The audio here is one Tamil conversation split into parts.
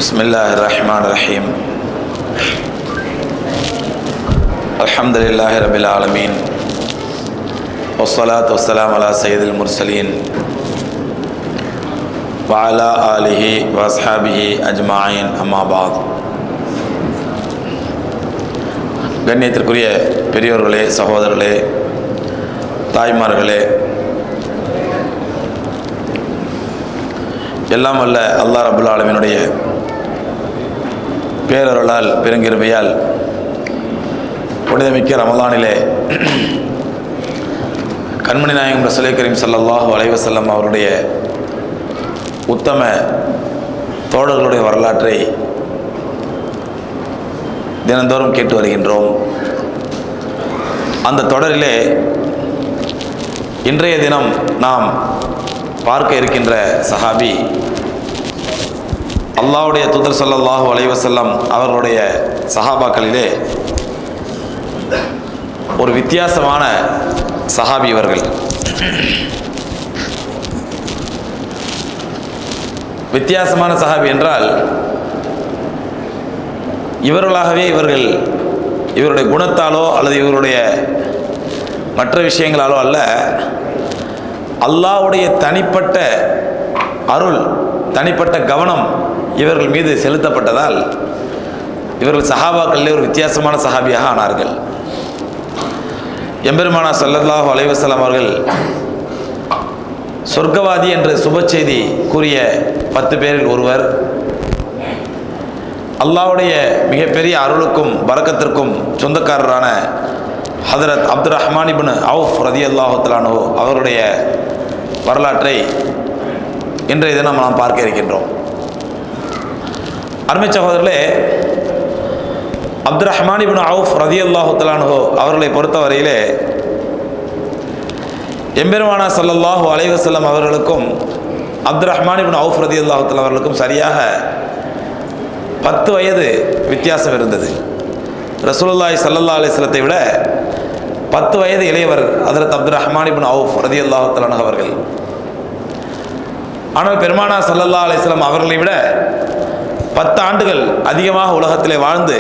बिस्मिल्लाहिर्रहमानिर्रहीम अल्हम्दुलिल्लाहि रब्बिल आलमीन वस्सलातु वस्सलामु अला सय्यिदिल मुरसलीन व अला आलिहि व अस्हाबिहि अजमाइन अम्मा बाद. கண்ணியத்திற்குரிய பெரியோர்களே, சகோதரர்களே, தாய்மார்களே, எல்லாம் வல்ல அல்லாஹ் ரப்புல் ஆலமீனுடைய பேரருளால் பெருங்கிருபையால் புனிதமிக்க ரமலானிலே கண்மணி நாயகம் ரசூலே கரீம் ஸல்லல்லாஹு அலைஹி வஸல்லம் அவருடைய உத்தம தோழர்களுடைய வரலாற்றை தினந்தோறும் கேட்டு வருகின்றோம். அந்த தொடரிலே இன்றைய தினம் நாம் பார்க்க இருக்கின்ற சஹாபி அல்லாஹ்வுடைய தூதர் ஸல்லல்லாஹு அலைஹி வஸல்லம் அவர்களுடைய சஹாபாக்களிலே ஒரு வித்தியாசமான சஹாபி இவர்கள். வித்தியாசமான சஹாபி என்றால் இவர்களாகவே இவருடைய குணத்தாலோ அல்லது இவருடைய மற்ற விஷயங்களாலோ அல்ல, அல்லாஹ்வுடைய தனிப்பட்ட அருள், தனிப்பட்ட கவனம் இவர்கள் மீது செலுத்தப்பட்டதால் இவர்கள் சஹாபாக்களிலே ஒரு வித்தியாசமான சஹாபியாக ஆனார்கள். எம்பெருமானார் ஸல்லல்லாஹு அலைஹி வஸல்லம் அவர்கள் சொர்க்கவாதி என்று சுப செய்தி கூறிய 10 பேரில் ஒருவர். அல்லாஹ்வுடைய மிகப்பெரிய அருளுக்கும் பரக்கத்திற்கும் சொந்தக்காரரான ஹதரத் அப்துர் ரஹ்மான் இப்னு அவுஃப் ரலியல்லாஹு தஆலா அன்ஹு அவருடைய வரலாற்றை இன்றைய தினம் நாம் பார்க்க இருக்கின்றோம். அருமை சகோதரர்களே, அப்துர் ரஹ்மான் இப்னு அவுஃப் ரலியல்லாஹு தஆலா அன்ஹு அவர்களை பொறுத்தவரையிலே எம்பெருமானார் ஸல்லல்லாஹு அலைஹி வஸல்லம் அவர்களுக்கும் அப்துர் ரஹ்மான் இப்னு அவுஃப் ரலியல்லாஹு தஆலா அவர்களுக்கும் சரியாக 10 வயது வித்தியாசம் இருந்தது. ரசூலுல்லாஹி ஸல்லல்லாஹு அலைஹி வஸல்லத்தை விட 10 வயது இளையவர் ஹதரத் அப்துர் ரஹ்மான் இப்னு அவுஃப் ரலியல்லாஹு தஆலா அன்ஹு அவர்கள். ஆனால் பெருமானார் ஸல்லல்லாஹு அலைஹி வஸல்லம் அவர்களை விட 10 ஆண்டுகள் அதிகமாக உலகத்திலே வாழ்ந்து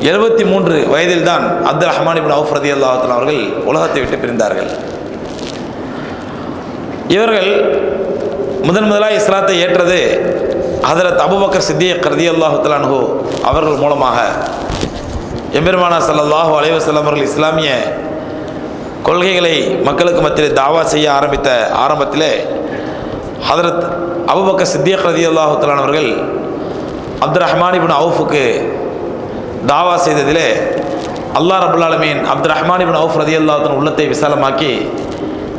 73 வயதில் தான் அப்துர் ரஹ்மான் இப்னு அவுஃப் ரலியல்லாஹு தஆலா அவர்கள் உலகத்தை விட்டு பிரிந்தார்கள். இவர்கள் முதலாக இஸ்லாத்தை ஏற்றது ஹதரத் அபூபக்கர் சித்திக் ரலியல்லாஹு தஆலா அன்ஹு அவர்கள் மூலமாக. எம்பெருமானார் ஸல்லல்லாஹு அலைஹி வஸல்லம் அவர்கள் இஸ்லாமிய கொள்கைகளை மக்களுக்கு மத்தியில் தாவா செய்ய ஆரம்பித்த ஆரம்பத்திலே ஹதரத் அபூபக்கர் சித்திக் ரலியல்லாஹு தஆலா அவர்கள் அப்துர் ரஹ்மான் இப்னு அவுஃபுக்கு தாவா செய்ததிலே அல்லாஹ் ரப்புல் ஆலமீன் அப்துர் ரஹ்மான் இப்னு அவுஃப் ரலியல்லாஹு தஆலா உள்ளத்தை விசாலமாக்கி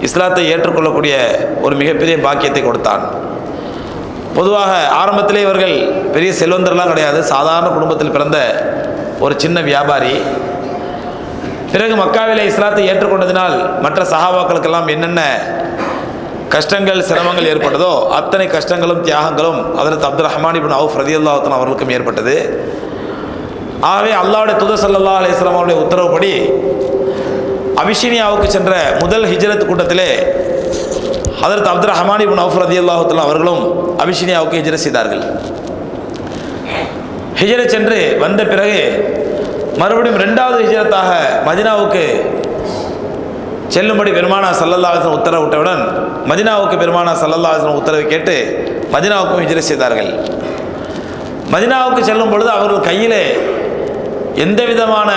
இஸ்லாத்தை ஏற்றுக்கொள்ளக்கூடிய ஒரு மிகப்பெரிய பாக்கியத்தை கொடுத்தான். பொதுவாக ஆரம்பத்திலே இவர்கள் பெரிய செல்வந்தர்லாம் கிடையாது, சாதாரண குடும்பத்தில் பிறந்த ஒரு சின்ன வியாபாரி. பிறகு மக்காவிலே இஸ்லாத்தை ஏற்றுக்கொண்டதினால் மற்ற சஹாபாக்களுக்கெல்லாம் என்னென்ன கஷ்டங்கள் சிரமங்கள் ஏற்பட்டதோ அத்தனை கஷ்டங்களும் தியாகங்களும் ஹதரத் அப்துர் ரஹ்மான் இப்னு அவுஃப் ரலியல்லாஹு தஆலா அவர்களுக்கும் ஏற்பட்டது. ஆகவே அல்லாஹ்வுடைய தூதர் ஸல்லல்லாஹு அலைஹி வஸல்லம் அவருடைய உத்தரவுப்படி அபிஷீனியாவுக்கு சென்ற முதல் ஹிஜ்ரத் கூட்டத்திலே ஹதரத் அப்துர் ரஹ்மான் இப்னு அவுஃப் ரலியல்லாஹு தஆலா அவர்களும் அபிஷீனியாவுக்கு ஹிஜ்ரத் செய்தார்கள். ஹிஜ்ரத் சென்று வந்த பிறகு மறுபடியும் 2வது ஹிஜ்ரத்தாக மதீனாவுக்கு செல்லும்படி பெருமானார் ஸல்லல்லாஹு அலைஹி வஸல்லம் உத்தரவிட்டவுடன் மதீனாவுக்கு பெருமானார் ஸல்லல்லாஹு அலைஹி வஸல்லம் உத்தரவை கேட்டு மதீனாவுக்கும் ஹிஜ்ரத் செய்தார்கள். மதீனாவுக்கு செல்லும் பொழுது அவர்கள் கையிலே எந்த விதமான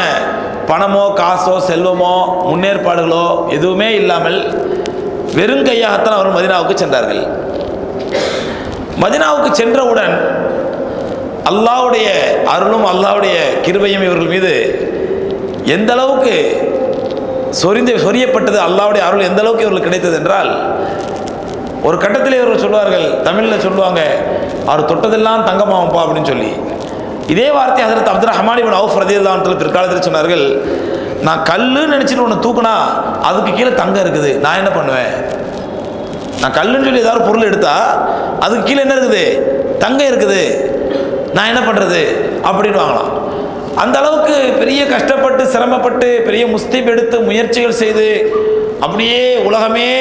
பணமோ காசோ செல்வமோ முன்னேற்பாடுகளோ எதுவுமே இல்லாமல் வெறும் கையாகத்தான் அவர்கள் மதீனாவுக்கு சென்றார்கள். மதீனாவுக்கு சென்றவுடன் அல்லாஹ்வுடைய அருளும் அல்லாஹ்வுடைய கிருபையும் இவர்கள் மீது எந்த அளவுக்கு சொரியப்பட்டது, அல்லாஹ்வுடைய அருள் எந்த அளவுக்கு இவர்களுக்கு கிடைத்தது என்றால், ஒரு கட்டத்தில் இவர்கள் சொல்வார்கள், தமிழில் சொல்லுவாங்க, அவர் தொட்டதெல்லாம் தங்கமாகப்பா அப்படின்னு சொல்லி. இதே வார்த்தை ஹதரத் அப்துர் ரஹ்மான் இப்னு அவுஃப் ரலியல்லாஹு அன்ஹு பிற்காலத்தில் சொன்னார்கள், நான் கல்லுன்னு நினச்சிட்டு ஒன்று தூக்குனா அதுக்கு கீழே தங்கம் இருக்குது, நான் என்ன பண்ணுவேன்? நான் கல்லுன்னு சொல்லி ஏதாவது பொருள் எடுத்தா அதுக்கு கீழே என்ன இருக்குது? தங்கம் இருக்குது, நான் என்ன பண்ணுறது அப்படின்னு வாங்கலாம். அந்த அளவுக்கு பெரிய கஷ்டப்பட்டு சிரமப்பட்டு பெரிய முஸ்தீப் எடுத்து முயற்சிகள் செய்து அப்படியே உலகமே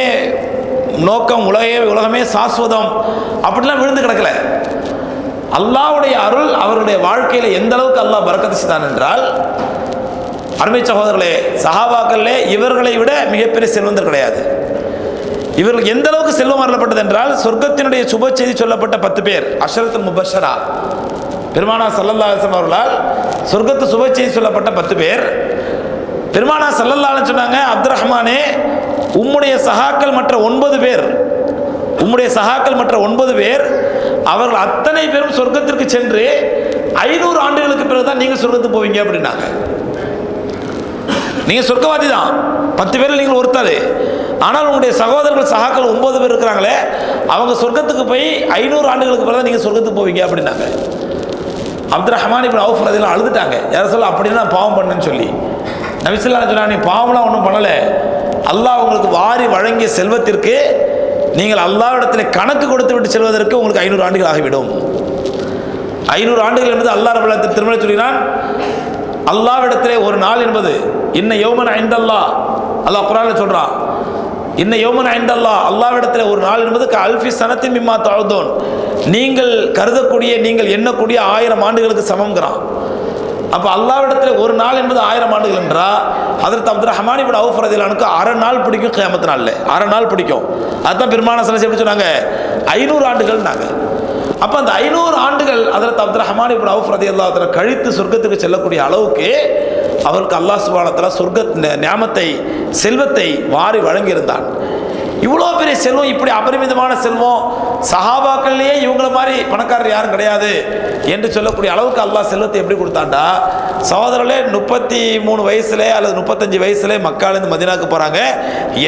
நோக்கம், உலகமே சாஸ்வதம் அப்படிலாம் விழுந்து கிடக்கல. அல்லாஹ்வுடைய அருள் அவருடைய வாழ்க்கையில் எந்த அளவுக்கு அல்லாஹ் பரக்கத்து செய்தான் என்றால், அருமை சகோதரர்களே, சஹாபாக்களே இவர்களை விட மிகப்பெரிய செல்வந்தர் கிடையாது. இவர்களுக்கு எந்த அளவுக்கு செல்வம் அருளப்பட்டது என்றால், சொர்க்கத்தினுடைய சுப செய்தி சொல்லப்பட்ட 10 பேர் அஷரத்துல் முபஷரா, பெருமானார் ஸல்லல்லாஹு அலைஹி வஸல்லம் அவர்களால் சொர்க்கத்து சுப செய்தி சொல்லப்பட்ட 10 பேர். பெருமானார் ஸல்லல்லாஹு அலைஹி சொன்னாங்க, அப்துர் ரஹ்மானே, உம்முடைய சகாக்கள் மற்ற 9 பேர், உம்முடைய சகாக்கள் மற்ற 9 பேர், அவர்கள் அத்தனை பேரும் சொர்க்கத்திற்கு சென்று 500 ஆண்டுகளுக்கு பிறகுதான் நீங்க சொர்க்கத்துக்கு போவீங்க அப்படின்னாங்க. நீங்க சொர்க்கவாதி தான், 10 பேரில் நீங்கள் ஒருத்தர். ஆனால் உங்களுடைய சகோதரர்கள் சகாக்கள் 9 பேர் இருக்கிறாங்களே, அவங்க சொர்க்கத்துக்கு போய் 500 ஆண்டுகளுக்கு பிறகு நீங்கள் சொர்க்கத்துக்கு போவீங்க அப்படின்னாங்க. அப்துர் ரஹ்மான் இப்னு அவுஃப் ரலியல்லாஹு அழுதுட்டாங்க. யார சொல்ல அப்படின்னா பாவம் பண்ணேன்னு சொல்லி. நபி ஸல்லல்லாஹு அலைஹி வஸல்லம், நீ பாவம்லாம் ஒன்றும் பண்ணலை, அல்லாஹ் உங்களுக்கு வாரி வழங்கிய செல்வத்திற்கு நீங்கள் அல்லாஹ்விடத்தில் கணக்கு கொடுத்து விட்டு செல்வதற்கு உங்களுக்கு 500 ஆண்டுகள் ஆகிவிடும். 500 ஆண்டுகள் என்பது அல்லாஹ் ரப்பல் ஆலமீன் திருமறை சொல்கிறான். அல்லாஹ்விடத்திலே ஒரு நாள் என்பது இன்ன யௌமன் இன்தல்லாஹ், அல்லாஹ் குர்ஆனில் சொல்றான், இன்ன யௌமன் இன்தல்லாஹ், அல்லாஹ்விடத்திலே ஒரு நாள் என்பது அல்ஃபி ஸனத்தின் மிம்மா தஅதுன், நீங்கள் கருதக்கூடிய நீங்கள் எண்ணக்கூடிய 1000 ஆண்டுகளுக்கு சமம்ங்கிறான். அப்போ அல்லாஹ்விடத்தில் ஒரு நாள் என்பது 1000 ஆண்டுகள் என்றால், ஹதரத் அப்துர் ரஹ்மான் இப்னு அவுஃப் ரலியல்லாஹு அன்ஹு அரை நாள் பிடிக்கும், கியாமத் நாளில் அரை நாள் பிடிக்கும். அதுதான் பெருமானார் ஸல்லல்லாஹு அலைஹி வஸல்லம் எப்படி சொன்னாங்க, 500 ஆண்டுகள்னாங்க. அப்போ அந்த 500 ஆண்டுகள் ஹதரத் அப்துர் ரஹ்மான் இப்னு அவுஃப் ரலியல்லாஹு அன்ஹு கழித்து சொர்க்கத்துக்கு செல்லக்கூடிய அளவுக்கு அவருக்கு அல்லாஹ் சுப்ஹானஹு வ தஆலா சொர்க்க நியாமத்தை, செல்வத்தை வாரி வழங்கியிருந்தான். இவ்வளோ பெரிய செல்வம், இப்படி அபரிமிதமான செல்வம், சஹாபாக்கள்லேயே இவங்கள மாதிரி பணக்காரர் யாரும் கிடையாது என்று சொல்லக்கூடிய அளவுக்கு அல்லாஹ் செல்வத்தை எப்படி கொடுத்தாண்டா, சகோதரர்களே 33 வயசுல அல்லது 35 வயசுல மக்காலேருந்து மதீனாவுக்கு போகிறாங்க,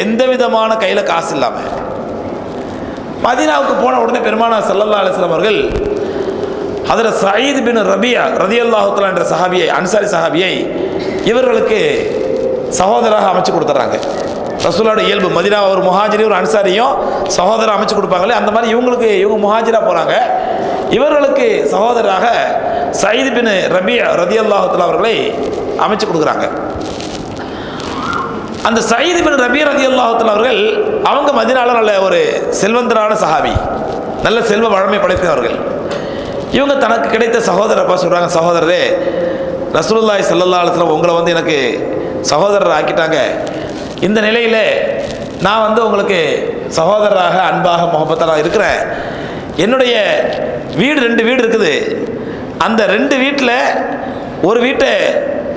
எந்த விதமான கையில் காசு இல்லாமல். மதீனாவுக்கு போன உடனே பெருமானார் ஸல்லல்லாஹு அலைஹி வஸல்லம் அவர்கள் ஹதரத் சயீத் பின் ரபியா ரலியல்லாஹு தஆலா என்ற சஹாபியை, அன்சாரி சஹாபியை இவர்களுக்கு சகோதரராக அமைச்சு கொடுத்துட்றாங்க. ரசூலுல்லாஹ்வுடைய இயல்பு, மதீனா ஒரு முஹாஜிரி ஒரு அன்சாரியும் சகோதரர் அமைச்சு கொடுப்பாங்களே, அந்த மாதிரி இவங்க முஹாஜிரா போகிறாங்க. இவர்களுக்கு சகோதரராக சயீத் பின் ரபியா ரலியல்லாஹு தஆலா அவர்களை அமைச்சு கொடுக்குறாங்க. அந்த சயீத் பின் ரபியா ரலியல்லாஹு தஆலா அவர்கள் அவங்க மதீனால நல்ல ஒரு செல்வந்தரான சஹாபி, நல்ல செல்வ வளமை படைத்தவர்கள். இவங்க தனக்கு கிடைத்த சகோதரப்பா சொல்கிறாங்க, சகோதரரே, ரசூலுல்லாஹி ஸல்லல்லாஹு அலைஹி வஸல்லம் உங்களை வந்து எனக்கு சகோதரர் ஆக்கிட்டாங்க. இந்த நிலையில் நான் வந்து உங்களுக்கு சகோதரராக அன்பாக முகப்பத்தராக இருக்கிறேன். என்னுடைய வீடு 2 வீடு இருக்குது. அந்த 2 வீட்டில் ஒரு வீட்டை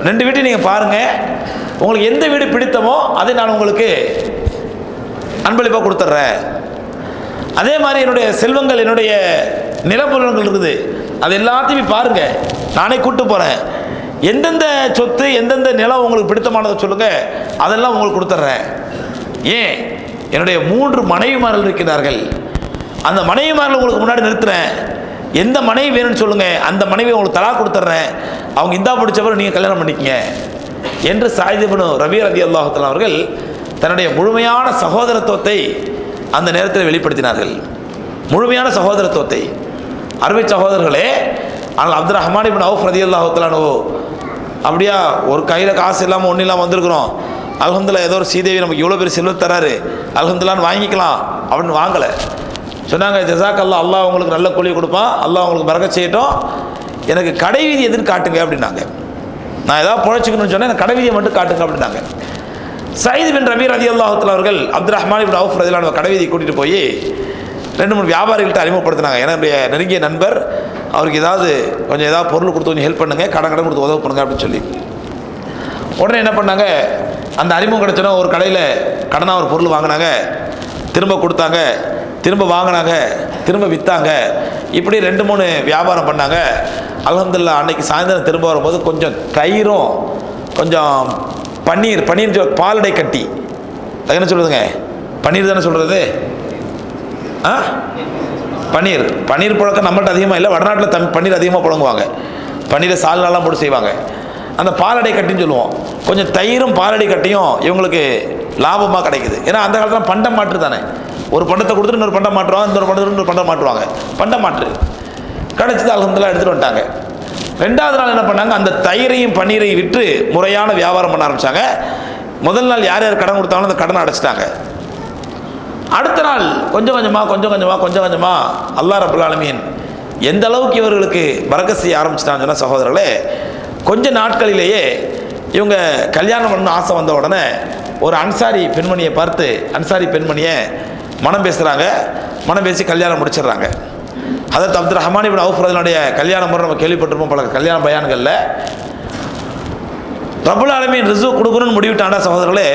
2 வீட்டை நீங்கள் பாருங்கள், உங்களுக்கு எந்த வீடு பிடித்தமோ அதை நான் உங்களுக்கு அன்பளிப்பாக கொடுத்துட்றேன். அதே மாதிரி என்னுடைய செல்வங்கள், என்னுடைய நிலப்பொருள்கள் இருக்குது, அது எல்லாத்தையும் பாருங்கள், நானே கூப்பிட்டு போகிறேன். எந்தெந்த சொத்து எந்தெந்த நிலம் உங்களுக்கு பிடித்தமானதை சொல்லுங்கள், அதெல்லாம் உங்களுக்கு கொடுத்துட்றேன். ஏன், என்னுடைய 3 மனைவிமார்கள் இருக்கிறார்கள், அந்த மனைவிமார்கள் உங்களுக்கு முன்னாடி நிறுத்துறேன். எந்த மனைவி வேணும்னு சொல்லுங்கள், அந்த மனைவியை உங்களுக்கு தலா கொடுத்துட்றேன். அவங்க இந்தா பிடிச்சவரை நீங்கள் கல்யாணம் பண்ணிக்கங்க என்று சயீத் பின் ரபியா ரலியல்லாஹு தஆலா அவர்கள் தன்னுடைய முழுமையான சகோதரத்துவத்தை அந்த நேரத்தில் வெளிப்படுத்தினார்கள். முழுமையான சகோதரத்துவத்தை. அருமை சகோதரர்களே, ஆனால் அப்துர் ரஹ்மான் இப்னு அவுஃப் ரலியல்லாஹு தஆலா அப்படியா ஒரு கையில் காசு இல்லாமல் ஒன்றும் இல்லாமல் வந்திருக்கிறோம், அல்ஹம்துலில்லாஹ் ஏதோ ஒரு சீதேவி நமக்கு இவ்வளோ பெரிய செல்வம் தராரு, அல்ஹம்துலில்லாஹ்னு வாங்கிக்கலாம் அப்படின்னு வாங்கலை. சொன்னாங்க, ஜஸாக் அல்லாஹ் உங்களுக்கு நல்ல கூலி கொடுப்பான், அல்லாஹ் உங்களுக்கு பரக்கத் செய்யட்டும், எனக்கு கடை வீதி எதுன்னு காட்டுங்க அப்படின்னாங்க. நான் ஏதாவது பிழைச்சிக்கணும்னு சொன்னேன், எனக்கு கடை வீதியை மட்டும் காட்டுங்க அப்படின்னாங்க. சயீத் பின் ரபியா ரலியல்லாஹு தஆலா அவர்கள் அப்துர் ரஹ்மான் இப்னு அவுஃப் ரலியல்லாஹு அன்ஹு கடை வீதியை கூட்டிகிட்டு போய் 2-3 வியாபாரிகள்கிட்ட அறிமுகப்படுத்தினாங்க. என்னுடைய நெருங்கிய நண்பர், அவருக்கு ஏதாவது பொருள் கொடுத்து கொஞ்சம் ஹெல்ப் பண்ணுங்கள், கடன் கொடுத்து உதவி பண்ணுங்க அப்படின்னு சொல்லி. உடனே என்ன பண்ணாங்க, அந்த அறிமுகம் கிடச்சோன்னா ஒரு கடையில் கடனாக ஒரு பொருள் வாங்கினாங்க, திரும்ப கொடுத்தாங்க, திரும்ப வாங்கினாங்க, திரும்ப விற்றாங்க. இப்படி 2-3 வியாபாரம் பண்ணாங்க. அல்ஹம்துலில்லாஹ் அன்னைக்கு சாயந்தரம் திரும்ப வரும்போது கொஞ்சம் தயிரும் கொஞ்சம் பன்னீர் பாலடை கட்டி, அது என்ன சொல்லுதுங்க, பன்னீர் தானே சொல்கிறது, பன்னீர் புழக்கம் நம்மள்ட்ட அதிகமாக இல்லை, வடநாட்டில் பன்னீர் அதிகமாக புழங்குவாங்க. பன்னீரை சால்னாலாம் போட்டு செய்வாங்க. அந்த பாலடை கட்டின்னு சொல்லுவோம். கொஞ்சம் தயிரும் பாலடை கட்டியும் இவங்களுக்கு லாபமாக கிடைக்குது. ஏன்னா அந்த காலத்தில் பண்டம் மாற்று தானே, ஒரு பண்டத்தை கொடுத்துட்டு இன்னொரு பண்டம் மாற்றுவாங்க, இன்னொரு பண்டத்தை இன்னொரு பண்டம் மாற்றுவாங்க. பண்டம் மாற்று கிடச்சிது, அல்ஹம்துலில்லாஹ் எடுத்துகிட்டு வந்துட்டாங்க. 2வது நாள் என்ன பண்ணாங்க, அந்த தயிரையும் பன்னீரையும் விற்று முறையான வியாபாரம் பண்ண ஆரம்பித்தாங்க. முதல் நாள் யார் யார் கடன் கொடுத்தாங்களோ அந்த கடனை அடைச்சிட்டாங்க. அடுத்த நாள் கொஞ்சம் கொஞ்சமாக அல்லாஹ் ரப்பல் ஆலமீன் எந்த அளவுக்கு இவர்களுக்கு பரக்கத் செய்ய ஆரம்பிச்சிட்டாங்கன்னு சொன்னால் சகோதரர்களே, கொஞ்ச நாட்களிலேயே இவங்க கல்யாணம் பண்ண ஆசை வந்த உடனே ஒரு அன்சாரி பெண்மணியை பார்த்து அன்சாரி பெண்மணியை மனம் பேசுகிறாங்க. மனம் பேசி கல்யாணம் முடிச்சிடுறாங்க. ஹதரத் அப்துல் ரஹ்மான் இப்னு அவுஃப் ரலியல்லாஹு அன்ஹு கல்யாண முறை நம்ம கேள்விப்பட்டிருப்போம் பல கல்யாண பயான்களில். ரப்புல் ஆலமீன் ரிஸ்க் கொடுக்கணும்னு முடிவிட்டாண்டா சகோதரர்களே,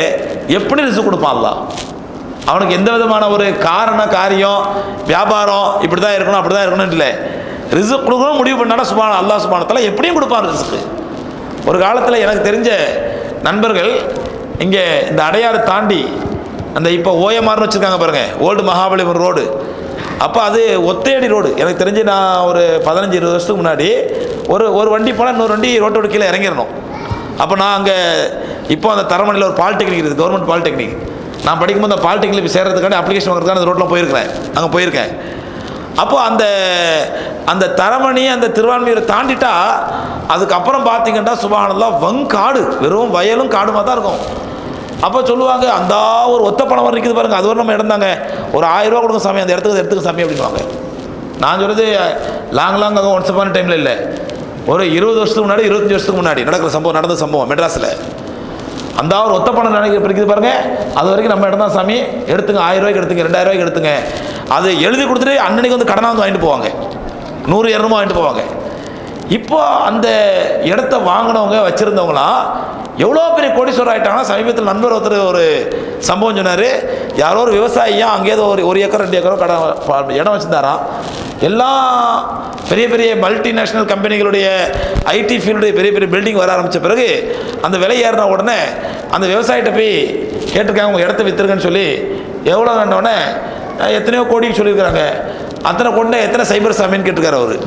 எப்படி ரிஸ்க் கொடுப்பான் அல்லாஹ்? அவனுக்கு எந்த விதமான ஒரு காரியம் வியாபாரம் இப்படி தான் இருக்கணும் அப்படி தான் இருக்கணும் இல்லை. ரிஸ்க் கொடுக்கணும்னு முடிவு பண்ணாடா அல்லாஹ் சுப்ஹானஹு வ தஆலா எப்படியும் கொடுப்பான் ரிஸ்க். ஒரு காலத்தில் எனக்கு தெரிஞ்ச நண்பர்கள் இங்கே இந்த அடையாறு தாண்டி அந்த இப்போ ஓஎம்ஆர்னு வச்சுருக்காங்க பாருங்கள், ஓல்டு மகாபலிபுரம் ரோடு. அப்போ அது ஒத்தையடி ரோடு. எனக்கு தெரிஞ்சு நான் ஒரு 15-20 வருஷத்துக்கு முன்னாடி ஒரு வண்டி போனால் இன்னொரு வண்டி ரோட்டோட கீழே இறங்கிடணும். அப்போ நான் அங்கே இப்போ அந்த தரமணியில் ஒரு பாலிடெக்னிக் இருக்குது, கவர்மெண்ட் பாலிடெக்னிக். நான் படிக்கும்போது அந்த பாலிடெக்னிக் சேர்றதுக்காண்டி அப்ளிகேஷன் வாங்குறதுக்கான அந்த ரோட்டில் போயிருக்கேன். அப்போது அந்த தரமணி அந்த திருவான்மையூரை தாண்டிட்டா அதுக்கப்புறம் பார்த்தீங்கன்னா சுப்ஹானல்லாஹ் வங்காடு, வெறும் வயலும் காடுமாக தான் இருக்கும். அப்போ சொல்லுவாங்க, அந்த ஒரு ஒத்த பணம் வர இருக்குது பாருங்கள், அது ஒரு நம்ம இடம் தாங்க, ஒரு 1000 ரூபா கொடுங்க சாமி, அந்த இடத்துக்கு சாமி அப்படின்வாங்க. நான் சொல்கிறது லாங் ஒன்ஸ் அப்பான டைமில் இல்லை, ஒரு 20 வருஷத்துக்கு முன்னாடி 25 வருஷத்துக்கு முன்னாடி நடந்த சம்பவம் மெட்ராஸில். அந்த ஒரு ஒத்த பணம் இருக்குது பாருங்க, அது வரைக்கும் நம்ம இடம் தான் சாமி, எடுத்துங்க 1000 ரூபாய்க்கு எடுத்துங்க, 2000 ரூபாய்க்கு எடுத்துங்க. அது எழுதி கொடுத்துட்டு அன்னன்னைக்கு வந்து கடனாக வந்து வாங்கிட்டு போவாங்க, 100-200 வாங்கிட்டு போவாங்க. இப்போ அந்த இடத்த வாங்கினவங்க வச்சுருந்தவங்களாம் எவ்வளோ பெரிய கோடீஸ்வரர் ஆகிட்டாங்கன்னா, சமீபத்தில் நண்பர் ஒருத்தர் ஒரு சம்பவம் சொன்னார். யாரோ ஒரு விவசாயியா அங்கேயோ ஒரு ஏக்கர் 2 ஏக்கரோ இடம் வச்சுருந்தாராம். எல்லா பெரிய பெரிய மல்டிநேஷ்னல் கம்பெனிகளுடைய ஐடி ஃபீல்டுடைய பெரிய பெரிய பில்டிங் வர ஆரம்பித்த பிறகு அந்த விலை ஏறின உடனே அந்த விவசாயிகிட்ட போய் கேட்டிருக்காங்க, உங்கள் இடத்த விற்றுருங்கன்னு சொல்லி. எவ்வளோ வேண்டவுடனே எத்தனையோ கோடிக்கு சொல்லியிருக்கிறாங்க. அத்தனை கொண்டு எத்தனை சைபர் சாமின்னு கேட்டிருக்காரு அவர்.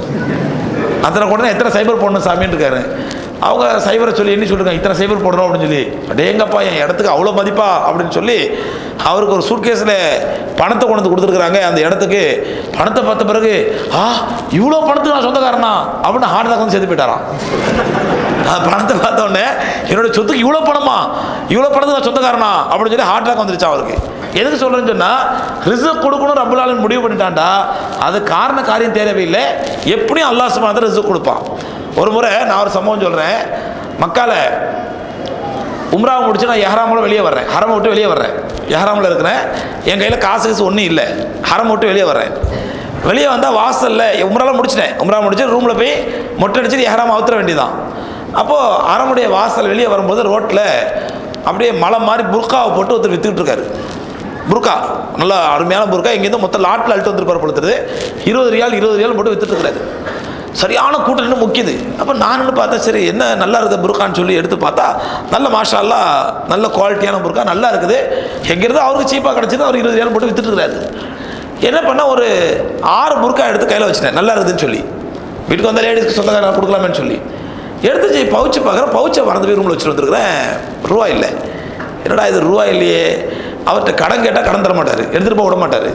அத்தனை கொண்டு எத்தனை சைபர் போடணும் சாமின்னு இருக்காரு. அவங்க சைபரை சொல்லி எண்ணி சொல்லிருக்காங்க, இத்தனை சைபர் போடணும் அப்படின்னு சொல்லி. அடேங்கப்பா, என் இடத்துக்கு அவ்வளோ மதிப்பா அப்படின்னு சொல்லி அவருக்கு ஒரு சூட்கேஸில் பணத்தை கொண்டு வந்து கொடுத்துருக்குறாங்க. அந்த இடத்துக்கு பணத்தை பார்த்த பிறகு, இவ்வளோ பணத்துக்கு நான் சொந்தக்காரனா அப்படின்னு ஹார்ட் அட்டாக் வந்து சேர்த்து போயிட்டாராம். பணத்தை பார்த்த உடனே என்னோடய சொத்துக்கு இவ்வளோ பணத்துக்கு நான் சொந்தக்காரனா அப்படின்னு சொல்லி ஹார்ட் அட்டாக் வந்துருச்சா அவருக்கு. எதுக்கு சொல்கிறேன்னு சொன்னால், ரிஸ்க் கொடுக்கணும் ரப்புல் ஆலமீன் முடிவு பண்ணிட்டான்டா, அது காரியம் தேவையில்லை, எப்படியும் அல்லாஹ் சுப்ஹானஹு வ தஆலா ரிஸ்க் கொடுப்பான். ஒரு முறை நான் ஒரு சம்பவம் சொல்கிறேன். மக்கால உம்ராவை முடிச்சு நான் எஹ்ராமில் வெளியே வர்றேன், ஹரம் விட்டு வெளியே வர்றேன். எஹ்ராமில் இருக்கிறேன், என் கையில் காசு ஒன்றும் இல்லை, ஹரம் விட்டு வெளியே வர்றேன். வெளியே வந்தால் வாசலில் உம்ராலாம் முடிச்சிட்டேன், உம்ரா முடிச்சு ரூமில் போய் மொட்டை அடிச்சுட்டு எஹ்ராம் அவுத்துற வேண்டியதான். அப்போது ஹரமுடைய வாசல் வெளியே வரும்போது ரோட்டில் அப்படியே மலை மாதிரி புர்காவை போட்டு ஒருத்தர் விற்றுக்கிட்டு இருக்காரு. புர்கா நல்லா அருமையான புர்கா, இங்கேருந்து மொத்தம் லாட்டில் அழுட்டு வந்துருப்பார் பொழுது 20 ரியால் போட்டு விற்றுட்டு இருக்கிறாரு. சரியான கூட்டம் முக்கியது. அப்போ நான் பார்த்தா சரி என்ன நல்லா இருக்குது புர்கான்னு சொல்லி எடுத்து பார்த்தா நல்ல மாஷா அல்லாஹ் நல்ல குவாலிட்டியான புர்கா நல்லா இருக்குது. எங்கேருந்து அவருக்கு சீப்பாக கிடச்சிது, அவர் 20 ரியால் போட்டு விற்றுட்டு இருக்கிறாரு. என்ன பண்ணால் ஒரு 6 புர்கா எடுத்து கையில் வச்சுட்டேன், நல்லா இருக்குதுன்னு சொல்லி. வீட்டுக்கு வந்தால் லேடிஸ்க்கு சொந்தக்காரங்க கொடுக்கலாமேன்னு சொல்லி எடுத்து பவுச்சு பார்க்குறேன், பவுச்சை மறந்து போய் ரூமில் வச்சுட்டு வந்துருக்குறேன். ரூபா இல்லை. என்னடா இது ரூபா இல்லையே, அவர்கிட்ட கடன் கேட்டால் கடன் தர மாட்டார், எடுத்துகிட்டு போக விட மாட்டார்.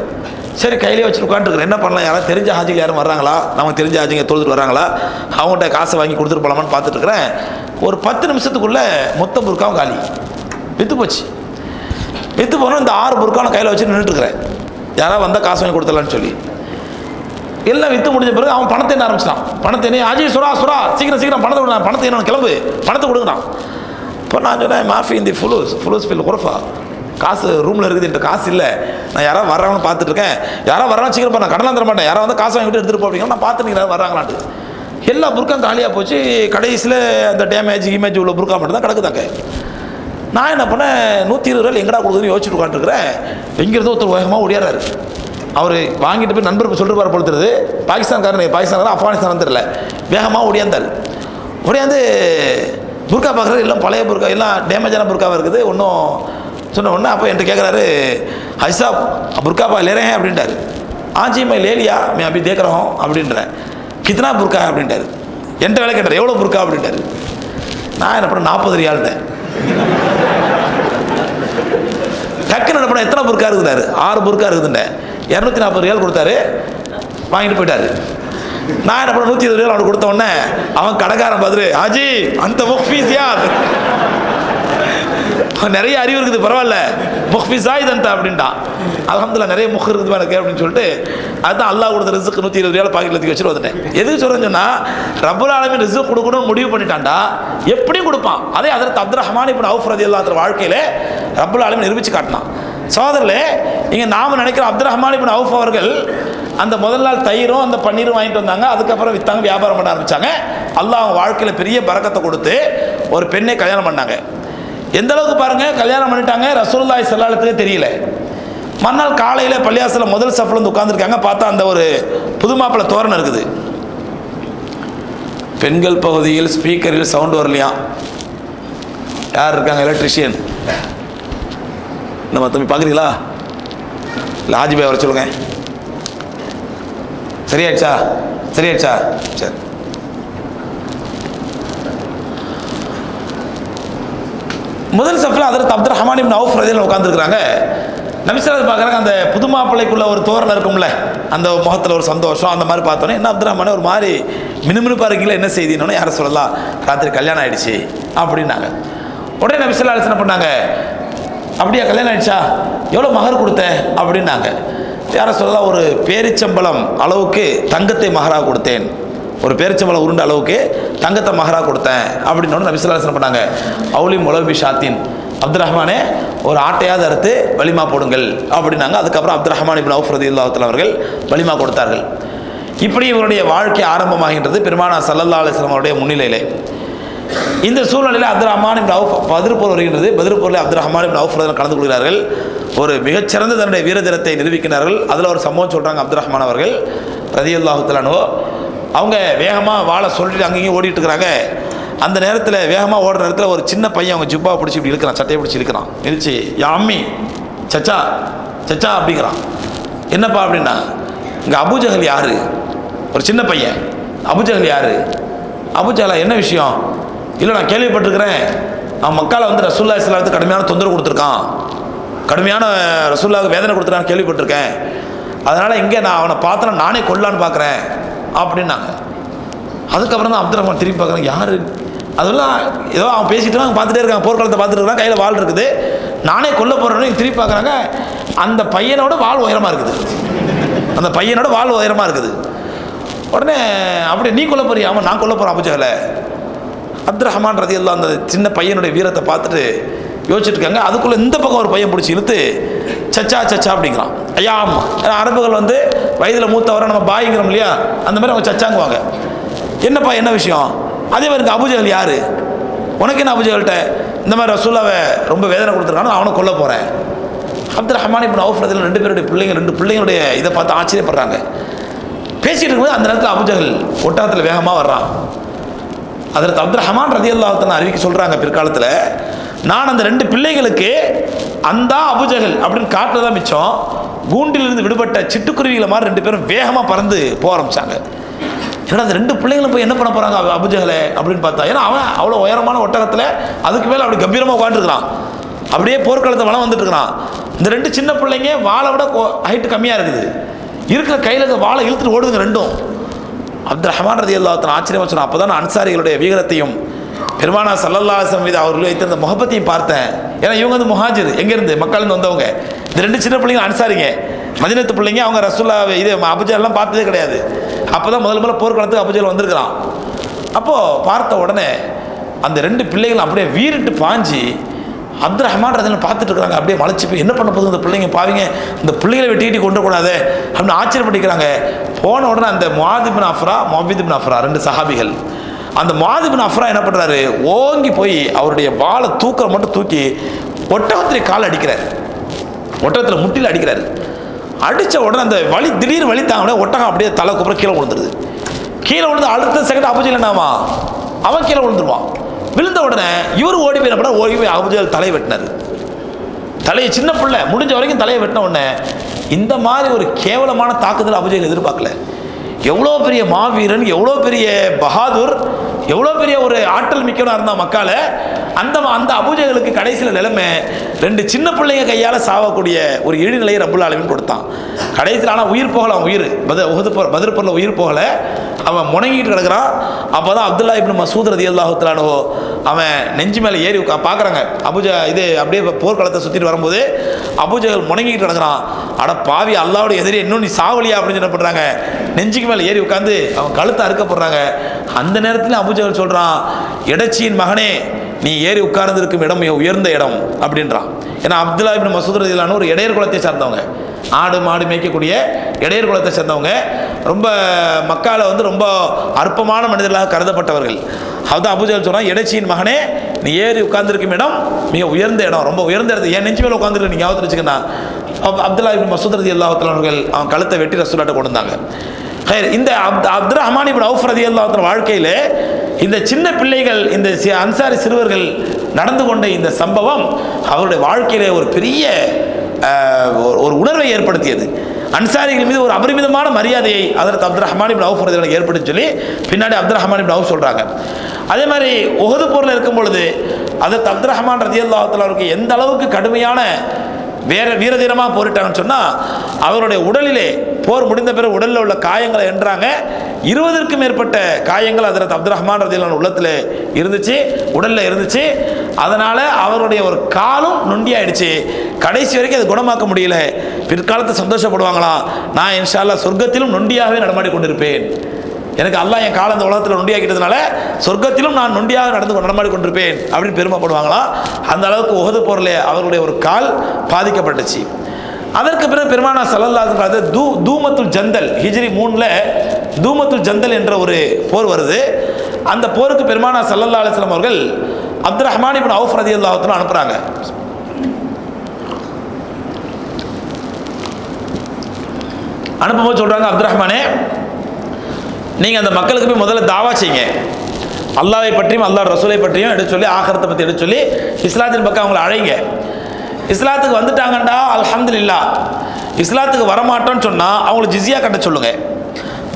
சரி கையிலே வச்சுட்டு உட்காந்துருக்குறேன், என்ன பண்ணலாம், யாராவது தெரிஞ்ச ஹாஜிகள் யாரும் வர்றாங்களா, நமக்கு தெரிஞ்ச ஹாஜிங்க தொழுதுட்டு வராங்களா, அவங்கள்ட்ட காசை வாங்கி கொடுத்துட்டு போகலாமான்னு பார்த்துட்ருக்குறேன். ஒரு 10 நிமிஷத்துக்குள்ளே மொத்த புர்காவும் காலி, விற்று போச்சு. விற்று போனால் இந்த 6 புர்காவும் கையில் வச்சு நின்றுட்டுருக்குறேன், யாராவது வந்தால் காசு வாங்கி கொடுத்துடலான்னு சொல்லி. எல்லாம் விற்று முடிஞ்ச பிறகு அவன் பணத்தை என்ன ஆரம்பிச்சிட்டான். பணத்தை என்ன ஆஜி சுரா சீக்கிரம் பணத்தை விட, பணத்தை என்ன கிளம்பு, பணத்தை கொடுக்குறான். இப்போ நான் சொன்னேன், மாஃபி இந்த ஃபுலூஸ் ஃபில் குரஃபா, காசு ரூமில் இருக்குது, என்கிட்ட காசு இல்லை, நான் யாராவது வர்றாங்கன்னு பார்த்துட்ருக்கேன், யாராவது வர்றாங்க சீக்கிரம் நான் கடலாம் தர மாட்டேன், யாராவது வந்து காசு வாங்கிட்டு எடுத்துகிட்டு போ அப்படின்னா நான் பார்த்து நீங்கள் வர்றாங்களான்ட்டு. எல்லா புர்காவும் காலியாக போச்சு. கடைசியில் அந்த டேமேஜ் உள்ள புர்கா மட்டும் தான் கிடக்குதாங்க. நான் என்ன பண்ணேன், 120 ரூபாய் எங்கடா கொடுக்குதுன்னு யோசிச்சுட்டு உட்காந்துருக்கிறேன். எங்கேருந்து ஒருத்தர் வேகமாக ஓடியாராரு. அவர் வாங்கிட்டு போய் நண்பர் சொல்லிட்டு பொழுது பாகிஸ்தான்காரன் ஆப்கானிஸ்தான் தெரியல, வேகமாக ஓடியாந்து புர்கா பார்க்குறாரு. எல்லாம் பழைய புர்கா, எல்லாம் டேமேஜான புர்காவாக இருக்குது. ஒன்றும் சொன்ன உடனே அப்போ என்கிட்ட கேட்குறாரு, ஹைசாப் புர்கா பா லேரேன் அப்படின்ட்டார். ஆஜி மை லேலியா மே அப்படி தேக்கிறோம் அப்படின்றேன். கித்தனா புர்கா அப்படின்ட்டார். என்கிட்ட வேலை கேட்டார், எவ்வளோ புர்கா அப்படின்ட்டார். நான் என்ன பண்ணேன், 40 ரியால்ட்டேன். டக்குன்னு என்ன பண்ண, எத்தனை புர்கா இருக்குதாரு, 6 புர்கா இருக்குதுண்டேன். 240 ரியால் கொடுத்தாரு, வாங்கிட்டு போயிட்டாரு. நான் என்ன பண்ண, 120 ரியால் அவனுக்கு கொடுத்த உடனே அவன் கடைக்காரன் பார்த்துட்டு, ஆஜி அந்த ஃபீஸ் யார் நிறைய அறிவு இருக்குது பரவாயில்ல, முஹ்பிஸாய் தந்தா அப்படின்ட்டான். அல்ஹம்துலில்லாஹ் நிறைய முஹ் இருக்குது எனக்கு அப்படின்னு சொல்லிட்டு அதுதான் அல்லாஹ் கொடுத்த ரிஸ்க் 120 ரூபாய் பாக்கெட்ல தூக்கி வச்சுட்டு வந்துட்டேன். எதுக்கு சொல்றேன்னு சொன்னா, ரப்புல் ஆலமீன் ரிஸ்க் கொடுக்கணும்னு முடிவு பண்ணிட்டான்டா, எப்படியும் கொடுப்பான். அதே ஹஜ்ரத் அப்துர் ரஹ்மான் இப்னு அவுஃப் ரலியல்லாஹு அன்ஹு வாழ்க்கையில ரப்புல் ஆலமீன் நிரூபிச்சு காட்டினான். சகோதரர்களே, இங்க நாம நினைக்கிற அப்துர் ரஹ்மான் இப்னு அவுஃப் அவர்கள் அந்த முதல் நாள் தயிரும் அந்த பன்னீரும் வாங்கிட்டு வந்தாங்க, அதுக்கப்புறம் வித்தாங்க, வியாபாரம் பண்ண ஆரம்பிச்சாங்க. அல்லாஹ் அவங்க வாழ்க்கையில பெரிய பரக்கத்தை கொடுத்து ஒரு பெண்ணை கல்யாணம் பண்ணாங்க. எந்த அளவுக்கு பாருங்க, கல்யாணம் பண்ணிட்டாங்க, ரசூலுல்லாஹி ஸல்லல்லாஹு அலைஹி வஸல்லம் தெரியல. மறுநாள் காலையில் பள்ளியாசல முதல் சஃப்ல வந்து உட்கார்ந்துருக்காங்க. பார்த்தா அந்த ஒரு புது மாப்பிள்ளை தோரணம் இருக்குது. பெண்கள் பகுதியில் ஸ்பீக்கரில் சவுண்ட் வரலையா? யார் இருக்காங்க? எலக்ட்ரிஷியன் நம்ம தம்பி பார்க்குறீங்களா? இல்லை ஹாஜி பாய் வர சொல்லுங்க. சரியாச்சா? சரியாச்சா? சரி. முதல் சஃப்ல ஹஜ்ரத் அப்துர் ரஹ்மான் இப்னு அவுஃப் ரலியல்லாஹு உட்கார்ந்துருக்காங்க. நபி ஸல்லல்லாஹு அலைஹி பார்க்குறாங்க, அந்த புது மாப்பிள்ளைக்குள்ள ஒரு தோரணம் இருக்கும்ல, அந்த முகத்தில் ஒரு சந்தோஷம், அந்த மாதிரி பார்த்தோன்னே என்ன அப்துர் ரஹ்மான் ஒரு மாதிரி மினுமினுப்பாக இருக்கீங்களா, என்ன செய்தினோன்னு யாரை சொல்லலாம், ராத்திரி கல்யாணம் ஆயிடுச்சு அப்படின்னாங்க. உடனே நபி ஸல்லல்லாஹு அலைஹி பண்ணாங்க, அப்படியா கல்யாணம் ஆயிடுச்சா, எவ்வளோ மகர் கொடுத்த அப்படின்னாங்க. யாரை சொல்லலாம், ஒரு பேரிச்சம்பளம் அளவுக்கு தங்கத்தை மகராக கொடுத்தேன், ஒரு பேரிச்சம்பளம் உருண்ட அளவுக்கு தங்கத்தை மகராக கொடுத்தேன் அப்படின்னு நபி ஸல்லல்லாஹு அலைஹி பண்ணாங்க. அவுலி முலபி ஷாத்தின், அப்துர் ரஹ்மானே ஒரு ஆட்டையாவது அறுத்து வலிமா போடுங்கள் அப்படின்னாங்க. அதுக்கப்புறம் அப்துர் ரஹ்மான் இப்னு அவுஃப் ரலியல்லாஹு தஆலா அவர்கள் வலிமா கொடுத்தார்கள். இப்படி இவருடைய வாழ்க்கை ஆரம்பமாகின்றது பெருமானார் ஸல்லல்லாஹு அலைஹி வஸல்லம் அவருடைய முன்னிலையிலே. இந்த சூழ்நிலையில் அப்துர் ரஹ்மான் இப்னு அவுஃப் பத்ர் போர் வருகின்றது. பத்ர் போரில் அப்துர் ரஹ்மான் இப்னு அவுஃப் கலந்து கொள்கிறார்கள். ஒரு மிகச்சிறந்த தன்னுடைய வீரதீரத்தை நிரூபிக்கிறார்கள். அதில் ஒரு சம்பவம் சொல்கிறாங்க. அப்துர் ரஹ்மான் அவர்கள் ரலியல்லாஹு தஆலா அன்ஹு அவங்க வேகமாக வாழை சொல்லிட்டு அங்கேயும் ஓடிட்டு இருக்கிறாங்க. அந்த நேரத்தில் வேகமாக ஓடுற நேரத்தில் ஒரு சின்ன பையன் அவங்க ஜுப்பாவை பிடிச்சி இப்படி இழுக்கிறான், சட்டையை பிடிச்சி இழுக்கிறான். இழுச்சி, யா அம்மி சச்சா சச்சா அப்படிங்கிறான். என்னப்பா அப்படின்னா, இங்கே அபூஜஹல் யாரு? ஒரு சின்ன பையன். அபூஜஹல் யாரு? அபூஜஹலா என்ன விஷயம்? இல்லை நான் கேள்விப்பட்டிருக்கிறேன், அவன் மக்களை வந்து ரசூலுல்லாஹி ஸல்லல்லாஹு அலைஹி வஸல்லம் கடுமையான தொந்தரவு கொடுத்துருக்கான், கடுமையான ரசூலுல்லாஹ்வுக்கு வேதனை கொடுத்துருக்கான்னு கேள்விப்பட்டிருக்கேன். அதனால் இங்கே நான் அவனை பார்த்தனா நானே கொல்லான்னு பார்க்குறேன் அப்படின்னாங்க. அதுக்கப்புறம் தான் அப்துர் ரஹ்மான் திரும்பி பார்க்குறாங்க, யார்? அதெல்லாம் ஏதோ அவன் பேசிட்டு அவங்க பார்த்துட்டே இருக்காங்க, போர்க்களத்தை பார்த்துட்டு இருக்காங்க, கையில் வாள் இருக்குது, நானே கொல்ல போகிறேன்னு திரும்பி பார்க்குறாங்க. அந்த பையனோட வாள் உயரமாக இருக்குது, அந்த பையனோட வாள் உயரமாக இருக்குது. உடனே அப்படி நீ கொல்ல போறியா? அவன் நான் கொல்ல போகிறேன் அபூஜஹலை. அப்துர் ரஹ்மான் ரலியல்லாஹு அந்த சின்ன பையனுடைய வீரத்தை பார்த்துட்டு யோசிச்சுட்டு இருக்காங்க. அதுக்குள்ளே இந்த பக்கம் ஒரு பையன் பிடிச்சி இழுத்து சச்சா சச்சா அப்படிங்கிறான். ஐயா ஆமாம், அரபுகள் வந்து வயதில் மூத்தவரை நம்ம பாய்ங்கிறோம் இல்லையா, அந்த மாதிரி அவங்க சச்சாங்குவாங்க. என்னப்பா என்ன விஷயம்? அதே மாதிரி அபூஜஹல் யாரு? உனக்கு என்ன அபூஜஹல்கிட்ட இந்த மாதிரி ரசூலுல்லாஹ்வை ரொம்ப வேதனை கொடுத்துருக்கானோ அவனை கொல்ல போகிறேன். அப்துர் ரஹ்மான் இப்னு அவுஃப் ரலியல்லாஹு ரெண்டு பேருடைய ரெண்டு பிள்ளைங்களுடைய இதை பார்த்து ஆச்சரியப்படுறாங்க. பேசிட்டு இருக்கும்போது அந்த நேரத்தில் அபூஜஹல் ஒட்டகத்தில் வேகமாக வர்றான். ஹஜ்ரத் அப்துர் ரஹ்மான் ரலியல்லாஹு தஆலா அறிவிக்க சொல்கிறாங்க, பிற்காலத்தில் நான் அந்த ரெண்டு பிள்ளைகளுக்கு அந்த அபூஜஹல் அப்படின்னு காட்டுறதா மிச்சம், கூண்டிலிருந்து விடுபட்ட சிட்டுக்குருவிகளை மாதிரி ரெண்டு பேரும் வேகமாக பறந்து போக ஆரம்பித்தாங்க. ஏன்னா அந்த ரெண்டு பிள்ளைங்களும் போய் என்ன பண்ண போகிறாங்க அபூஜஹலை அப்படின்னு பார்த்தா, ஏன்னா அவன் அவ்வளோ உயரமான ஒட்டகத்தில் அதுக்கு மேலே அப்படி கம்பீரமாக உட்காந்துருக்கிறான், அப்படியே போர்க்களத்தை வளம் வந்துட்டு இருக்கிறான். இந்த ரெண்டு சின்ன பிள்ளைங்க வாழை விட ஹைட்டு கம்மியாக இருக்குது, இருக்கிற கையில் இருக்க வாழை இழுத்துட்டு ஓடுதுங்க ரெண்டும். அப்துர் ரஹ்மான் ரலியல்லாஹு தஆலா ஆச்சரியமாக சொன்னான், அப்போ தான் நான் அன்சாரிகளுடைய வீரத்தையும் பெருமானார் ஸல்லல்லாஹு அலைஹி வஸல்லம் மீது அவர்கள் வைத்திருந்த முஹப்பத்தையும் பார்த்தேன். ஏன்னா இவங்க வந்து முஹாஜிர், எங்கேருந்து மக்கள்லேருந்து வந்தவங்க. இந்த ரெண்டு சின்ன பிள்ளைங்க அன்சாரிங்க, மதீனத்து பிள்ளைங்க. அவங்க ரசூலுல்லாஹ் இது அபூஜஹல்லாம் பார்த்ததே கிடையாது. அப்போ தான் முதல்ல போர்க்களத்துக்கு அபூஜஹல் வந்திருக்கிறான். அப்போது பார்த்த உடனே அந்த ரெண்டு பிள்ளைகளும் அப்படியே வீறிட்டு பாஞ்சு அப்துர் ரஹ்மான் ரலியல்லாஹு பார்த்துட்டு இருக்கிறாங்க. அப்படியே மலைச்சு போய் என்ன பண்ண போகுது இந்த பிள்ளைங்க, பாவிங்க இந்த பிள்ளைகளை வெட்டிக்கிட்டு கொண்டு கூடாது அப்படின்னு ஆச்சரியப்பட்டிருக்கிறாங்க. போன உடனே அந்த முஆத் இப்னு அஃப்ரா ரெண்டு சஹாபிகள், அந்த முஆத் இப்னு அஃப்ரா என்ன பண்ணுறாரு, ஓங்கி போய் அவருடைய வாளை தூக்கிற மட்டும் தூக்கி ஒட்டகத்தில் கால் அடிக்கிறார், ஒட்டகத்தில் முட்டியில் அடிக்கிறார். அடித்த உடனே அந்த வலி திடீர் வலி தாங்க ஒட்டகம் அப்படியே தலை குப்புற கீழே விழுந்துருது. கீழே விழுந்து அடுத்த செகண்ட் அபூஜஹல் என்னவா, அவன் கீழே விழுந்துருவான். விழுந்த உடனே இவர் ஓடி போய் என்ன பண்ண, ஓடி போய் அபூஜஹல் தலையை வெட்டினார். தலையை சின்ன பிள்ளை முடிஞ்ச வரைக்கும் தலையை வெட்டின உடனே இந்த மாதிரி ஒரு கேவலமான தாக்குதல் அபூஜஹல் எதிர்பார்க்கல. எவ்வளோ பெரிய மாவீரன், எவ்வளோ பெரிய பஹாதுர், எவ்வளோ பெரிய ஒரு ஆற்றல் மிக்கவனாக இருந்தால் மக்கால அந்த அபூஜஹலுக்கு கடைசியில் நிலைமை ரெண்டு சின்ன பிள்ளைங்க கையால் சாவக்கூடிய ஒரு இழிநிலையை ரப்புல் ஆலமீன் கொடுத்தான். கடைசியில் ஆனால் உயிர் போகலாம், உயிர் பத்ர் போரில் உயிர் போகலை. அவன் முணங்கிட்டு கிடக்கிறான். அப்போ தான் அப்துல்லா இப்னு மசூத் ரலியல்லாஹு தஆலா அன்ஹு அவன் நெஞ்சு மேலே ஏறி பார்க்குறாங்க. இது அப்படியே போர்க்களத்தை சுற்றிட்டு வரும்போது அபூஜஹல் முணங்கிட்டு கிடக்கிறான். அட பாவி, அல்லாஹ்வோட எதிரி இன்னும் நீ சாவலியா அப்படின்னு என்ன பண்ணுறாங்க, நெஞ்சுக்கு மேலே ஏறி உட்காந்து அவன் கழுத்தை அறுக்கப்படுறாங்க. அந்த நேரத்தில் அபூஜஹல் சொல்கிறான், எடச்சியின் மகனே, நீ ஏறி உட்கார்ந்திருக்கும் இடம் உயர்ந்த இடம் அப்படின்றான். ஏன்னா அப்துல்லா இப்னு மசூத் ரலியல்லாஹு அன்ஹு ஒரு இடையர் குலத்தை சார்ந்தவங்க, ஆடு மாடு மேய்க்கக்கூடிய இடையர் குலத்தை சேர்ந்தவங்க, ரொம்ப மக்கால ரொம்ப அற்பமான மனிதர்களாக கருதப்பட்டவர்கள். அதுதான் அபூஜஹல் சொல்கிறான், எடச்சியின் மகனே, நீ ஏறி உட்கார்ந்திருக்கும் இடம் மிக உயர்ந்த இடம், ரொம்ப உயர்ந்த இடத்துல என் நெஞ்சு மேலே உட்காந்துருக்கு நீங்கள் ஞாபகத்தில் வச்சுக்கண்ணா. அப்துல்லா இப்னு மசூத் ரலியல்லாஹு தஆலா அவர்கள் அவன் கழுத்தை வெட்டி ரசூலுல்லாஹ்ட்ட கொண்டு வந்தாங்க. இந்த அப்துர் ரஹ்மான் இப்னு அவுஃப் ரலியல்லாஹு தஆலா வாழ்க்கையில் இந்த சின்ன பிள்ளைகள், இந்த அன்சாரி சிறுவர்கள் நடந்து கொண்ட இந்த சம்பவம் அவருடைய வாழ்க்கையிலே ஒரு பெரிய ஒரு உணர்வை ஏற்படுத்தியது. அன்சாரிகள் மீது ஒரு அபரிமிதமான மரியாதையை அதற்கு அப்துர் ரஹ்மான் இப்னு அவுஃப் ரலியல்லாஹு ஏற்படுத்தி சொல்லி பின்னாடி அப்துர் ரஹ்மான் இப்னு அவுஃப் சொல்கிறாங்க. அதே மாதிரி உஹது போரில் இருக்கும் பொழுது அதற்கு அப்துர் ரஹ்மான் ரலியல்லாஹு தஆலா அவருக்கு எந்த அளவுக்கு கடுமையான வீரதீரமாக போரிட்டாங்கன்னு சொன்னால், அவருடைய உடலிலே போர் முடிந்த பிறகு உடலில் உள்ள காயங்களை என்றாங்க 20க்கும் மேற்பட்ட காயங்கள் அதற்கு அப்துர் ரஹ்மான் ரலியல்லாஹு உள்ளத்தில் இருந்துச்சு, உடலில் இருந்துச்சு. அதனால் அவருடைய ஒரு காலும் நொண்டியாயிடுச்சு. கடைசி வரைக்கும் அது குணமாக்க முடியல. பிற்காலத்தை சந்தோஷப்படுவாங்களாம், நான் இன்ஷா அல்லாஹ் சொர்க்கத்திலும் நொண்டியாகவே நடமாடி கொண்டிருப்பேன், எனக்கு அல்லாஹ் என் காலம் இந்த உலகத்தில் நொண்டியாக்கிட்டதுனால சொர்க்கத்திலும் நான் நொண்டியாக நடமாடி கொண்டிருப்பேன் அப்படின்னு பெருமைப்படுவாங்களாம். அந்த அளவுக்கு உஹது போரில் அவருடைய ஒரு கால் பாதிக்கப்பட்டுச்சு. அதற்கு பிறகு பெருமானார் ஸல்லல்லாஹு அலைஹி வஸல்லம் தூமத்துல் ஜந்தல் ஹிஜ்ரி 3ல் தூமத்துல் ஜந்தல் என்ற ஒரு போர் வருது. அந்த போருக்கு பெருமானார் ஸல்லல்லாஹு அலைஹி வஸல்லம் அவர்கள் அப்துர் ரஹ்மான் இப்னு அவுஃப் ரலியல்லாஹு தஆலா அனுப்புகிறாங்க. அனுப்பும்போது சொல்கிறாங்க, அப்துர் ரஹ்மானே, நீங்கள் அந்த மக்களுக்கு போய் முதல்ல தாவா செய்யுங்க, அல்லாஹ்வை பற்றியும் அல்லாஹ் ரசூலை பற்றியும் எடுத்து சொல்லி, ஆகிரத்தை பற்றி எடுத்து சொல்லி இஸ்லாத்தின் பக்கம் அவங்களை அழைங்க. இஸ்லாத்துக்கு வந்துட்டாங்கண்டா அல்ஹம்துலில்லாஹ். இஸ்லாத்துக்கு வரமாட்டோன்னு சொன்னால் அவங்களுக்கு ஜிஸியா கட்ட சொல்லுங்க,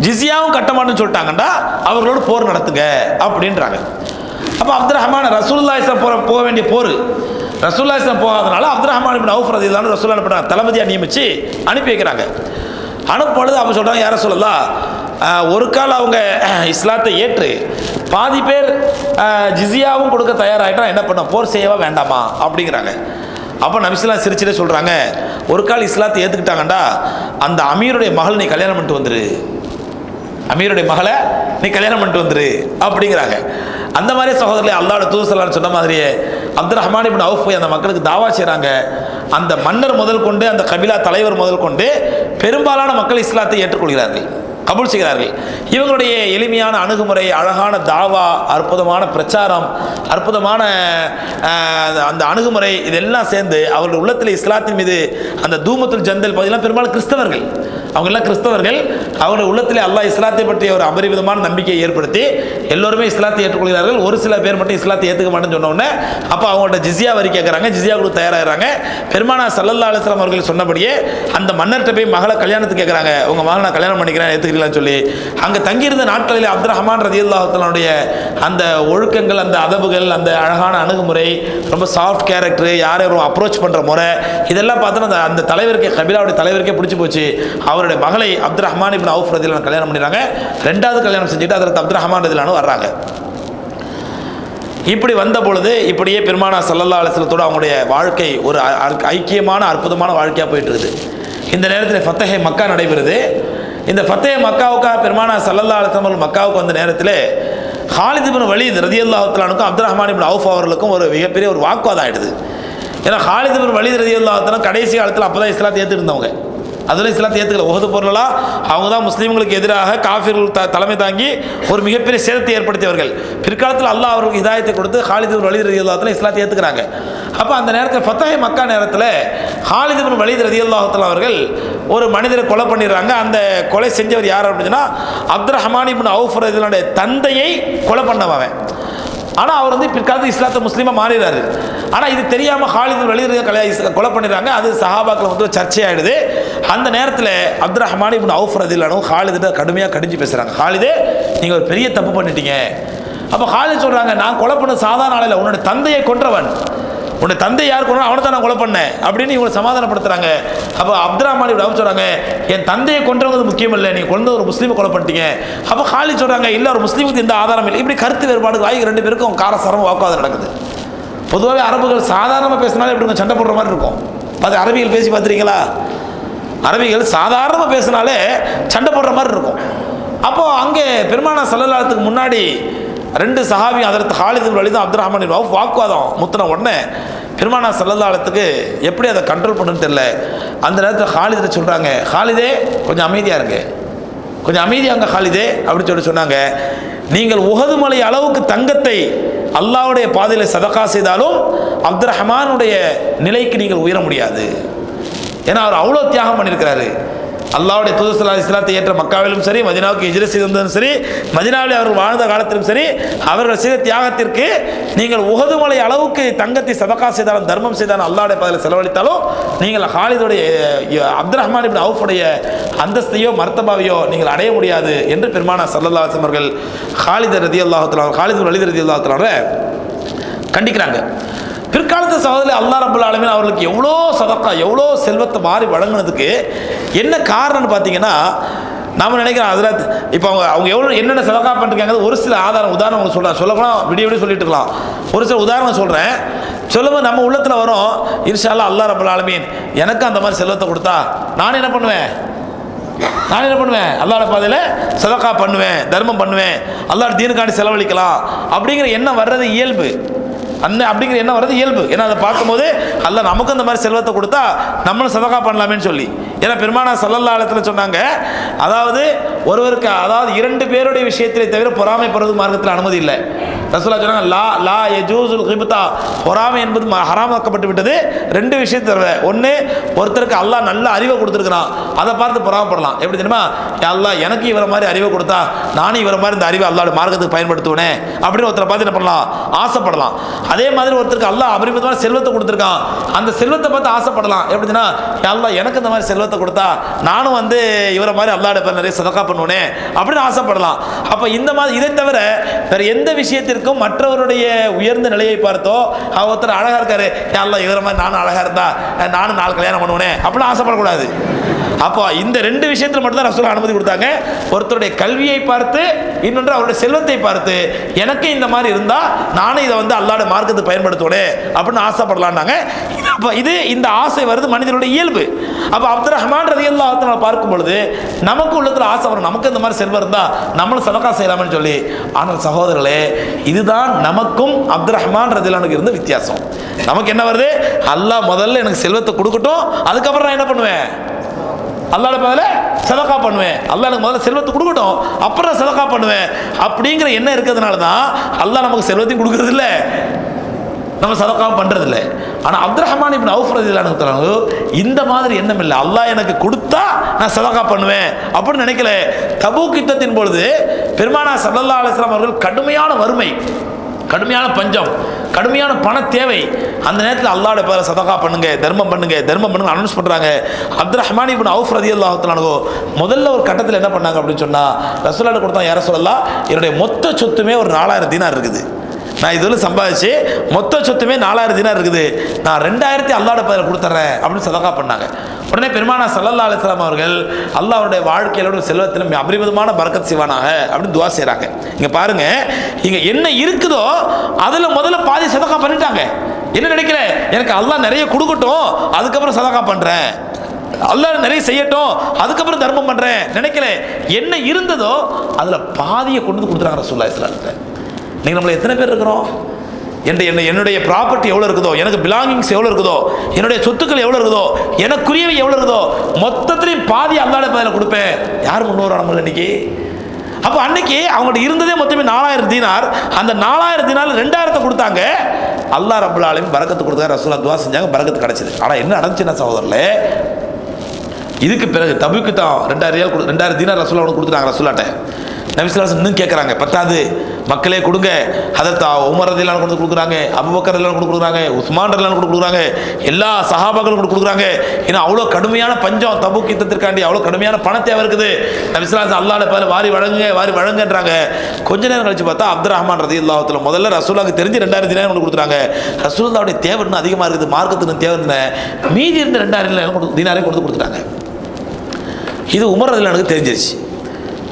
ஜிஸியாவும் கட்ட மாட்டோன்னு சொல்லிட்டாங்கண்டா அவர்களோடு போர் நடத்துங்க அப்படின்றாங்க. அப்போ அப்துர் ரஹ்மான் ரசூலுல்லாஹி போக வேண்டிய போர், ரசூலுல்லாஹி போகாதனால அப்துர் ரஹ்மான் இப்னு அவுஃப் ரலியல்லாஹு அன்ஹு ரசூலுல்லாஹ் அனுப்புறாங்க, தளபதியாக நியமித்து அனுப்பி வைக்கிறாங்க. அனுப்பும்பொழுது அவங்க சொல்கிறாங்க, யார சொல்லலாம், ஒரு கால் அவங்க இஸ்லாத்தை ஏற்று பாதி பேர் ஜிஸியாவும் கொடுக்க தயாராகிட்டா என்ன பண்ண, போர் செய்யவா வேண்டாமா அப்படிங்கிறாங்க. அப்போ நபிஸ்லாம் சிரிச்சுட்டே சொல்கிறாங்க, ஒரு கால் இஸ்லாத்தை ஏற்றுக்கிட்டாங்கண்டா அந்த அமீருடைய மகள் நீ கல்யாணம் பண்ணிட்டு வந்துரு, அமீருடைய மகளை நீ கல்யாணம் பண்ணிட்டு வந்துரு அப்படிங்கிறாங்க. அந்த மாதிரி சகோதரர்களே, அல்லாஹ்வுடைய தூதர் ஸல்லல்லாஹு அலைஹி வஸல்லம் சொன்ன மாதிரியே அப்துர் ரஹ்மான் இப்னு அவுஃப் போய் அந்த மக்களுக்கு தாவா செய்கிறாங்க. அந்த மன்னர் முதல் கொண்டு அந்த கபிலா தலைவர் முதல் கொண்டு பெரும்பாலான மக்கள் இஸ்லாத்தை ஏற்றுக்கொள்கிறார்கள், கபூல் செய்கிறார்கள். இவங்களுடைய எளிமையான அணுகுமுறை, அழகான தாவா, அற்புதமான பிரச்சாரம், அற்புதமான அந்த அணுகுமுறை, இதெல்லாம் சேர்ந்து அவர்கள் உள்ளத்தில் இஸ்லாத்தின் மீது அந்த தூமத்துல் ஜந்தல் பகுதியெல்லாம் பெரும்பாலும் கிறிஸ்தவர்கள், அவங்கெல்லாம் கிறிஸ்தவர்கள். அவங்களுடைய உள்ளத்தில் அல்லாஹ் இஸ்லாத்தை பற்றிய ஒரு அபரிவிதமான நம்பிக்கையை ஏற்படுத்தி எல்லோருமே இஸ்லாத்தை ஏற்றுக்கொள்கிறார்கள். ஒரு சில பேர் மட்டும் இஸ்லாத்தை ஏற்றுக்க மாட்டேன்னு சொன்னோடனே அப்போ அவங்கள்ட்ட ஜிஸியா வரி கேட்குறாங்க, ஜிஸியா கொடுத்து தயாராகிறாங்க. பெருமானார் ஸல்லல்லாஹு அலைஹி வஸல்லம் அவர்கள் சொன்னபடியே அந்த மன்னர்கிட்ட போய் மகளை கல்யாணத்துக்கு கேட்குறாங்க, உங்கள் மகளை நான் கல்யாணம் பண்ணிக்கிறேன் ஏற்றுக்கலான்னு சொல்லி. அங்கே தங்கியிருந்த நாட்களில் அப்துர் ரஹ்மான் ரலியல்லாஹு தஆலாவுடைய அந்த ஒழுக்கங்கள், அந்த அதபுகள், அந்த அழகான அணுகுமுறை, ரொம்ப சாஃப்ட் கேரக்டர், யாரும் அப்ரோச் பண்ணுற முறை, இதெல்லாம் பார்த்தோன்னா அந்த தலைவருக்கே, கபிலாவுடைய தலைவருக்கே பிடிச்சி போச்சு. அவருடைய மகளை அப்துர் ரஹ்மான் இப்னு அவுஃப் ரலியல்லாஹு கல்யாணம் பண்ணிடுறாங்க. ரெண்டாவது கல்யாணம் செஞ்சுட்டு அதற்கு அப்துர் ரஹ்மான் ரலியல்லாஹு வர்றாங்க. இப்படி வந்த பொழுது இப்படியே பெருமானார் ஸல்லல்லாஹு அலைஹி வஸல்லத்தோடு அவங்களுடைய வாழ்க்கை ஒரு ஐக்கியமான அற்புதமான வாழ்க்கையாக போயிட்டு இருக்குது. இந்த நேரத்தில் ஃபத்தஹே மக்கா நடைபெறுது. இந்த ஃபத்தஹே மக்காவுக்காக பெருமானார் ஸல்லல்லாஹு அலைஹி வஸல்லம் மக்காவுக்கு வந்த நேரத்தில் ஹாலித் இப்னு வலீத் ரலியல்லாஹு தஆலா அன்ஹுக்கும் அப்துர் ரஹ்மான் இப்னு அவுஃப் அவர்களுக்கும் ஒரு மிகப்பெரிய ஒரு வாக்குவாதம் ஆகிடுது. ஏன்னா ஹாலித் இப்னு வலீத் ரலியல்லாஹு தஆலா கடைசி காலத்தில் அப்போ தான் இஸ்லாத்தை ஏற்றுருந்தவங்க, அதில் இஸ்லாத்தை ஏற்றுக்கல. உஹது போர்லாம் அவங்க தான் முஸ்லீம்களுக்கு எதிராக காஃபிர்கள் தலைமை தாங்கி ஒரு மிகப்பெரிய சேதத்தை ஏற்படுத்தியவர்கள். பிற்காலத்தில் அல்லாஹ் அவர்களுக்கு ஹிதாயத்தை கொடுத்து ஹாலித் இப்னு வலீத் ரலியல்லாஹு தஆலா இஸ்லாத்தை ஏற்றுக்கிறாங்க. அப்போ அந்த நேரத்தில் ஃபத்தஹே மக்கா நேரத்தில் ஹாலித் இப்னு வலீத் ரலியல்லாஹு தஆலா அவர்கள் ஒரு மனிதரை கொலை பண்ணிடுறாங்க. அந்த கொலை செஞ்சவர் யார் அப்படின்னா அப்துர் ரஹ்மான் இப்னு அவுஃப் ரலியல்லாஹு தந்தையை கொலை பண்ணவன். ஆனால் அவர் பிற்காலத்தில் இஸ்லாத்தை முஸ்லீமாக மாறிடுறாரு. ஆனால் இது தெரியாமல் ஹாலித் இப்னு வலீத் கொலை பண்ணிடுறாங்க. அது சஹாபாக்கள் சர்ச்சையாயிடுது. அந்த நேரத்தில் அப்துர் ரஹ்மான் இப்னு அவுஃப் ரலியல்லாஹு அன்ஹு ஹாலிதிட்ட கடுமையாக கடிஞ்சு பேசுகிறாங்க, ஹாலிதே நீங்கள் ஒரு பெரிய தப்பு பண்ணிட்டீங்க. அப்போ ஹாலித் சொல்கிறாங்க, நான் கொலை பண்ண சாதாரண ஆள் இல்லை, உன்னோட தந்தையை கொன்றவன், உன்னை தந்தை யார் கொண்டு அவனை தான் நான் கொலை பண்ணேன் அப்படின்னு இவங்களை சமாதானப்படுத்துறாங்க. அப்போ அப்துல் ரஹ்மான் இப்னு அவுஃப் சொல்றாங்க, என் தந்தையை கொன்றவங்க முக்கியம் இல்லை, நீ கொண்ட ஒரு முஸ்லீமை கொலை பண்ணிட்டீங்க. அப்போ காலித் சொல்றாங்க, இல்லை ஒரு முஸ்லீமுக்கு இந்த ஆதாரம் இல்லை. இப்படி கருத்து வேறுபாடு ஆகி 2 பேருக்கும் காரசாரமாக வாக்குவாதம் நடக்குது. பொதுவாகவே அரபுகள் சாதாரணமாக பேசினாலே எப்படி சண்டை போடுற மாதிரி இருக்கும். அது அரபிகள் பேசி பார்த்துருக்கீங்களா? அரபிகள் சாதாரணமாக பேசினாலே சண்டை போடுற மாதிரி இருக்கும். அப்போது அங்கே பெருமானா ஸல்லல்லாஹு அலைஹி வஸல்லம் முன்னாடி 2 சஹாபி ஹஜ்ரத் Khalid ibn Walid Abdul Rahman ibn Auf வாக்குவாதம் முத்தின உடனே பெருமானா ஸல்லல்லாஹு அலைஹி வஸல்லம் எப்படி அதை கண்ட்ரோல் பண்ணுன்னு தெரியல. அந்த நேரத்தில் காலிதை சொல்கிறாங்க, காலிதே கொஞ்சம் அமைதியாக இருங்க, கொஞ்சம் அமைதியாங்க காலிதே அப்படின்னு சொன்னாங்க. நீங்கள் உஹது மலை அளவுக்கு தங்கத்தை அல்லாஹ்வுடைய பாதையில் சதகா செய்தாலும் அப்துல் ரஹ்மானுடைய நிலைக்கு நீங்கள் உயர முடியாது. ஏன்னா அவர் அவ்வளோ தியாகம் பண்ணியிருக்கிறாரு. அல்லாஹ்வுடைய தூதர் ஸல்லல்லாஹு அலைஹி வஸல்லம் ஏற்ற மக்காவிலும் சரி, மதீனாவுக்கு ஹிஜ்ரத் செய்திருந்ததும் சரி, மதீனாவில் அவர் வாழ்ந்த காலத்திலும் சரி, அவர்கள் செய்த தியாகத்திற்கு நீங்கள் உஹது மலை அளவுக்கு தங்கத்தை சதகா செய்தாலும் தர்மம் செய்தாலும் அல்லாஹ்வுடைய பாதையில் செலவழித்தாலும் நீங்கள் காலிதுடைய அப்துல் ரஹ்மான் இப்னு அவுஃபுடைய அந்தஸ்தையோ மர்த்தபாவையோ நீங்கள் அடைய முடியாது என்று பெருமானா ஸல்லல்லாஹு அலைஹி வஸல்லம் அவர்கள் காலித் ரலியல்லாஹு தஆலா காலித் இப்னு வலீத் ரலியல்லாஹு தஆலா கண்டிக்கிறாங்க. பிற்காலத்து சகோதரர்களே, அல்லாஹ் ரப்பல் ஆலமீன் அவர்களுக்கு எவ்வளோ சதக்கா எவ்வளோ செல்வத்தை மாறி வழங்கினதுக்கு என்ன காரணம்னு பார்த்தீங்கன்னா, நாம் நினைக்கிறோம் ஹஜ்ரத் இப்போ அவங்க எவ்வளோ என்னென்ன சதக்கா பண்ணிருக்காங்க ஒரு சில உதாரணம் உங்களுக்கு சொல்கிறேன். சொல்லலாம் விடிய சொல்லிட்டு இருக்கலாம். ஒரு சில உதாரணம் சொல்கிறேன். சொல்லும்போது நம்ம உள்ளத்தில் வரும், இன்ஷா அல்லாஹ் அல்லாஹ் ரப்பல் ஆலமீன் எனக்கு அந்த மாதிரி செல்வத்தை கொடுத்தா நான் என்ன பண்ணுவேன் அல்லாஹ்வுடைய பாதையில் சதக்கா பண்ணுவேன், தர்மம் பண்ணுவேன், அல்லாஹ் தீனுக்காண்டி செலவழிக்கலாம் அப்படிங்கிற எண்ணம் வர்றது இயல்பு. அப்படிங்கிற எண்ணம் வர்றது இயல்பு. ஏன்னா அதை பார்க்கும்போது அல்லாஹ் நமக்கு அந்த மாதிரி செல்வத்தை கொடுத்தா நம்மளும் சதகா பண்ணலாமேன்னு சொல்லி. ஏன்னா பெருமானா ஸல்லல்லாஹு அலைஹி வஸல்லம் சொன்னாங்க, அதாவது ஒருவருக்கு அதாவது 2 பேருடைய விஷயத்திலே தவிர பொறாமைப்படுறது மார்க்கத்தில் அனுமதி இல்லை. ரசூலுல்லாஹ் சொன்னாங்க, லா யஜூஸுல் கிப்தா, பொறாமை என்பது ஹராமாக்கப்பட்டு விட்டது 2 விஷயத்தில். ஒன்று, ஒருத்தருக்கு அல்லாஹ் நல்ல அறிவை கொடுத்துருக்கிறான், அதை பார்த்து பொறாமப்படலாம். எப்படி தெரியுமா? அல்லாஹ் எனக்கு இவரை மாதிரி அறிவை கொடுத்தா நானும் இவரை மாதிரி இந்த அறிவை அல்லாஹ்வுடைய மார்க்கத்துக்கு பயன்படுத்துவேனே அப்படின்னு ஒருத்தரை பார்த்து என்ன பண்ணலாம், ஆசைப்படலாம். அதே மாதிரி ஒருத்தருக்கு அல்லாஹ் அபரிமிதமான செல்வத்தை கொடுத்துருக்கான், அந்த செல்வத்தை பார்த்து ஆசைப்படலாம். எப்படின்னா, அல்லாஹ் எனக்கு இந்த மாதிரி செல்வத்தை கொடுத்தா நானும் இவரை மாதிரி அல்லாஹ்வுடைய பேர்ல நிறைய சதகா பண்ணுவேனே அப்படின்னு ஆசைப்படலாம். அப்போ இந்த மாதிரி இதை தவிர வேற எந்த விஷயத்திற்கும் மற்றவருடைய உயர்ந்த நிலையை பார்த்தோ, ஒருத்தர் அழகா இருக்காரு, அல்லாஹ் இவரை மாதிரி நானும் அழகா இருந்தா நானும் 4 கல்யாணம் பண்ணுவேனே அப்படின்னு ஆசைப்படக்கூடாது. அப்போ இந்த 2 விஷயத்தில் மட்டும்தான் ரசூலுல்லாஹ் அனுமதி கொடுத்தாங்க. ஒருத்தருடைய கல்வியை பார்த்து, இன்னொன்று அவருடைய செல்வத்தை பார்த்து, எனக்கு இந்த மாதிரி இருந்தா நானும் இதை அல்லாஹ்வுடைய மார்க்கத்தை பயன்படுத்துவேனே அப்படின்னு ஆசைப்படலான்னாங்க. இது இந்த ஆசை வருது மனிதனுடைய இயல்பு. அப்போ அப்துல் ரஹ்மான் ரலியல்லாஹு தஆலா பார்க்கும் பொழுது நமக்கு உள்ளத்தில் ஆசை வரும், நமக்கு இந்த மாதிரி செல்வம் இருந்தா நம்மளும் சதகா செய்யலாம்னு சொல்லி. ஆனால் சகோதரர்களே, இதுதான் நமக்கும் அப்துல் ரஹ்மான் ரலியல்லாஹு இருந்த வித்தியாசம். நமக்கு என்ன வருது, அல்லாஹ் முதல்ல எனக்கு செல்வத்தை கொடுக்கட்டும், அதுக்கப்புறம் நான் என்ன பண்ணுவேன், அல்லாஹ்வுடைய பாதையில் சதகா பண்ணுவேன், அல்லாஹ் எனக்கு முதல்ல செல்வத்தை கொடுக்கட்டும் அப்புறம் சதகா பண்ணுவேன் அப்படிங்கிற எண்ணம் இருக்கிறதுனால தான் அல்லாஹ் நமக்கு செல்வத்தையும் கொடுக்கறது இல்லை, நம்ம சதகாவும் பண்றது இல்லை. ஆனால் அப்துல் ரஹ்மான் இப்னு அவுஃப் ரலியல்லாஹு அன்ஹு இந்த மாதிரி எண்ணம் இல்லை. அல்லாஹ் எனக்கு கொடுத்தா நான் சதகா பண்ணுவேன் அப்படின்னு நினைக்கல. தபூக் யுத்தத்தின் பொழுது பெருமானா ஸல்லல்லாஹு அலைஹி வஸல்லம் அவர்கள் கடுமையான வறுமை, கடுமையான பஞ்சம், கடுமையான பண தேவை. அந்த நேரத்தில் அல்லாஹ்வுடைய பேரை சதகா பண்ணுங்க, தர்மம் பண்ணுங்க அனௌன்ஸ் பண்றாங்க. அப்துல் ரஹ்மான் இப்னு அவுஃப் ரலியல்லாஹு அன்ஹு முதல்ல ஒரு கட்டத்தில் என்ன பண்ணாங்க அப்படின்னு சொன்னா, ரசூலுல்லாஹ் கொடுத்தா, யா ரசூலல்லாஹ் என்னுடைய மொத்த சொத்துமே ஒரு 4000 தீனார் இருக்குது, நான் இதுவரை சம்பாதிச்சு மொத்த சொத்துமே 4000 தீனார் இருக்குது, நான் 2000 அல்லாஹ்வுடைய பேரை கொடுத்துட்றேன் அப்படின்னு சதகா பண்ணாங்க. உடனே பெருமானா ஸல்லல்லாஹு அலைஹி வஸல்லம் அவர்கள் அல்லாஹ்வுடைய வாழ்க்கையிலோட செல்வத்திலும் அபரிமிதமான பரக்கத் செய்வானாக அப்படின்னு துஆ செய்றாங்க. இங்க பாருங்க, இங்க என்ன இருக்குதோ அதுல முதல்ல பாதி சதகா பண்ணிட்டாங்க. என்ன நினைக்கிற, எனக்கு அல்லாஹ் நிறைய கொடுக்கட்டும் அதுக்கப்புறம் சதகா பண்றேன், அல்லாஹ் நிறைய செய்யட்டும் அதுக்கப்புறம் தர்மம் பண்றேன் நினைக்கல. என்ன இருந்ததோ அதுல பாதியை கொண்டு வந்து கொடுத்துறாங்க ரசூலுல்லாஹி ஸல்லல்லாஹு அலைஹி வஸல்லம். நீங்க நம்மள எத்தனை பேர் இருக்கிறோம், என்னுடைய ப்ராப்பர்ட்டி எவ்வளோ இருக்குதோ, எனக்கு பிலாங்கிங்ஸ் எவ்வளோ இருக்குதோ, என்னுடைய சொத்துக்கள் எவ்வளோ இருக்குதோ, எனக்குரியவை எவ்வளோ இருக்குதோ மொத்தத்திலையும் பாதி அல்லாஹ்வுடைய பாதையில் கொடுப்பேன். யார் முன்னோர் நம்மள இன்னைக்கு? அப்போ அன்னைக்கு அவங்கள்ட்ட இருந்ததே மொத்தமே 4000 தீனார். அந்த 4000 தீனார் 2000 கொடுத்தாங்க. அல்லாஹ் ரப்பல் ஆலமீன் பரக்கத்து கொடுத்தாங்க. ரசூலுல்லாஹ் துஆ செஞ்சாங்க, பரக்கத்து கிடைச்சது. ஆனால் என்ன நடந்துச்சுன்னா சகோதரர்களே, இதுக்கு பிறகு தபூக்கு தான் 2000 தீனார் ரசூலுல்லாஹ் கொடுத்துட்டாங்க. ரசூலுல்லாஹ்ட்ட நபி ஸல்லல்லாஹு அலைஹி வஸல்லம் இன்னும் கேட்குறாங்க, பத்தாது மக்களே கொடுங்க. ஹதரத் உமர் ரலியல்லாஹு அன்ஹு கொடுக்குறாங்க, அபூபக்கர் ரலியல்லாஹு அன்ஹு கொடுக்குறாங்க, உஸ்மான் ரலியல்லாஹு அன்ஹு கொடுக்குறாங்க, எல்லா சஹாபாக்களும் கொடுக்குறாங்க. ஏன்னா அவ்வளோ கடுமையான பஞ்சம், தபூக் யுத்தத்திற்காண்டி அவ்வளோ கடுமையான பண தேவை இருக்குது. நபி ஸல்லல்லாஹு அலைஹி வஸல்லம் அல்லாஹ்வுடைய பேர்ல வாரி வழங்குன்றாங்க. கொஞ்ச நேரம் கழிச்சு பார்த்தா அப்துர் ரஹ்மான் ரலியல்லாஹு தஆலா முதல்ல ரசூலுல்லாஹ்க்கு தெரிஞ்சு 2000 தினார் கொண்டு கொடுத்துறாங்க. ரசூலுல்லாஹ்வுடைய தேவை இன்னும் அதிகமாக இருக்குது, மார்க்கத்துக்கு தேவை என்ன, மீதி இருந்த 2000 தினாரை கொடுத்துட்டாங்க. இது உமர் ரலியல்லாஹு அன்ஹுக்கு தெரிஞ்சிருச்சு.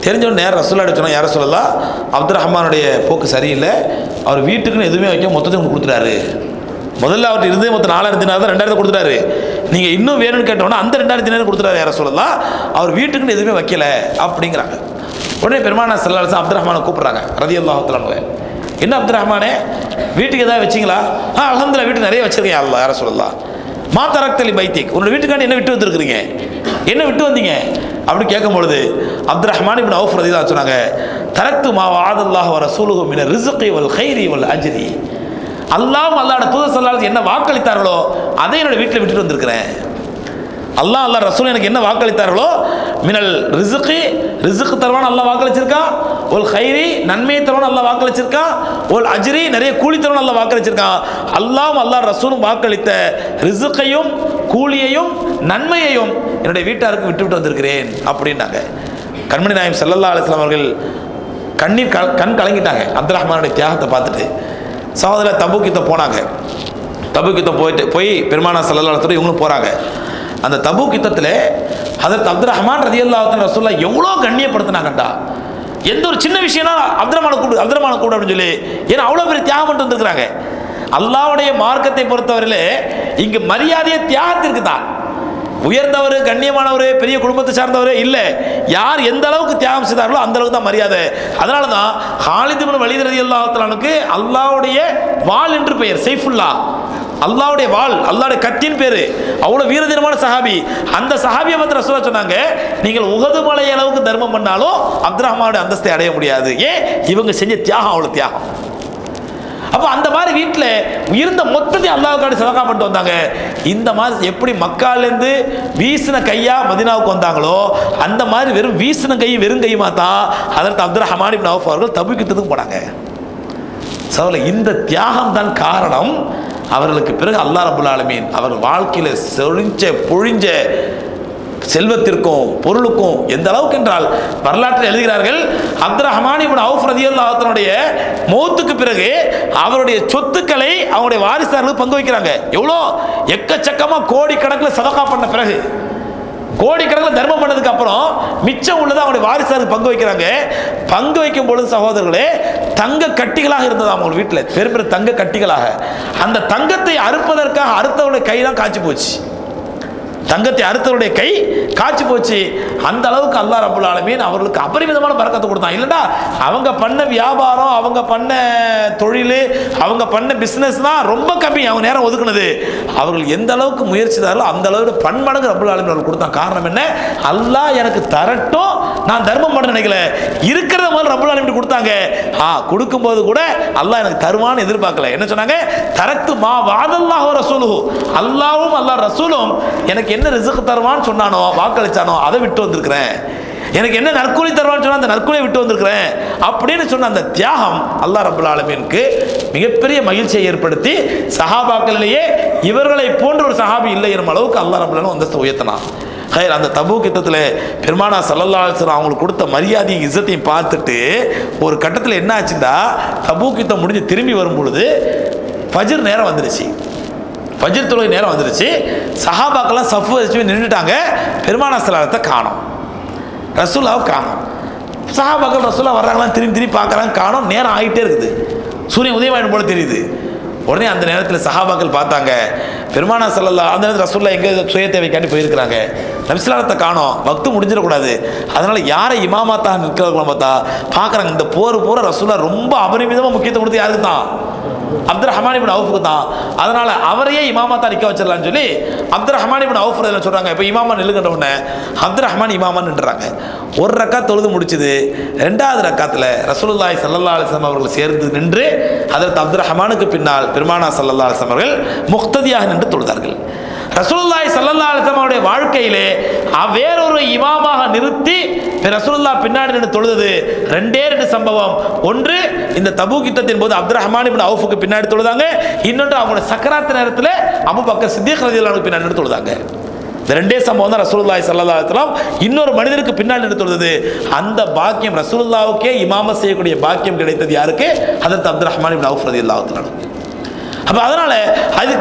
தெரிஞ்சவொடனே நேரம் ரசூலுல்லாஹ் சொன்னா, யார சொல்லலாம், அப்துர் ரஹ்மானுடைய போக்கு சரியில்லை, அவர் வீட்டுக்குன்னு எதுவுமே வைக்க மொத்தத்தையும் கொடுத்துட்டாரு. முதல்ல அவர்கிட்ட இருந்தே மொத்தம் 4000 தினார் தான் 2000 கொடுத்துட்டாரு. நீங்கள் இன்னும் வேணும்னு கேட்டோன்னா அந்த 2000 தினார் கொடுத்துட்டாரு. யார சொல்லலாம், அவர் வீட்டுக்குன்னு எதுவுமே வைக்கல அப்படிங்கிறாங்க. உடனே பெருமானார் ஸல்லல்லாஹு அலைஹி வஸல்லம் அப்துர் ரஹ்மானை கூப்பிட்றாங்க ரலியல்லாஹு தஆலா அன்ஹு. என்ன அப்துர் ரஹ்மானே, வீட்டுக்கு ஏதாவது வச்சிங்களா? அல்ஹம்துலில்லாஹ் வீட்டுக்கு நிறைய வச்சிருக்கேன் யா அல்லாஹ். யார சொல்லலாம், மா தரக்தலி பைத்திக், உன்னோட வீட்டுக்காண்டி என்ன விட்டு வந்துருக்கிறீங்க, என்ன விட்டு வந்தீங்க அப்படி கேட்கும்பொழுது அப்துர் ரஹ்மான் இப்னு அவுஃப் ரலியல்லாஹு அன்ஹு சொன்னாங்க, தரக்து மா வஅதல்லாஹு வ ரசூலுஹு மின ரிஸ்கி வல் கைரி வல் அஜ்ரி. அல்லாஹ் அல்லாஹ்வுடைய தூதர் ஸல்லல்லாஹு அலைஹி வஸல்லம் என்ன வாக்களித்தார்களோ அதை என்னோட வீட்டில் விட்டுட்டு வந்திருக்கிறேன். அல்லாஹ் ரசூல் எனக்கு என்ன வாக்களித்தார்களோ, மினல் ரிஸ்கி, ரிஸ்க் தருவான் அல்லாஹ் வாக்களிச்சிருக்கான், ஒல் கைரி நன்மையை தருவான் அல்லாஹ் வாக்களிச்சிருக்கான், ஒல் அஜ்ரி நிறைய கூலி தருவான் அல்லாஹ் வாக்களிச்சிருக்கான். அல்லாஹ் ரசூலும் வாக்களித்த ரிஸ்கையும் கூலியையும் நன்மையையும் என்னுடைய வீட்டாருக்கு விட்டு வந்திருக்கிறேன் அப்படின்னாங்க. கண்மணி நாயகம் ஸல்லல்லாஹு அலைஹி வஸல்லம் அவர்கள் கண் கலங்கிட்டாங்க அப்துர் ரஹ்மானுடைய தியாகத்தை பார்த்துட்டு. சகோதரர் தபூக் யுத்தம் போனாங்க. தபூக் யுத்தம் போய் பெருமானார் ஸல்லல்லாஹு அலைஹி வஸல்லம் இவங்களும் போகிறாங்க. அந்த தபூக் யுத்தத்தில் ஹதரத் அப்துர் ரஹ்மான் ரலியல்லாஹு அன்ஹு ரசூலுல்லாஹ் எவ்வளோ கண்ணியப்படுத்தினாங்கண்டா. எந்த ஒரு சின்ன விஷயம்னா அப்துர் ரஹ்மானை கூட அப்படின்னு சொல்லி, ஏன்னா அவ்வளோ பெரிய தியாகம் பண்ணிட்டு வந்துருக்குறாங்க. அல்லாஹ்வுடைய மார்க்கத்தை பொறுத்தவரையிலே இங்கு மரியாதையை தியாகத்திற்கு தான். உயர்ந்தவர், கண்ணியமானவர், பெரிய குடும்பத்தை சார்ந்தவர் இல்லை, யார் எந்த அளவுக்கு தியாகம் செய்தார்களோ அந்த அளவுக்கு தான் மரியாதை. அதனால தான் ஹாலித் இப்னு வலீத் ரலியல்லாஹு தஆலாவுக்கு அல்லாஹ்வுடைய வாள் என்று பெயர், சைஃபுல்லா, அல்லாஹ்வுடைய வாள், அல்லாஹ்வுடைய கத்தின் பேரு. அவ்வளோ வீரதீரமான சஹாபி. அந்த சஹாபியை வந்து ரசூலுல்லாஹ் சொன்னாங்க, நீங்கள் உஹது மலை அளவுக்கு தர்மம் பண்ணாலும் அப்துர் ரஹ்மானுடைய அந்தஸ்தை அடைய முடியாது. ஏன், இவங்க செஞ்ச தியாகம் அவ்வளோ தியாகம். அப்போ அந்த மாதிரி வீட்டில் இருந்த மொத்தத்தையும் அல்லாஹ்வுக்காண்டி சதகா பண்ணிட்டு வந்தாங்க. இந்த மாதிரி எப்படி மக்காலேருந்து வீசின கையா மதீனாவுக்கு வந்தாங்களோ அந்த மாதிரி வெறும் வீசின கை வெறும் கையுமா தான் ஹதரத் அப்துர் ரஹ்மான் இப்னு அவுஃப் அவர்கள் தபூக் யுத்தத்துக்கு போனாங்க. சகோதரர்களே, இந்த தியாகம் தான் காரணம். அவர்களுக்கு பிறகு அல்லாஹ் ரப்பல் ஆலமீன் அவர்கள் வாழ்க்கையில் பொழிஞ்ச செல்வத்திற்கும் பொருளுக்கும் எந்த அளவுக்கு என்றால் வரலாற்றில் எழுதுகிறார்கள், அப்துர் ரஹ்மான் இப்னு அவுஃப் ரலியல்லாஹு அன்ஹுடைய மௌத்துக்கு பிறகு அவருடைய சொத்துக்களை அவருடைய வாரிசார்களுக்கு பங்கு வைக்கிறாங்க. எவ்வளோ எக்கச்சக்கமாக கோடிக்கணக்கில் சதகா பண்ண பிறகு, கோடிக்கணக்கில் தர்மம் பண்ணதுக்கு அப்புறம் மிச்சம் உள்ளதை அவருடைய வாரிசாருக்கு பங்கு வைக்கிறாங்க. பங்கு வைக்கும் பொழுது சகோதரர்களே, தங்க கட்டிகளாக இருந்தது அவங்க வீட்டில், பெரும் பெரும் தங்க கட்டிகளாக. அந்த தங்கத்தை அறுப்பதற்காக அறுத்தவருடைய கையெல்லாம் காய்ச்சி போச்சு. தங்கத்தை அறுத்தவருடைய கை காய்ச்சி போச்சு. அந்த அளவுக்கு அல்லாஹ் ரப்பல் ஆலமீன் அவர்களுக்கு அபரிமிதமான பரக்கத்தை கொடுத்தான். இல்லைன்னா அவங்க பண்ண வியாபாரம், அவங்க பண்ண தொழில், அவங்க பண்ண பிஸ்னஸ் தான் ரொம்ப கம்மி அவங்க நேரம் ஒதுக்குனது. அவர்கள் எந்த அளவுக்கு முயற்சித்தாரோ அந்த அளவுக்கு பன்மடங்கு ரப்பல் ஆலமீன் அவர்கள் கொடுத்தான். காரணம் என்ன, அல்லாஹ் எனக்கு தரட்டும், நான் தர்மம் பண்ண நினைக்கல, இருக்கிறத முதல்ல ரப்பல் ஆலமீன் கொடுத்தாங்க. கொடுக்கும்போது கூட அல்லாஹ் எனக்கு தருவான்னு எதிர்பார்க்கல. என்ன சொன்னாங்க, தரக்து மா வஅதல்லாஹு வ ரசூலுஹு, அல்லாஹ்வும் அல்லாஹ் ரசூலும் எனக்கு என்ன ரிஸ்க் தருவான்னு சொன்னானோ, வாக்களிச்சானோ அதை விட்டு வந்திருக்கிறேன். எனக்கு என்ன நற்கூலி தருவான்னு சொன்னா அந்த நற்கூலியை விட்டு வந்திருக்கிறேன் அப்படின்னு சொன்ன அந்த தியாகம் அல்லாஹ் ரப்பல் ஆலமீனுக்கு மிகப்பெரிய மகிழ்ச்சியை ஏற்படுத்தி சஹாபாக்களிலேயே இவர்களை போன்ற ஒரு சஹாபி இல்லை என்ற அளவுக்கு அல்லாஹ் ரப்பல் ஆலமீன் அந்தஸ்தை உயர்த்தினான். அந்த தபூக் யுத்தத்தில் பெருமானார் ஸல்லல்லாஹு அலைஹி வஸல்லம் அவங்களுக்கு கொடுத்த மரியாதையும் இஸ்ஸத்தையும் பார்த்துட்டு ஒரு கட்டத்தில் என்ன ஆச்சுன்னா, தபூக் யுத்தம் முடிஞ்சு திரும்பி வரும்பொழுது ஃபஜ்ர் நேரம் வந்துருச்சு. ஃபஜ்ர் தொழுகை நேரம் வந்துருச்சு. சஹாபாக்கெல்லாம் சஃப் வச்சு நின்றுட்டாங்க. பெருமானார் ஸல்லல்லாஹு அலைஹி வஸல்லம் காணோம், ரசூலுல்லாஹ் காணோம். சஹாபாக்கள் ரசூலுல்லாஹ் வர்றாங்களாம், திரும்பி பார்க்குறாங்க, காணோம். நேரம் ஆகிட்டே இருக்குது, சூரியன் உதயமாயிடும் போல தெரியுது. உடனே அந்த நேரத்தில் சஹாபாக்கள் பார்த்தாங்க, பெருமானார் ஸல்லல்லாஹு அந்த நேரத்தில் ரசூலுல்லாஹ் எங்கே சுய தேவைக்காண்டி போயிருக்கிறாங்க, நபி ஸல்லல்லாஹு அலைஹி வஸல்லம் காணோம், வக்து முடிஞ்சிடக்கூடாது, அதனால் யாரை இமாமாத்தாக நிற்கிறவங்களும் பார்க்குறாங்க. இந்த போர் ரசூலுல்லாஹ் ரொம்ப அபரிமிதமாக முக்கியத்துவம் கொடுத்து யாருக்கு தான், அப்துர் ரஹ்மான் இப்னு அவுஃப்க்கு தான். அதனால் அவரையே இமாமாத்தா நிற்க வச்சிடலான்னு சொல்லி அப்துர் ரஹ்மான் இப்னு அவுஃப் சொல்கிறாங்க. இப்போ இமாமா நில்லுகின்ற உடனே அப்துர் ரஹ்மான் இமாமா நின்றுறாங்க. ஒரு ரக்காத் தொழுது முடிச்சுது. ரெண்டாவது ரக்காத்தில் ரசூலுல்லாஹி ஸல்லல்லாஹு அலைஹி வஸல்லம் அவர்கள் சேர்ந்து நின்று ஹதரத் அப்துர் ரஹ்மானுக்கு பின்னால் பெருமானார் ஸல்லல்லாஹு அலைஹி வஸல்லம் அவர்கள் முக்ததியாக நின்று தொழுதார்கள். ரசூலுல்லாஹி ஸல்லல்லாஹு அலைஹி வஸல்லம் அவருடைய வாழ்க்கையிலே வேறொரு இமாமாக நிறுத்தி ரசூலுல்லாஹ் பின்னாடி நின்று தொழுது ரெண்டே ரெண்டு சம்பவம். ஒன்று இந்த தபூக் யுத்தத்தின் போது அப்துர் ரஹ்மான் இப்னு அவுஃபுக்கு பின்னாடி தொழுதாங்க. இன்னொன்று அவங்களோட சக்கராத் நேரத்தில் அபூபக்கர் சித்திக் ரலியல்லாஹு அன்ஹு பின்னாடி நின்று தொழுதாங்க. இந்த ரெண்டே சம்பவம் தான் ரசூலுல்லாஹி ஸல்லல்லாஹு அலைஹி வஸல்லம் இன்னொரு மனிதருக்கு பின்னாடி நின்று தொழுது. அந்த பாக்கியம் ரசூலுல்லாஹ்வுக்கே இமாமத் செய்யக்கூடிய பாக்கியம் கிடைத்தது யாருக்கு? ஹஜ்ரத் அப்துர் ரஹ்மான் இப்னு அவுஃப் ரலியல்லாஹு அன்ஹு. அப்ப அதனால அது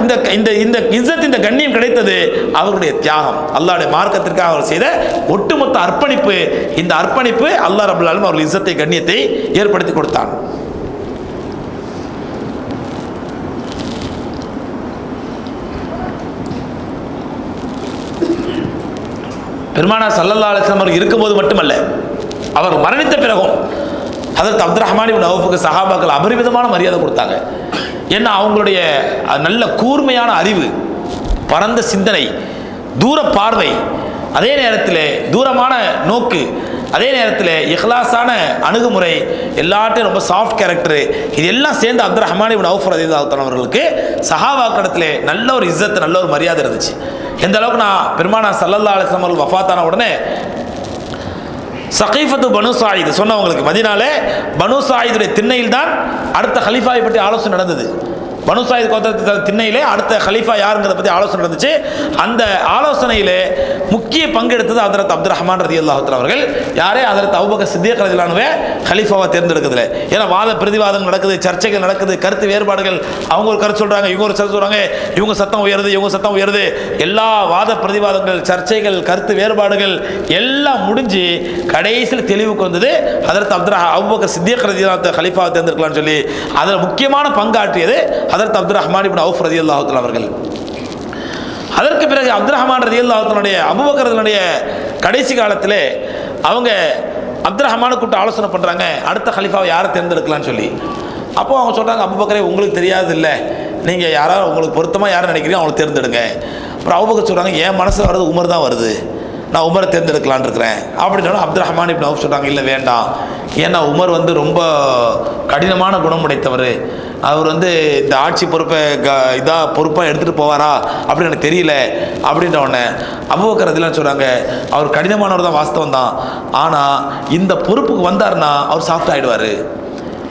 இந்த இஸ்ஸத் இந்த கண்ணியம் கிடைத்தது அவருடைய தியாகம், அல்லாஹ்வுடைய மார்க்கத்திற்காக அவர் செய்த ஒட்டுமொத்த அர்ப்பணிப்பு. இந்த அர்ப்பணிப்பு அல்லாஹ் ரப்பல் ஆலமீன் அவர்கள் இஸ்ஸத்தை கண்ணியத்தை ஏற்படுத்தி கொடுத்தான். பெருமானார் ஸல்லல்லாஹு அலைஹி வஸல்லம் அவர்கள் இருக்கும்போது மட்டுமல்ல, அவர் மரணித்த பிறகும் ஹஜ்ரத் அப்துர் ரஹ்மான் இப்னு அவுஃபுக்கு சஹாபாக்கள் அபரிமிதமான மரியாதை கொடுத்தாங்க. ஏன்னா அவங்களுடைய நல்ல கூர்மையான அறிவு, பரந்த சிந்தனை, தூர பார்வை, அதே நேரத்தில் தூரமான நோக்கு, அதே நேரத்தில் இஹ்லாஸான அணுகுமுறை, எல்லாத்தையும் ரொம்ப சாஃப்ட் கேரக்டரு, இது எல்லாம் சேர்ந்து அப்துர் ரஹ்மான் இப்னு அவுஃப் ரலியல்லாஹு தஆலா அவர்களுக்கு சஹாபாக்களிடத்தில் நல்ல ஒரு இஸ்ஸத், நல்ல ஒரு மரியாதை இருந்துச்சு. எந்த அளவுக்கு நான் பெருமானார் ஸல்லல்லாஹு அலைஹி வஸல்லம் அவர்கள் வஃபாத்தான உடனே சகீஃபத்து பனு சாயித் சொன்னவங்களுக்கு மதீனாலே பனு சாயிதுடைய திண்ணையில் தான் அடுத்த ஹலீஃபாவை பற்றி ஆலோசனை நடந்தது. பனு சாயித் கோத்திரத்து திண்ணையிலே அடுத்த ஹலீஃபா யாருங்கிறத பற்றி ஆலோசனை நடந்துச்சு. அந்த ஆலோசனையிலே முக்கிய பங்கெடுத்தது ஹஜ்ரத் அப்துர் ரஹ்மான் ரலியல்லாஹு தஆலா அவர்கள். யாரே ஹஜ்ரத் அபூபக்கர் சித்திக் ரலியல்லாஹு அன்ஹு ஹலீஃபாவை தேர்ந்தெடுக்கிறதுல. ஏன்னா வாத பிரதிவாதங்கள் நடக்குது, சர்ச்சைகள் நடக்குது, கருத்து வேறுபாடுகள், அவங்க ஒரு கருத்து சொல்றாங்க, இவங்க ஒரு கருத்து சொல்றாங்க, இவங்க சத்தம் உயருது, இவங்க சத்தம் உயருது, எல்லா வாத பிரதிவாதங்கள், சர்ச்சைகள், கருத்து வேறுபாடுகள் எல்லாம் முடிஞ்சு கடைசியில் தெளிவுக்கு வந்தது ஹஜ்ரத் அபூபக்கர் சித்திக் ரலியல்லாஹு அன்ஹு ஹலீஃபாவை தேர்ந்தெடுக்கலாம்னு சொல்லி. அதில் முக்கியமான பங்காற்றியது ஹஜ்ரத் அப்துர் ரஹ்மான் இப்னு அவுஃப் ரலியல்லாஹு தஆலா அவர்கள். அதற்கு பிறகு அப்துர் ரஹ்மான் ரலியல்லாஹு தஆலாவுடைய அபூபக்கருடைய கடைசி காலத்திலே அவங்க அப்துர் ரஹ்மானை கூப்பிட்டு ஆலோசனை பண்ணுறாங்க, அடுத்த ஹலீஃபாவை யாரை தேர்ந்தெடுக்கலாம்னு சொல்லி. அப்போ அவங்க சொல்கிறாங்க, அபூபக்கரே உங்களுக்கு தெரியாது இல்லை, நீங்கள் யாராவது உங்களுக்கு பொருத்தமாக யாரை நினைக்கிறீங்க அவங்களை தேர்ந்தெடுங்க. அப்புறம் அபூபக்கர் சொல்கிறாங்க, என் மனசில் வர்றது உமர் தான் வருது, நான் உமரை தேர்ந்தெடுக்கலான் இருக்கிறேன் அப்படின்னு. அப்துர் ரஹ்மான் இப்னு அவுஃப் சொல்கிறாங்க, இல்லை வேண்டாம், ஏன்னா உமர் ரொம்ப கடினமான குணம் உடைத்தவர், அவர் இந்த ஆட்சி பொறுப்பை பொறுப்பாக எடுத்துகிட்டு போவாரா அப்படின்னு எனக்கு தெரியல அப்படின்ற உடனே அபூபக்கர் ரலியல்லாஹு சொல்கிறாங்க, அவர் கடினமானவர் தான், வாஸ்தவம் தான், ஆனால் இந்த பொறுப்புக்கு வந்தார்னா அவர் சாஃப்ட் ஆகிடுவார்.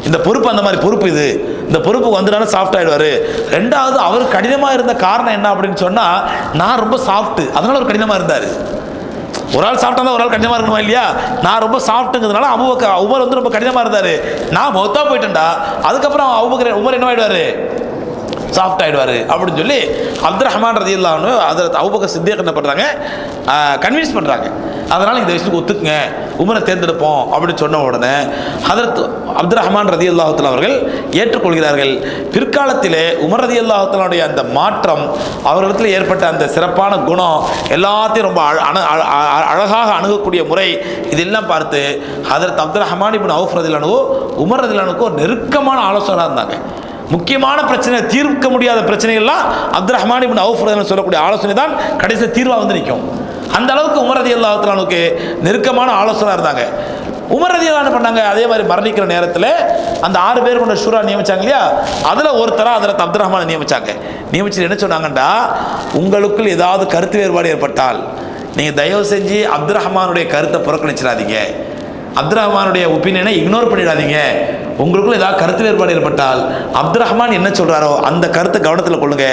இந்த பொறுப்பு அந்த மாதிரி பொறுப்பு, இந்த பொறுப்புக்கு வந்துட்டாலும் சாஃப்ட் ஆகிடுவார். ரெண்டாவது அவர் கடினமாக இருந்த காரணம் என்ன அப்படின்னு சொன்னால், நான் ரொம்ப சாஃப்ட்டு, அதனால் அவர் கடினமாக இருந்தார். ஒரு ஆள் சாப்பிட்டா தான் ஒரு ஆள் கடினமாக இருக்கணுமா இல்லையா? நான் ரொம்ப சாஃப்ட்டுங்கிறதுனால உமர் ரொம்ப கடினமாக இருந்தார். நான் மொத்தா போயிட்டேன்டா, அதுக்கப்புறம் உமர் என்ன ஆயிடுவார்? சாஃப்ட் ஆகிடுவார் அப்படின்னு சொல்லி அப்துர் ரஹ்மான் ரலியல்லாஹு அன்ஹு ஹஜ்ரத் அபூபக்கர் சித்திக் என்ன பண்ணுறாங்க, கன்வின்ஸ் பண்ணுறாங்க. அதனால் இந்த விஷயத்துக்கு ஒத்துக்குங்க, உமரை தேர்ந்தெடுப்போம் அப்படின்னு சொன்ன உடனே ஹஜ்ரத் அப்துர் ரஹ்மான் ரலியல்லாஹு தஆலா அவர்கள் ஏற்றுக்கொள்கிறார்கள். பிற்காலத்திலே உமர் ரலியல்லாஹு தஆலாவுடைய அந்த மாற்றம், அவர்களிடத்தில் ஏற்பட்ட அந்த சிறப்பான குணம், எல்லாத்தையும் ரொம்ப அழகாக அணுகக்கூடிய முறை, இதெல்லாம் பார்த்து ஹஜ்ரத் அப்துர் ரஹ்மான் இப்னு அவுஃப் ரலியல்லாஹு அன்ஹு உமர் ரலியல்லாஹு அன்ஹுக்கு ஒரு நெருக்கமான ஆலோசகராக இருந்தாங்க. முக்கியமான பிரச்சனை, தீர்க்க முடியாத பிரச்சனைகள்லாம் அப்துர் ரஹ்மான் இப்னு அவுஃப் ரலியல்லாஹு சொல்லக்கூடிய ஆலோசனை தான் கடைசி தீர்வாக வந்து நிற்கும். அந்த அளவுக்கு உமர் ரலியல்லாஹு தஆலாவுக்கு நெருக்கமான ஆலோசனை இருந்தாங்க. உமர் ரலியல்லாஹு அன்ஹு பண்ணாங்க, அதே மாதிரி மரணிக்கிற நேரத்தில் அந்த 6 பேர் கொண்ட ஷூரா நியமிச்சாங்க இல்லையா, அதில் ஒருத்தராக ஹஜ்ரத் அப்துர் ரஹ்மான் நியமிச்சாங்க. நியமிச்சு என்ன சொன்னாங்கண்டா, உங்களுக்குள் ஏதாவது கருத்து வேறுபாடு ஏற்பட்டால் நீங்கள் தயவு செஞ்சு அப்துர் ரஹ்மானுடைய கருத்தை புறக்கணிச்சிடாதீங்க, அப்துர் ரஹ்மானுடைய ஒப்பீனியனை இக்னோர் பண்ணிடாதீங்க. உங்களுக்குள்ள ஏதாவது கருத்து வேறுபாடு ஏற்பட்டால் அப்துர் ரஹ்மான் என்ன சொல்கிறாரோ அந்த கருத்தை கவனத்தில் கொள்ளுங்க.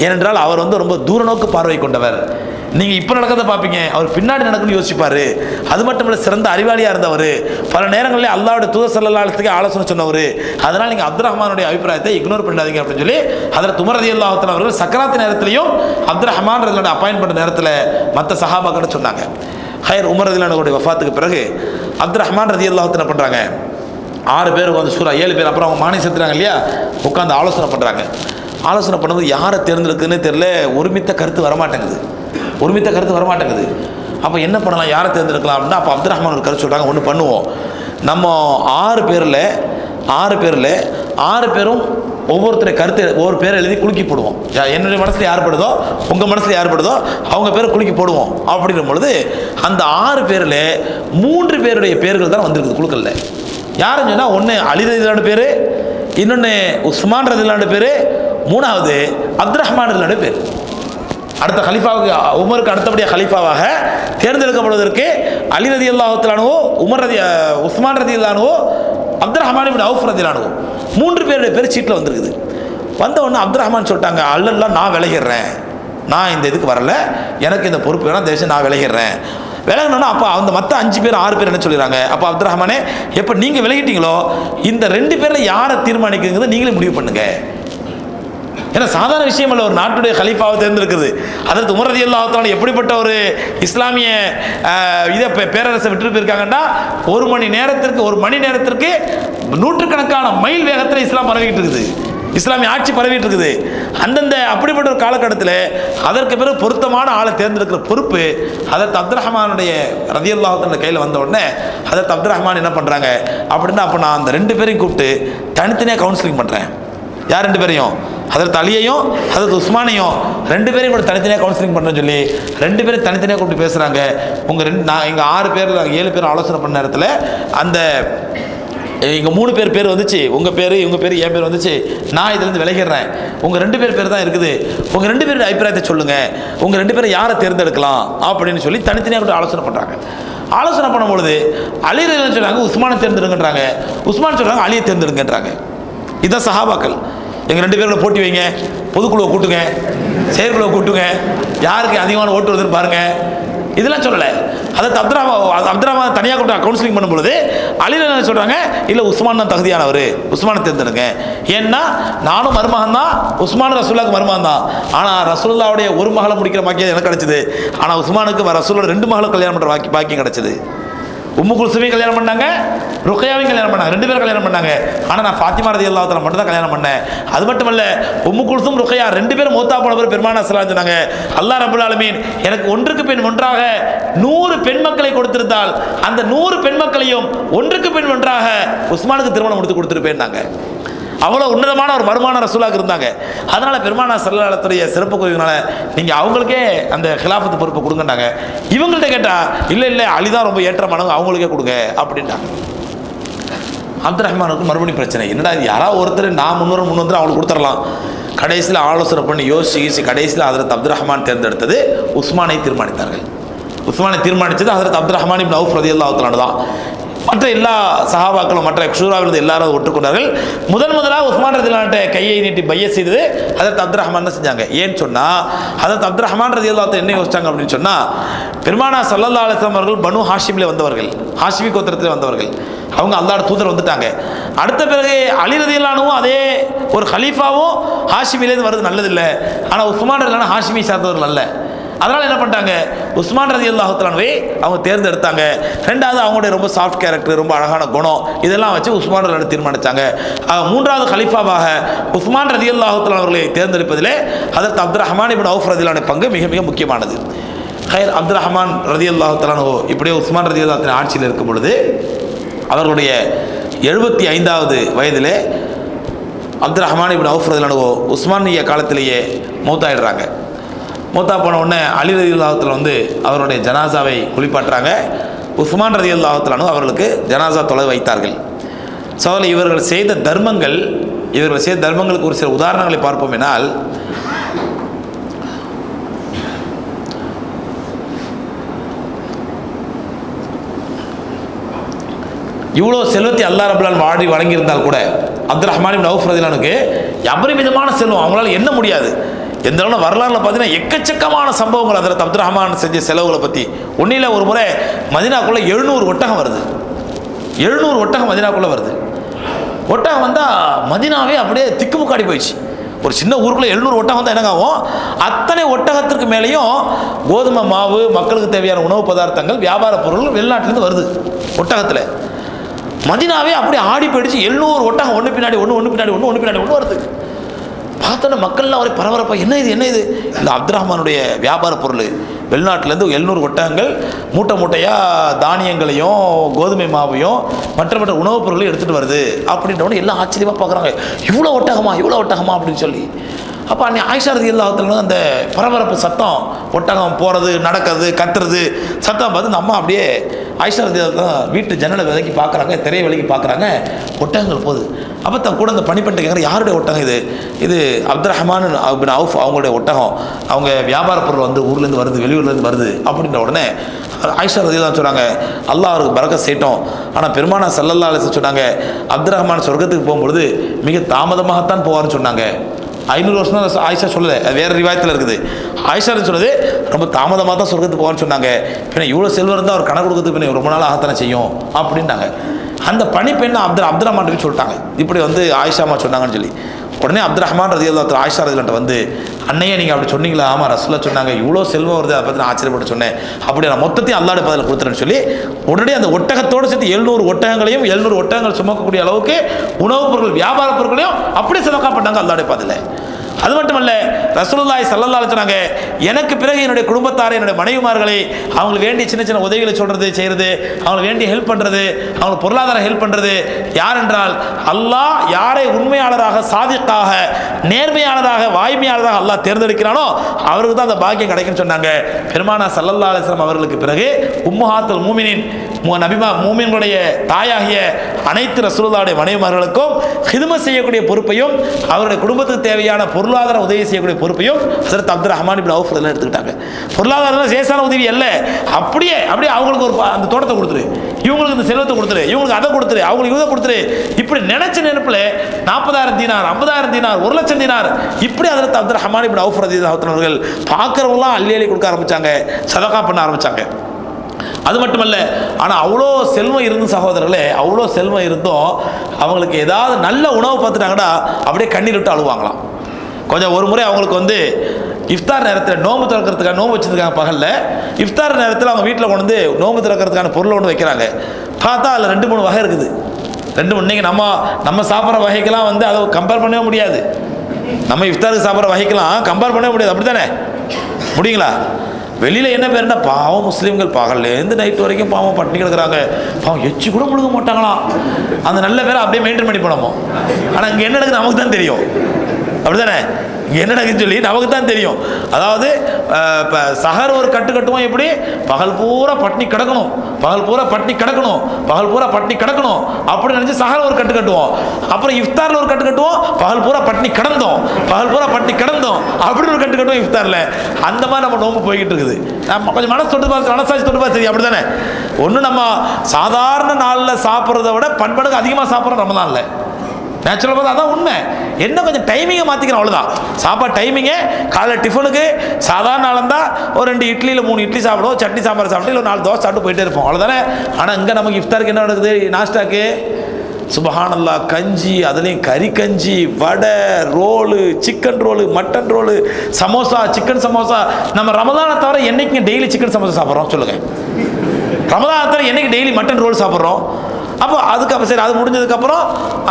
ஏனென்றால் அவர் ரொம்ப தூர நோக்கு பார்வை கொண்டவர். நீங்கள் இப்போ நடக்கிறத பார்ப்பீங்க, அவர் பின்னாடி நடக்குன்னு யோசிப்பார். அது மட்டும் இல்லை, சிறந்த அறிவாளியாக இருந்தவர், பல நேரங்களில் அல்லாஹ்வுடைய தூதர் ஸல்லல்லாஹு அலைஹி வஸல்லம் ஆலோசனை சொன்னவர். அதனால் நீங்கள் அப்துர் ரஹ்மானுடைய அபிப்பிராயத்தை இக்னோர் பண்ணிடாதீங்க அப்படின்னு சொல்லி ஹஜ்ரத் உமர் ரலியல்லாஹு தஆலா அவர்கள் சக்கராத் நேரத்திலையும் அப்துர் ரஹ்மான் ரலியல்லாஹு அப்பாயின்ட் பண்ண நேரத்தில் மற்ற சஹாபாக்களை சொன்னாங்க. ஹைர் உமர் ரலியல்லாஹு அன்ஹுடைய வஃபாத்துக்கு பிறகு அப்துர் ரஹ்மான் ரலியல்லாஹு என்ன பண்ணுறாங்க, 6 பேர் உட்காந்து சூரா 7 பேர் அப்புறம் அவங்க மானியம் செத்துறாங்க இல்லையா, உட்காந்து ஆலோசனை பண்ணுறாங்க. ஆலோசனை பண்ணும்போது யாரை தேர்ந்தெடுக்குன்னு தெரியல, ஒருமித்த கருத்து வரமாட்டேங்குது. அப்போ என்ன பண்ணலாம், யாரை தேர்ந்தெடுக்கலாம் அப்படின்னா, அப்போ அப்துர் ரஹ்மான் ஒரு கருத்து சொல்கிறாங்க, ஒன்று பண்ணுவோம், நம்ம 6 பேரில் 6 பேரும் ஒவ்வொருத்தருடைய கருத்து ஒவ்வொரு பேரை எழுதி குலுக்கி போடுவோம். என்னுடைய மனசில் யார் படுதோ, உங்கள் மனசில் யார் படுதோ அவங்க பேரை குலுக்கி போடுவோம். அப்படிங்கும் பொழுது அந்த 6 பேரில் 3 பேருடைய பேர்கள் தான் வந்திருக்குது குழுக்களில். யாருன்னு சொன்னால், ஒன்று அலி ரலியல்லாஹு பேர், இன்னொன்று உஸ்மான் ரலியல்லாஹு பேர், 3வது அப்துர் ரஹ்மான் ரலியல்லாஹு பேர். அடுத்த ஹலீஃபாவுக்கு உமருக்கு அடுத்தபடியாக ஹலீஃபாவாக தேர்ந்தெடுக்கப்படுவதற்கு அலி ரலியல்லாஹு தஆலா அன்ஹு, உஸ்மான் ரலியல்லாஹு அன்ஹு, அப்துல் ரஹ்மான் இப்னு அவுஃப் ரலியல்லாஹு அன்ஹு 3 பேருடைய பேர் சீட்டில் வந்திருக்குது. வந்த உடனே அப்துல் ரஹ்மான் சொல்லிட்டாங்க, அல்லல்லாம் நான் விலகிடுறேன், நான் இந்த இதுக்கு வரல, எனக்கு இந்த பொறுப்பு வேணாம், தேசம் நான் விலகிடுறேன். விலகினோன்னா அப்போ அந்த மற்ற 5 பேர் 6 பேர் என்ன சொல்லிடுறாங்க, அப்போ அப்துல் ரஹ்மானே எப்போ நீங்கள் விலகிட்டீங்களோ இந்த 2 பேரில் யாரை தீர்மானிக்குங்கிறத நீங்களே முடிவு பண்ணுங்க. ஏன்னா சாதாரண விஷயம் அல்ல, ஒரு நாட்டுடைய ஹலீஃபாவை தேர்ந்தெடுக்குது. அதற்கு உமர் ரலியல்லாஹு தஆலா எப்படிப்பட்ட ஒரு இஸ்லாமிய இதை பேரரசை விட்டு போயிருக்காங்கன்னா, ஒரு மணி நேரத்திற்கு நூற்றுக்கணக்கான மைல் வேகத்தில் இஸ்லாம் பரவிக்கிட்டு இருக்குது, இஸ்லாமிய ஆட்சி பரவிட்டு இருக்குது. அந்தந்த அப்படிப்பட்ட ஒரு காலகட்டத்தில் அதற்கு பிறகு பொருத்தமான ஆளை தேர்ந்தெடுக்கிற பொறுப்பு அதற்கு அப்துல் ரஹ்மானுடைய ரலியல்லாஹு தஆலா கையில் வந்த உடனே அதற்கு அப்துல் ரஹ்மான் என்ன பண்ணுறாங்க அப்படின்னா, அப்போ நான் அந்த 2 பேரையும் கூப்பிட்டு தனித்தனியாக கவுன்சிலிங் பண்ணுறேன். யார் 2 பேரையும்? அதற்கு அலியையும் அதற்கு உஸ்மானையும் 2 பேரையும் கூட தனித்தனியாக கவுன்சிலிங் பண்ணுறேன்னு சொல்லி 2 பேரும் தனித்தனியாக கூப்பிட்டு பேசுகிறாங்க. நான் எங்கள் 6 பேர் 7 பேர் ஆலோசனை பண்ண நேரத்தில் அந்த இங்கே 3 பேர் வந்துச்சு, உங்கள் பேர் இவங்க பேர் என் பேர் வந்துச்சு, நான் இதுலேருந்து விலகிடுறேன், உங்கள் 2 பேர் தான் இருக்குது, உங்கள் 2 பேருடைய அபிப்பிராயத்தை சொல்லுங்கள், உங்கள் 2 பேரை யாரை தேர்ந்தெடுக்கலாம் அப்படின்னு சொல்லி தனித்தனியாக கூட ஆலோசனை பண்ணுறாங்க. ஆலோசனை பண்ணும்பொழுது அலி ரலியல்லாஹு சொல்கிறாங்க உஸ்மானை தேர்ந்தெடுங்கன்றாங்க, உஸ்மான் சொல்கிறாங்க அலியை தேர்ந்தெடுங்கன்றாங்க. இதுதான் சஹாபாக்கள். எங்கள் 2 பேரோட போட்டி வைங்க, பொதுக்குழுவை கூட்டுங்க, செயற்குழுவை கூட்டுங்க, யாருக்கு அதிகமான ஓட்டு வருதுன்னு பாருங்கள், இதெல்லாம் சொல்லலை. அதற்கு அப்துல் ரஹ்மான் தனியாக கூட்ட கவுன்சிலிங் பண்ணும்பொழுது அலி ரலியல்லாஹு சொல்கிறாங்க, இல்லை உஸ்மான் தான் தகுதியானவர், உஸ்மானை தேர்ந்தெடுங்க. ஏன்னா நானும் மருமகன் தான், உஸ்மான் ரசூலுல்லாஹ்க்கு மருமகன் தான். ஆனால் ரசூலுல்லாஹ்வுடைய ஒரு மகளை முடிக்கிற பாக்கியம் எனக்கு கிடச்சிது. ஆனால் உஸ்மானுக்கு ரசூலோட 2 மகளை கல்யாணம் பண்ணுற பாக்கியம் கிடச்சிது. உம்மு குல்சுமையும் கல்யாணம் பண்ணாங்க, ருக்கையாவையும் கல்யாணம் பண்ணாங்க, 2 பேரும் கல்யாணம் பண்ணாங்க. ஆனால் நான் ஃபாத்திமா ரலியல்லாஹு தஆலா மட்டும் தான் கல்யாணம் பண்ணேன். அது மட்டும் இல்லை, உம்மு குல்சும் ருக்கையா 2 பேரும் மௌத்தா போன பிறகு பெருமானார் ஸல்லல்லாஹு அலைஹி வஸல்லம் சொன்னாங்க, அல்லாஹ் ரப்பல் ஆலமீன் எனக்கு ஒன்றுக்கு பின் ஒன்றாக 100 பெண் மக்களை கொடுத்திருந்தால் அந்த 100 பெண் மக்களையும் ஒன்றுக்கு பின் ஒன்றாக உஸ்மானுக்கு திருமணம் முடித்து கொடுத்துருப்பேன்னாங்க. அவ்வளோ உன்னதமான ஒரு மருமான ரசூலாக இருந்தாங்க. அதனால் பெருமானார் ஸல்லல்லாஹு அலைஹி வஸல்லம் சிறப்பு கோயில்னால நீங்கள் அவங்களுக்கே அந்த ஹிலாஃபத்து பொறுப்பை கொடுங்கன்னாங்க. இவங்கள்ட்ட கேட்டால் இல்லை அலி தான் ரொம்ப ஏற்றமானவங்க, அவங்களுக்கே கொடுங்க அப்படின்ட்டாங்க. அப்துல் ரஹ்மானுக்கு மறுபடியும் பிரச்சனை, என்னடா இது யாராவது ஒருத்தர் நான் முன்வந்து அவங்களுக்கு கொடுத்துடலாம். கடைசியில் ஆலோசனை பண்ணி யோசிச்சு கடைசியில் ஹஜ்ரத் அப்துல் ரஹ்மான் தேர்ந்தெடுத்தது உஸ்மானை தீர்மானித்தார்கள். உஸ்மானை தீர்மானித்தது ஹஜ்ரத் அப்துல் ரஹ்மான் இப்னு அவுஃப் ரலியல்லாஹு தஆலா தான். மற்ற எல்லா சஹாபாக்களும் மற்ற ஷூராவிலிருந்து எல்லாரும் ஒற்றுக்கொண்டார்கள். முதலாக உஸ்மான் ரலியல்லாஹு கையை நீட்டி பைய செய்தது ஹஜ்ரத் அப்துல் ரஹ்மான் தான் செஞ்சாங்க. ஏன்னு சொன்னால் ஹஜ்ரத் அப்துல் ரஹ்மான் ரலியல்லாஹு என்ன யோசிச்சாங்க அப்படின்னு சொன்னால், பெருமானார் ஸல்லல்லாஹு அலைஹி வஸல்லம் அவர்கள் பனு ஹாஷிமில் வந்தவர்கள், ஹாஷிமி கோத்திரத்தில் வந்தவர்கள், அவங்க அல்லாஹ்வுடைய தூதர் வந்துட்டாங்க. அடுத்த பிறகு அலி ரலியல்லாஹு அன்ஹு அதே ஒரு ஹலீஃபாவும் ஹாஷிமிலேருந்து வருது நல்லதில்லை. ஆனால் உஸ்மான் ரலியல்லாஹு ஹாஷிமி சார்ந்தவர்கள் அல்ல. அதனால் என்ன பண்ணிட்டாங்க, உஸ்மான் ரலியல்லாஹு தஆலாவை அவங்க தேர்ந்தெடுத்தாங்க. 2வது அவங்களுடைய ரொம்ப சாஃப்ட் கேரக்டர், ரொம்ப அழகான குணம், இதெல்லாம் வச்சு உஸ்மான் ரலியல்லாஹு தீர்மானித்தாங்க. 3வது கலீஃபாவாக உஸ்மான் ரலியல்லாஹு தஆலா அவர்களை தேர்ந்தெடுப்பதிலே ஹஜ்ரத் அப்துல் ரஹ்மான் இப்னு அவுஃப் ரலியல்லாஹு பங்கு மிக மிக முக்கியமானது. அப்துல் ரஹ்மான் ரலியல்லாஹு தஆலா இப்படியே உஸ்மான் ரலியல்லாஹு தஆலா ஆட்சியில் இருக்கும் பொழுது அவர்களுடைய 75வது வயதிலே அப்துல் ரஹ்மான் இப்னு அவுஃப் ரலியல்லாஹு உஸ்மானிய காலத்திலேயே மௌத்தாயிடுறாங்க. மௌத்தா போன உடனே அலி ரலியல்லாஹு தஆலா அவருடைய ஜனாசாவை குளிப்பாட்டுறாங்க. உஸ்மான் ரலியல்லாஹு தஆலா அவர்களுக்கு ஜனாசா தொலை வைத்தார்கள். சோதனை இவர்கள் செய்த தர்மங்களுக்கு ஒரு சில உதாரணங்களை பார்ப்போம். என்னால் இவ்வளோ செல்வத்தை அல்லாஹ் ரப்பல் ஆலமீன் வாடி வழங்கியிருந்தால் கூட அப்துல் ரஹ்மான் இப்னு அவுஃப் ரலியல்லாஹு அபரிமிதமான செல்வம் அவங்களால எண்ண முடியாது. எந்த அளவு வரலாறுல பார்த்தீங்கன்னா எக்கச்சக்கமான சம்பவங்கள் அதில் அப்துல் ரஹ்மான் செஞ்ச செலவுகளை பற்றி. ஒன்றில் ஒரு முறை மதினாக்குள்ளே 700 ஒட்டகம் வருது, 700 ஒட்டகம் மதினாக்குள்ளே வருது. ஒட்டகம் வந்தால் மதினாவே அப்படியே திக்குமுக்காடி போயிடுச்சு. ஒரு சின்ன ஊருக்குள்ளே 700 ஒட்டகம் வந்தால் என்னங்க ஆகும்? அத்தனை ஒட்டகத்திற்கு மேலேயும் கோதுமை மாவு, மக்களுக்கு தேவையான உணவு பதார்த்தங்கள், வியாபார பொருட்கள் வெளிநாட்டிலேருந்து வருது ஒட்டகத்தில். மதினாவே அப்படியே ஆடி போயிடுச்சு. 700 ஒட்டகம் ஒன்று பின்னாடி ஒன்று வருது. பார்த்தோன்னா மக்கள்லாம் ஒரே பரபரப்பாக, என்ன இது இந்த அப்துல் ரஹ்மானுடைய வியாபார பொருள் வெளிநாட்டிலேருந்து 700 ஒட்டகங்கள் மூட்டை மூட்டையாக தானியங்களையும் கோதுமை மாவையும் மற்ற உணவுப் பொருளையும் எடுத்துகிட்டு வருது அப்படின்றவொடனே எல்லாம் ஆச்சரியமாக பார்க்குறாங்க. இவ்வளோ ஒட்டகமா அப்படின்னு சொல்லி. அப்போ அன்னை ஆயிஷா ரலியல்லாஹு தஆலா அந்த பரபரப்பு சத்தம், ஒட்டகம் போகிறது நடக்கிறது கத்துறது சத்தம் பார்த்து நம்ம அப்படியே ஆயிஷா ரலியல்லாஹு தான் வீட்டு ஜன்னலை விலக்கி பார்க்குறாங்க, திரையை விலக்கி பார்க்குறாங்க, ஒட்டகங்கள் போகுது. அப்போ தன் கூட அந்த பணிப்பெண்ட கேட்குற, யாருடைய ஒட்டகம் இது? இது அப்துல் ரஹ்மான் பின் அவுஃப் அவங்களுடைய ஒட்டகம், அவங்க வியாபார பொருள் வந்து ஊர்லேருந்து வருது, வெளியூர்லேருந்து வருது அப்படின்ற உடனே ஆயிஷா ரலியல்லாஹு சொல்கிறாங்க, அல்லாஹ் அவருக்கு பரக்கத் செய்யட்டும். ஆனால் பெருமானார் ஸல்லல்லாஹு அலைஹி வஸல்லம் சொன்னாங்க, அப்துல் ரஹ்மான் சொர்க்கத்துக்கு போகும்பொழுது மிக தாமதமாகத்தான் போவார்னு சொன்னாங்க. 500 வருஷம் தான் ஆயிஷா சொல்லலை, அது வேறு ரிவாயத்தில் இருக்குது. ஆயிஷா சொன்னது ரொம்ப தாமதமாக தான் சொர்க்கத்துக்கு போவான்னு சொன்னாங்க. பின்ன இவ்வளோ செல்வம் இருந்தால் அவர் கணக்கு கொடுக்குறது பின்ன ரொம்ப நாள் ஆகத்தானே செய்யும் அப்படின்னாங்க. அந்த பணிப்பெண்ணை அப்துல் ரஹ்மான் சொல்லிட்டாங்க, இப்படி வந்து ஆயிஷாமா சொன்னாங்கன்னு சொல்லி. உடனே அப்துல் ரஹ்மான் ரலியல்லாஹு ஆயிஷா ரலியல்லாஹு வந்து, அன்னையே நீங்கள் அப்படி சொன்னீங்களா? ஆமாம், ரசூலுல்லாஹ் சொன்னாங்க, இவ்வளோ செல்வம் வருது, அதை பற்றி நான் ஆச்சரியப்பட்டு சொன்னேன். அப்படி நான் மொத்தத்தையும் அல்லாஹ்வுடைய பதில் கொடுத்துறேன்னு சொல்லி உடனே அந்த ஒட்டகத்தோடு சேர்த்து 700 ஒட்டகங்களையும் 700 ஒட்டகங்கள் சுமக்கக்கூடிய அளவுக்கு உணவுப் பொருட்கள், வியாபார பொருட்களையும் அப்படியே சதகா பண்ணாங்க அல்லாஹ்வுடைய பதில். அது மட்டுமல்ல, ரசூலுல்லாஹி ஸல்லல்லாஹு அலைஹி சொன்னாங்க, எனக்கு பிறகு என்னுடைய குடும்பத்தாரை, என்னுடைய மனைவிமார்களை அவங்களுக்கு வேண்டிய சின்ன சின்ன உதவிகளை சொல்றது, செய்கிறது, அவங்களுக்கு வேண்டிய ஹெல்ப் பண்ணுறது, அவங்களுக்கு பொருளாதார ஹெல்ப் பண்ணுறது யார் என்றால், அல்லாஹ் யாரை உண்மையாளராக, சாதிக்காக, நேர்மையாளராக, வாய்மையாளராக அல்லாஹ் தேர்ந்தெடுக்கிறானோ அவருக்கு தான் அந்த பாக்கியம் கிடைக்கும்னு சொன்னாங்க. பெருமானார் ஸல்லல்லாஹு அலைஹி வஸல்லம் அவர்களுக்கு பிறகு உம்மஹாத்துல் மூமினின், நபிமா மூமின்களுடைய தாயாகிய அனைத்து ரசூலுல்லாஹுடைய மனைவிமார்களுக்கும் ஹிதுமத் செய்யக்கூடிய பொறுப்பையும், அவருடைய குடும்பத்துக்கு தேவையான பொருளாதார உதவி செய்யக்கூடிய பொறுப்பையும் ஹஜ்ரத் அப்துல் ரஹ்மான் இப்னு அவுஃப் ரலியல்லாஹு எடுத்துக்கிட்டாங்க. பொருளாதாரம் சேசான உதவி அல்ல, அப்படியே அவங்களுக்கு ஒரு அந்த தோட்டத்தை கொடுத்துரு, இவங்களுக்கு இந்த செல்வத்தை கொடுத்துரு, இவங்களுக்கு அதை கொடுத்துரு, அவங்களுக்கு இதை கொடுத்துரு, இப்படி நினைச்ச நினைப்பில் 40,000 தீனார், 50,000 தீனார், 1,00,000 தீனார், இப்படி ஹஜ்ரத் அப்துல் ரஹ்மான் இப்னு அவுஃப் ரலியல்லாஹு அன்ஹு அவர்கள் பார்க்குறவங்களாம் அள்ளி அள்ளி கொடுக்க ஆரம்பிச்சாங்க, சதகா பண்ண ஆரம்பிச்சாங்க. அது மட்டுமல்ல, ஆனால் அவ்வளோ செல்வம் இருந்தும் சகோதரர்களே, அவ்வளோ செல்வம் இருந்தும் அவங்களுக்கு ஏதாவது நல்ல உணவு பார்த்துட்டாங்கன்னா அப்படியே கண்ணீர் விட்டு அழுவாங்களாம். கொஞ்சம் ஒரு முறை அவங்களுக்கு வந்து இஃப்தார் நேரத்தில் நோம்பு திறக்கிறதுக்காக, நோம்பு வச்சுருக்காங்க பகலில், இஃப்தார் நேரத்தில் அவங்க வீட்டில் கொண்டு வந்து நோம்பு திறக்கிறதுக்கான பொருளை ஒன்று வைக்கிறாங்க. பார்த்தா அதில் 2-3 வகை இருக்குது. 2 இன்னைக்கு நம்ம சாப்பிட்ற வகைக்கெல்லாம் வந்து அதை கம்பேர் பண்ணவே முடியாது. நம்ம இஃப்தாருக்கு சாப்பிட்ற வகைக்கெல்லாம் கம்பேர் பண்ணவே முடியாது, அப்படி தானே? முடியுங்களா? வெளியில் என்ன பேருன்னா, பாவம் முஸ்லீம்கள் பகல்லேருந்து நைட் வரைக்கும் பாவம் பட்டினி கிடக்குறாங்க, பாவம் எச்சு கூட முழுங்க மாட்டாங்களாம். அந்த நல்ல பேரை அப்படியே மெயின்டைன் பண்ணி போனோமோ. ஆனால் இங்கே என்ன நடக்குது நமக்கு தான் தெரியும், அப்படி தானே? இங்கே என்ன நடக்குதுன்னு சொல்லி நமக்கு தான் தெரியும். அதாவது இப்போ சஹர் ஒரு கட்டு கட்டுவோம், எப்படி பகல் பூரா பட்டினி கிடக்கணும், பகல் பூரா பட்டினி கிடக்கணும், பகல் பூரா பட்டினி கிடக்கணும் அப்படி நினச்சி சஹர் ஒரு கட்டு கட்டுவோம். அப்புறம் இஃப்தாரில் ஒரு கட்டு கட்டுவோம், பகல் பூரா பட்டினி கிடந்தோம், பகல் பூரா பட்டினி கிடந்தோம் அப்படின்னு ஒரு கட்டு கட்டுவோம் இஃப்தாரில். அந்த மாதிரி நம்ம நோம்பு போய்கிட்டு இருக்குது. நம்ம கொஞ்சம் மனசு தொட்டு பார்த்து, மனசாட்சி தொட்டு பார்த்து, அப்படி தானே? ஒன்றும் நம்ம சாதாரண நாளில் சாப்பிட்றத விட பண்படுக்கு அதிகமாக சாப்பிட்றோம் ரமலான்ல. நேச்சுரலாக பார்த்தா அதான் உண்மை. என்ன கொஞ்சம் டைமிங்கை மாற்றிக்கிறோம், அவ்வளோதான். சாப்பாடு டைமிங்கே காலையில் டிஃபனுக்கு சாதாரண நாள் இருந்தால் ஒரு 2 இட்லியில் 3 இட்லி சாப்பிடுவோம், சட்னி சாம்பார் சாப்பிட்டு இல்லை 4 தோசை சாப்பிட்டு போயிட்டே இருப்போம், அவ்வளோதானே? ஆனால் இங்கே நமக்கு இஃப்தாருக்கு என்ன நடக்குது? நாஸ்டாக்கு சுபஹானல்லாஹ், கஞ்சி, அதுலேயும் கறி கஞ்சி, vada, roll, chicken roll, mutton roll, samosa, chicken samosa. நம்ம ரமதானை தவிர என்றைக்கு டெய்லி சிக்கன் சமோசா சாப்பிட்றோம் சொல்லுங்கள்? ரமதானை தவிர என்றைக்கு டெய்லி மட்டன் ரோல் சாப்பிட்றோம்? அப்போ அதுக்கப்புறம் சரி, அது முடிஞ்சதுக்கப்புறம்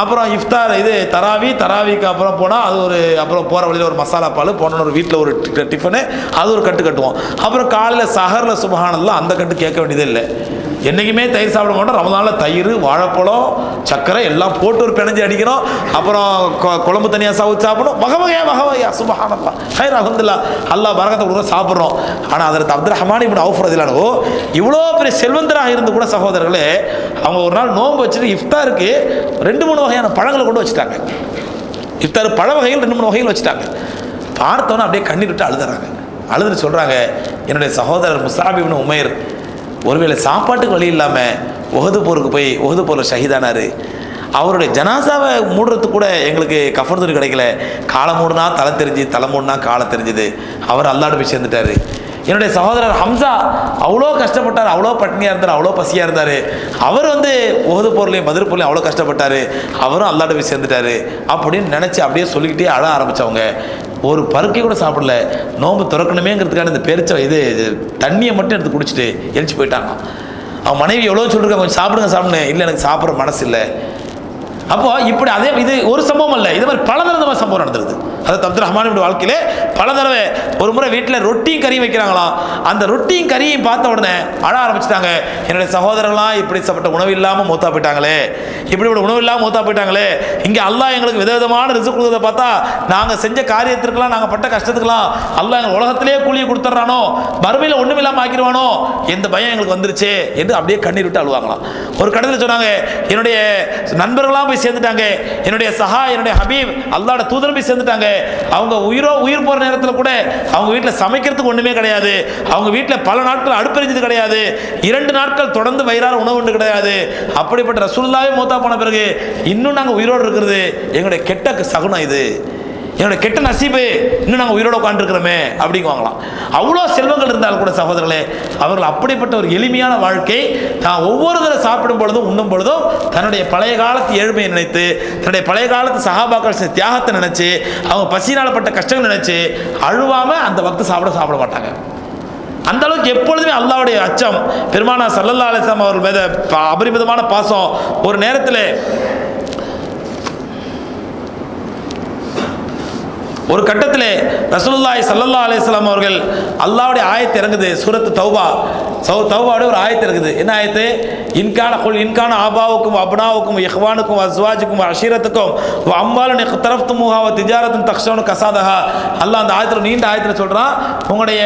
அப்புறம் இஃப்தார், இது தராவிக்கு அப்புறம் போனால் அது ஒரு, அப்புறம் போகிற வழியில் ஒரு மசாலா பால் போனோன்னு ஒரு வீட்டில் ஒரு டிஃபனு, அது ஒரு கட்டு கட்டுவோம். அப்புறம் காலையில் சஹரில் சுபஹானல்லாஹ் அந்த கட்டு கேட்க வேண்டியதே இல்லை. என்றைக்குமே தயிர் சாப்பிட மாட்டோம். ரமதானில் தயிர், வாழைப்பழம், சர்க்கரை எல்லாம் போட்டு ஒரு பிணைஞ்சு அடிக்கணும். அப்புறம் குழம்பு தனியாக சாப்பிடணும், வகை வகையா சுபஹானல்லாஹ் ஹைர் அல்ஹம்துலில்லாஹ், அல்லாஹ் பரக்கத்தை கொடுக்க சாப்பிட்றோம். ஆனால் ஹஜ்ரத் அப்துல் ரஹ்மான் இப்னு அவுஃப் ரலியல்லாஹு இவ்வளோ பெரிய செல்வந்தராக இருந்து கூட சகோதரர்களே, அவங்க ஒரு நாள் நோன்பு வச்சுட்டு இஃப்தாருக்கு 2-3 வகையான பழங்களை கொண்டு வச்சுட்டாங்க. இஃப்தார் பழ வகைகள் 2-3 வகைகள் வச்சுட்டாங்க. பார்த்தோன்னே அப்படியே கண்ணீர் விட்டு அழுதுறாங்க. அழுதுட்டு சொல்கிறாங்க, என்னுடைய சகோதரர் முஸ்அப் இப்னு உமைர் ஒருவேளை சாப்பாட்டுக்கு வழி இல்லாமல் உஹது போருக்கு போய் உஹது போரில் ஷஹீதானார். அவருடைய ஜனாசாவை மூடுறதுக்கு கூட எங்களுக்கு கஃபன் துணி கிடைக்கல. காலை மூடுனா தலை தெரிஞ்சு, தலை மூடுனா காலை தெரிஞ்சுது. அவர் அல்லாஹ்ட்ட போய் சேர்ந்துட்டார். என்னுடைய சகோதரர் ஹம்சா அவ்வளோ கஷ்டப்பட்டார், அவ்வளோ பட்னியாக இருந்தார், அவ்வளோ பசியாக இருந்தார். அவர் வந்து உஹது போர்லையும் பத்ர் போர்லையும் அவ்வளோ கஷ்டப்பட்டார், அவரும் அல்லாஹ்ட்ட போய் சேர்ந்துட்டார் அப்படின்னு நினச்சி அப்படியே சொல்லிக்கிட்டே அழ ஆரம்பித்தவங்க. ஒரு பருக்கை கூட சாப்பிடல, நோம்பு திறக்கணுமேங்கிறதுக்கான இந்த பெருச்ச இது தண்ணியை மட்டும் எடுத்து குடிச்சிட்டு எரிச்சு போயிட்டாங்க. அவன் மனைவி எவ்வளோ சொல்லிருக்காங்க, கொஞ்சம் சாப்பிடுங்க சாப்பிடுங்க, இல்லை எனக்கு சாப்பிட்ற மனசு இல்லை. அப்போ இப்படி அதே இது ஒரு சம்பவம் இல்லை, இது மாதிரி பல தடவை சம்பவம் நடந்துருது. அதாவது அப்துல் ரஹ்மான் வாழ்க்கையிலே பல தடவை ஒரு முறை வீட்டில் ரொட்டியும் கறியும் வைக்கிறாங்களாம். அந்த ரொட்டியும் கறியும் பார்த்த உடனே அழ ஆரம்பிச்சிட்டாங்க. என்னுடைய சகோதரர்களாம் இப்படிப்பட்ட உணவு இல்லாமல் மூத்தா போயிட்டாங்களே, இப்படிப்பட்ட உணவு இல்லாமல் மூத்தா போயிட்டாங்களே. இங்கே அல்லாஹ் எங்களுக்கு விதவிதமான ரிஸ்க் கொடுத்ததை பார்த்தா நாங்கள் செஞ்ச காரியத்திற்கெல்லாம் நாங்கள் பட்ட கஷ்டத்துக்கெல்லாம் அல்லாஹ் எங்கள் உலகத்திலே கூலியை கொடுத்துட்றானோ, மறுமையில் ஒன்றும் இல்லாமல் ஆக்கிடுவானோ, எந்த பயம் எங்களுக்கு வந்துருச்சு என்று அப்படியே கண்ணீர் விட்டு அழுவாங்களாம். ஒரு கட்டத்தில் சொன்னாங்க, என்னுடைய நண்பர்களாம் போய் சேர்ந்துட்டாங்க, என்னுடைய என்னுடைய ஹபீப் அல்லாஹ்வோட தூதர் போய் சேர்ந்துட்டாங்க. அவங்க உயிர் போற நேரத்தில் கூட அவங்க வீட்டில் சமைக்கிறதுக்கு ஒண்ணுமே கிடையாது. அவங்க வீட்டில் பல நாட்கள் அடுப்பெரிஞ்சது கிடையாது. 2 நாட்கள் தொடர்ந்து வயிறார உணவு ஒன்று கிடையாது. அப்படிப்பட்ட ரசூலுல்லாஹே மூத்தா போன பிறகு இன்னும் நாங்கள் உயிரோடு இருக்கிறது எங்களுடைய கெட்ட சகுனம், இது என்னோட கெட்ட நசீபு, இன்னும் நாங்கள் உயிரோடு உட்காந்துருக்கிறோமே அப்படிங்குவாங்களாம். அவ்வளோ செல்வங்கள் இருந்தாலும் கூட சகோதரர்களே, அவர்கள் அப்படிப்பட்ட ஒரு எளிமையான வாழ்க்கை. தான் ஒவ்வொரு தடவை சாப்பிடும் பொழுதும் உண்ணும் பொழுதும் தன்னுடைய பழைய காலத்து ஏழ்மையை நினைத்து, தன்னுடைய பழைய காலத்து சஹாபாக்கள் செஞ்ச தியாகத்தை நினைச்சு, அவங்க பசியினால் பட்ட கஷ்டங்கள் நினைச்சு அழுவாம அந்த வக்து சாப்பிட மாட்டாங்க. அந்த அளவுக்கு எப்பொழுதுமே அல்லாஹ்வுடைய அச்சம், பெருமானா ஸல்லல்லாஹு அலைஹி வஸல்லம் அவர்கள் மீது அபரிமிதமான பாசம். ஒரு நேரத்தில் ஒரு கட்டத்தில் ரசூலுல்லாஹி ஸல்லல்லாஹு அலைஹி வஸல்லம் அவர்கள் அல்லாஹ்வுடைய ஆயத்து இறங்குது. சூரத்து தௌபாவுடைய ஒரு ஆயத்து இருக்குது. என்ன ஆயத்து? இன்கான ஆபாவுக்கும் அப்னாவுக்கும் இஹ்வானுக்கும் அஸ்வாஜுக்கும் அஷீரத்துக்கும் அம்பாலும் இக்தரஃப்துமுஹா வ திஜாரத்துன் தக்ஷவுன கஸாதஹா. அல்லாஹ் அந்த ஆயத்தில் நீண்ட ஆயத்தில் சொல்கிறான், உங்களுடைய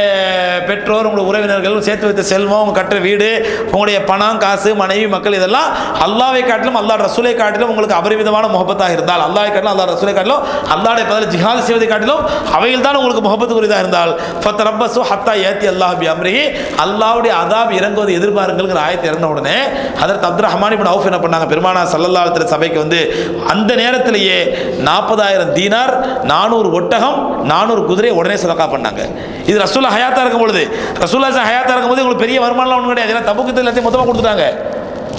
பெற்றோர், உங்களுடைய உறவினர்கள், சேர்த்து வைத்த செல்வம், உங்கள் கட்டுற வீடு, உங்களுடைய பணம், காசு, மனைவி, மக்கள், இதெல்லாம் அல்லாஹ்வை காட்டிலும் அல்லாஹ் ரசூலை காட்டிலும் உங்களுக்கு அபரிமிதமான முஹப்பத்தாக இருந்தால், அல்லாஹ்வை காட்டிலும் அல்லாஹ் ரசூலை காட்டிலும் அல்லாஹ்வுடைய பதில் ஜிஹாத் செய்வதை காட்டிலும் அவைகள் தான் உங்களுக்கு முஹப்பத்துக்குரியதாக இருந்தால் ஃபத்ரப்பஸு ஹத்தா யாத்தி அல்லாஹ் பி அம்ரிஹி, அல்லாஹ்வுடைய அதாப் இறங்குவதை எதிர்பாருங்கள்ங்கிற ஆயத்தை இறங்கின உடனே ஹதரத் அப்துர் ரஹ்மான் இப்னு அவுஃப் என்ன பண்ணாங்க, பெருமானா ஸல்லல்லாஹு அலைஹி வஸல்லம் சபைக்கு வந்து அந்த நேரத்திலேயே 40,000 தீனார், 400 ஒட்டகம், 400 குதிரை உடனே சதகா பண்ணாங்க. இது ரசூலுல்லாஹ் ஹயாத்தா இருக்கும் பொழுது, ரசூலுல்லாஹ் ஹயாத்தா இருக்கும்போது உங்களுக்கு பெரிய வருமானம் ஒன்றும் கிடையாது. ஏன்னா தபுக்கு எல்லாத்தையும் மொத்தமாக கொடுத்துட்டாங்க.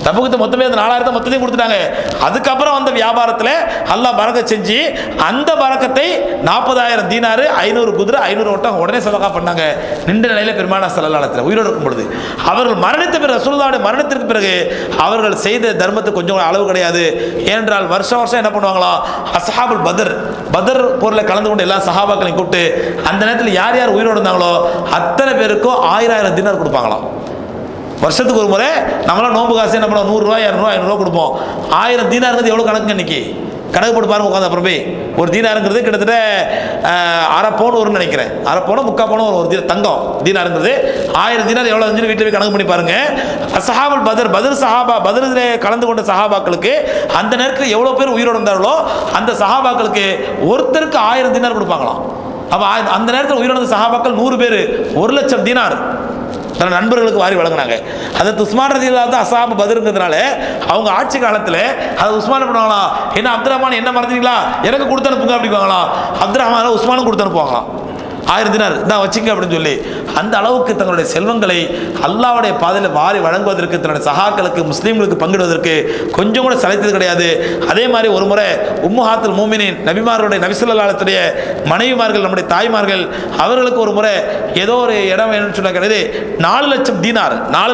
தபுக்கு மொத்தமே அந்த 4,000 மொத்தத்தையும் கொடுத்துட்டாங்க. அதுக்கப்புறம் வந்த வியாபாரத்தில் அல்லாஹ் பரக்கத் செஞ்சு அந்த பரக்கத்தை 40,000 தீனார், 500 குதிரை, 500 ஒட்டகம் உடனே சதகா பண்ணாங்க. நின்ற நிலையில் பெருமானா ஸல்லல்லாஹு அலைஹி வஸல்லம் உயிரோடு இருக்கும் பொழுது. அவர்கள் மரணித்த பிறகு, ரசூலுல்லாஹ்வுடைய மரணத்திற்கு பிறகு அவர்கள் செய்த தர்மத்துக்கு கொஞ்சம் அளவு கிடையாது. ஏனென்றால் வருஷம் என்ன பண்ணுவாங்களாம், அஸ்ஹாபுல் பதர் போரில் கலந்து கொண்டு எல்லா சஹாபாக்களையும் கூப்பிட்டு அந்த நேரத்தில் யார் யார் உயிரோடு இருந்தாங்களோ அத்தனை பேருக்கும் 1000 தீனார் கொடுப்பாங்களாம். வருஷத்துக்கு ஒரு முறை நம்மளாம் நோம்பு காசு என்ன பண்ணுவோம், 100 ரூபாய், 200 ரூபாய், 500 ரூபா கொடுப்போம். 1000 தீனாருங்கிறது எவ்வளோ கணக்குங்க இன்னைக்கு? கணக்கு போட்டு பாருங்க உட்காந்து. அப்புறம் போய் ஒரு தீனாருங்கிறது கிட்டத்தட்ட அரை பவுன் வரும்னு நினைக்கிறேன். அரை பவுனோ 3/4 பவுனோ ஒரு தங்கம். தீனாருங்கிறது 1000 தீனார் எவ்வளோ இருந்துச்சு வீட்டில் போய் கணக்கு பண்ணி பாருங்க. அஸ்ஹாபுல் பதரிலே கலந்து கொண்ட சஹாபாக்களுக்கு அந்த நேரத்தில் எவ்வளோ பேர் உயிரோடு இருந்தார்களோ அந்த சஹாபாக்களுக்கு ஒருத்தருக்கு 1000 தீனார் கொடுப்பாங்களாம். அப்போ அந்த நேரத்தில் உயிரோடு சஹாபாக்கள் 100 பேர் 1,00,000 தீனார் தன் நண்பர்களுக்கு வாரி வழங்கினாங்க. அது உஸ்மான் ரலியல்லாஹு தான் அஸ்ஹாபு பத்ருங்கிறதுனால அவங்க ஆட்சி காலத்தில் அது உஸ்மான் பண்ணுவாங்களா, என்ன அப்துல் ரஹ்மான் என்ன மறந்துட்டீங்களா, எனக்கு கொடுத்து அனுப்புங்க அப்படிங்குவாங்களாம். அப்துல் ரஹ்மான் உஸ்மானும் கொடுத்து அனுப்புவாங்களாம். 1000 தினார் தான் வச்சுங்க அப்படின்னு சொல்லி அந்த அளவுக்கு தங்களுடைய செல்வங்களை அல்லாஹ்வுடைய பாதையில் வாரி வழங்குவதற்கு, தன்னுடைய சஹாக்களுக்கு, முஸ்லீம்களுக்கு பங்கிடுவதற்கு கொஞ்சம் கூட சளைத்தது கிடையாது. அதே மாதிரி ஒரு முறை உம்முஹாத்துல் மூமினீன் நபிமார்களுடைய, நபி ஸல்லல்லாஹு அலைஹி வஸல்லம் மனைவிமார்கள், நம்முடைய தாய்மார்கள், அவர்களுக்கு ஒரு முறை ஏதோ ஒரு இடம் வேணும்னு சொன்ன கிடையாது. 4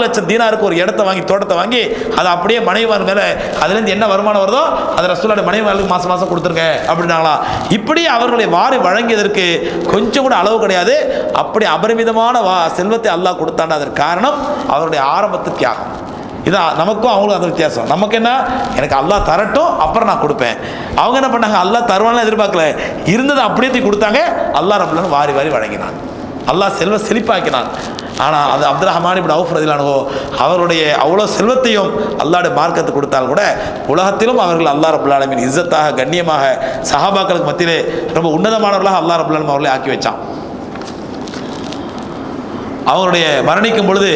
லட்சம் தீனாருக்கு ஒரு இடத்தை வாங்கி, தோட்டத்தை வாங்கி அதை அப்படியே மனைவிமார் மேலே அதுலேருந்து என்ன வருமானம் வருதோ அதை ரசூலுல்லாஹ்வுடைய மனைவிமார்களுக்கு மாதம் மாதம் கொடுத்துருங்க அப்படின்னாங்களா. இப்படி அவர்களை வாரி வழங்கியதற்கு கொஞ்சம் கூட அளவு கிடையாது. அப்படி அபரிமிதமான செல்வத்தை அல்லாஹ் கொடுத்தாண்ட அதற்கு காரணம் அவருடைய ஆரம்பத்து தியாகம். இதான் நமக்கும் அவங்களுக்கும் அந்த வித்தியாசம். நமக்கு என்ன, எனக்கு அல்லாஹ் தரட்டும் அப்புறம் நான் கொடுப்பேன். அவங்க என்ன பண்ணாங்க, அல்லாஹ் தருவான்னு எதிர்பார்க்கல, இருந்ததை அப்படியே கொடுத்தாங்க. அல்லாஹ் ரப்பல் ஆலமீன் வாரி வாரி வழங்கினான். அல்லாஹ் செல்வ செழிப்பாக்கினான். ஆனால் அது அப்துல் ரஹ்மான் இப்னு அவுஃப் ரலியல்லாஹு அன்ஹு அவருடைய அவ்வளோ செல்வத்தையும் அல்லாஹ்வுடைய மார்க்கத்தை கொடுத்தால் கூட உலகத்திலும் அவர்கள் அல்லாஹ் ரப்பல் ஆலமீன் இஸ்ஸத்தாக, கண்ணியமாக, சஹாபாக்களுக்கு மத்தியிலே ரொம்ப உன்னதமானவர்களாக அல்லாஹ் ரப்பல் ஆலமீன் அவர்களை ஆக்கி வச்சான். அவருடைய மரணிக்கும் பொழுது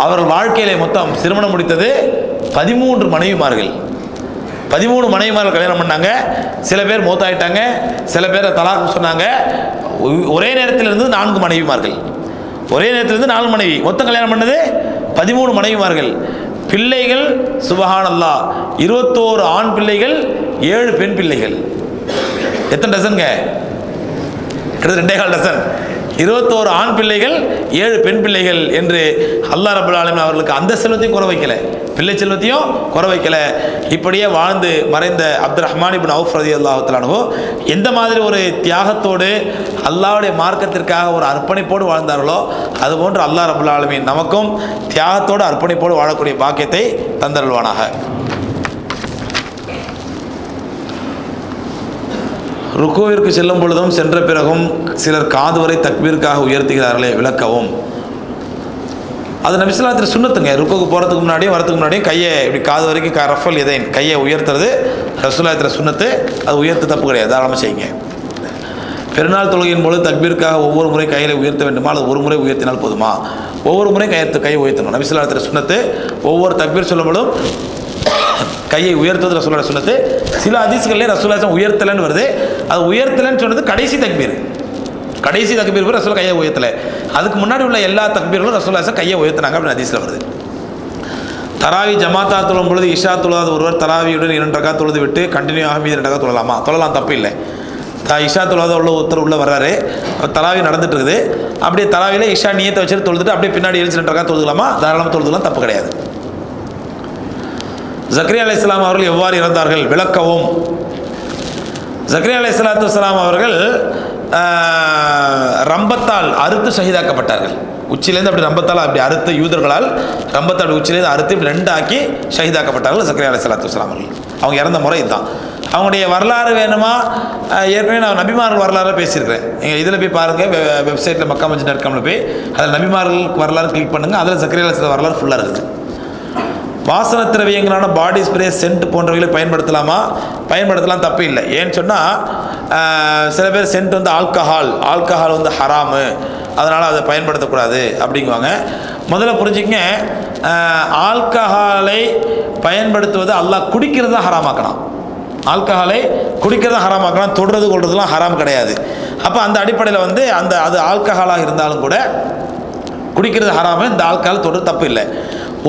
அவர்கள் வாழ்க்கையிலே மொத்தம் திருமணம் முடித்தது 13 மனைவிமார்கள். 13 மனைவிமார்கள் கல்யாணம் பண்ணாங்க. சில பேர் மௌத்தாயிட்டாங்க, சில பேர் தலாக் சொன்னாங்க. ஒரே நேரத்தில் இருந்து 4 மனைவிமார்கள், ஒரே நேரத்தில் இருந்து 4 மனைவி, மொத்தம் கல்யாணம் பண்ணது 13 மனைவிமார்கள். பிள்ளைகள் சுபஹானல்லாஹ் 21 ஆண் பிள்ளைகள், 7 பெண் பிள்ளைகள். எத்தனை டசன்ங்க? கிட்டத்தட்ட 2.25 டசன். 21 ஆண் பிள்ளைகள் 7 பெண் பிள்ளைகள் என்று அல்லாஹ் ரப்பல் ஆலமீன் அவர்களுக்கு அந்த செல்வத்தையும் குறை வைக்கல, பிள்ளை செல்வத்தையும் குறை வைக்கல. இப்படியே வாழ்ந்து மறைந்த அப்துல் ரஹ்மான் இப்னு அவுஃப் ரலியல்லாஹு தஆலா அன்ஹு எந்த மாதிரி ஒரு தியாகத்தோடு அல்லாஹ்வுடைய மார்க்கத்திற்காக ஒரு அர்ப்பணிப்போடு வாழ்ந்தார்களோ அதுபோன்று அல்லாஹ் ரப்பல் ஆலமீன் நமக்கும் தியாகத்தோடு அர்ப்பணிப்போடு வாழக்கூடிய பாக்கியத்தை தந்தருள்வானாக. ருக்குவிற்கு செல்லும் பொழுதும் சென்ற பிறகும் சிலர் காது வரை தக்பீருக்காக உயர்த்துகிறார்களே, விளக்கவும். அது நபி ஸல்லல்லாஹு அலைஹி வஸல்லம் சுன்னத்துங்க. ருக்குவுக்கு போகிறதுக்கு முன்னாடியும் வரதுக்கு முன்னாடியும் கையை இப்படி காது வரைக்கும் ரஃபல் எதைன் கையை உயர்த்துறது ரசூலுல்லாஹி அலைஹி சுன்னத்து. அது உயர்த்து தப்பு கிடையாது, தாராளமாக செய்யுங்க. பெருநாள் தொழுகையின் பொழுது தக்பீருக்காக ஒவ்வொரு முறை கையில் உயர்த்த வேண்டுமா அல்லது ஒரு முறை உயர்த்தினால் போதுமா? ஒவ்வொரு முறை கையை உயர்த்தணும். நபி ஸல்லல்லாஹு அலைஹி வஸல்லம் சுன்னத்து. ஒவ்வொரு தக்பீர் சொல்லும்போதும் கையை உயர்த்துவது ரசூலுல்லாஹி சுன்னத்து. சில ஹதீஸ்களிலே ரசூலுல்லாஹி உயர்த்தலன்னு வருது. அது உயர்த்தலன்னு சொன்னது கடைசி தக்பீர். கடைசி தக்பீர் போய் ரசூலுல்லாஹி கையை உயர்த்தலை. அதுக்கு முன்னாடி உள்ள எல்லா தக்பீர்களும் ரசூலுல்லாஹி கையை உயர்த்தினாங்க அப்படின்னு ஹதீஸ்ல வருது. தராவி ஜமாத்தா தொழும் பொழுது இஷா தொழாத ஒருவர் தராவியுடன் 2 ரக்காத் தொழுது விட்டு கண்டினியூவாக மீதி 2 ரக்காத் தொழலாமா? தொழலாம், தப்பு இல்லை. இஷா தொழாத உள்ள ஒருத்தர் உள்ள வர்றாரு, தராவி நடந்துட்டு இருக்குது. அப்படியே தராவியில் இஷா நியத்தை வச்சுட்டு தொழுதுட்டு அப்படியே பின்னாடி எழுச்சி 2 ரக்காத் தொழுதுலாமா? தாராளமாக தொழுதுலாம், தப்பு கிடையாது. ஜக்கரியா அலைஹிஸ்ஸலாம் அவர்கள் எவ்வாறு இறந்தார்கள்? விளக்கவும். ஜக்கரியா அலைஹிஸ்ஸலாத்து வஸ்ஸலாம் அவர்கள் ரம்பத்தால் அறுத்து ஷஹீதாக்கப்பட்டார்கள். உச்சிலேருந்து அப்படி ரம்பத்தால் அப்படி அறுத்து, யூதர்களால் ரம்பத்தால் உச்சிலேருந்து அறுத்து இப்படி 2 ஆக்கி ஷஹீதாக்கப்பட்டார்கள் ஜக்கரியா அலைஹிஸ்ஸலாத்து வஸ்ஸலாம் அவர்கள். அவங்க இறந்த முறை இதுதான். அவங்களுடைய வரலாறு வேணுமா? ஏற்கனவே நான் நபிமார்கள் வரலாறு பேசியிருக்கிறேன். நீங்கள் இதில் போய் பாருங்கள், வெப்சைட்டில் மக்கா.com போய் அதில் நபிமார்கள் வரலாறு கிளிக் பண்ணுங்கள். அதில் ஜக்கரியா அலைஹிஸ்ஸலாம் வரலாறு ஃபுல்லாக இருக்குது. வாசன திரவியங்களான பாடி ஸ்ப்ரே, சென்ட் போன்றவைகளை பயன்படுத்தலாமா? பயன்படுத்தலாம், தப்பு இல்லை. ஏன்னு சொன்னால் சில பேர் சென்ட் வந்து ஆல்கஹால் வந்து ஹராமு, அதனால் அதை பயன்படுத்தக்கூடாது அப்படிங்குவாங்க. முதல்ல புரிஞ்சுக்கங்க, ஆல்கஹாலை பயன்படுத்துவது அல்லாஹ் குடிக்கிறது தான் ஹராமாக்கலாம். ஆல்கஹாலை குடிக்கிறத ஹராமாக்கலாம், தொடுறது கொள்றதுலாம் ஹராம் கிடையாது. அப்போ அந்த அடிப்படையில் வந்து அது ஆல்கஹாலாக இருந்தாலும் கூட குடிக்கிறது ஹராமு, இந்த ஆல்கஹால் தொடுறது தப்பு இல்லை.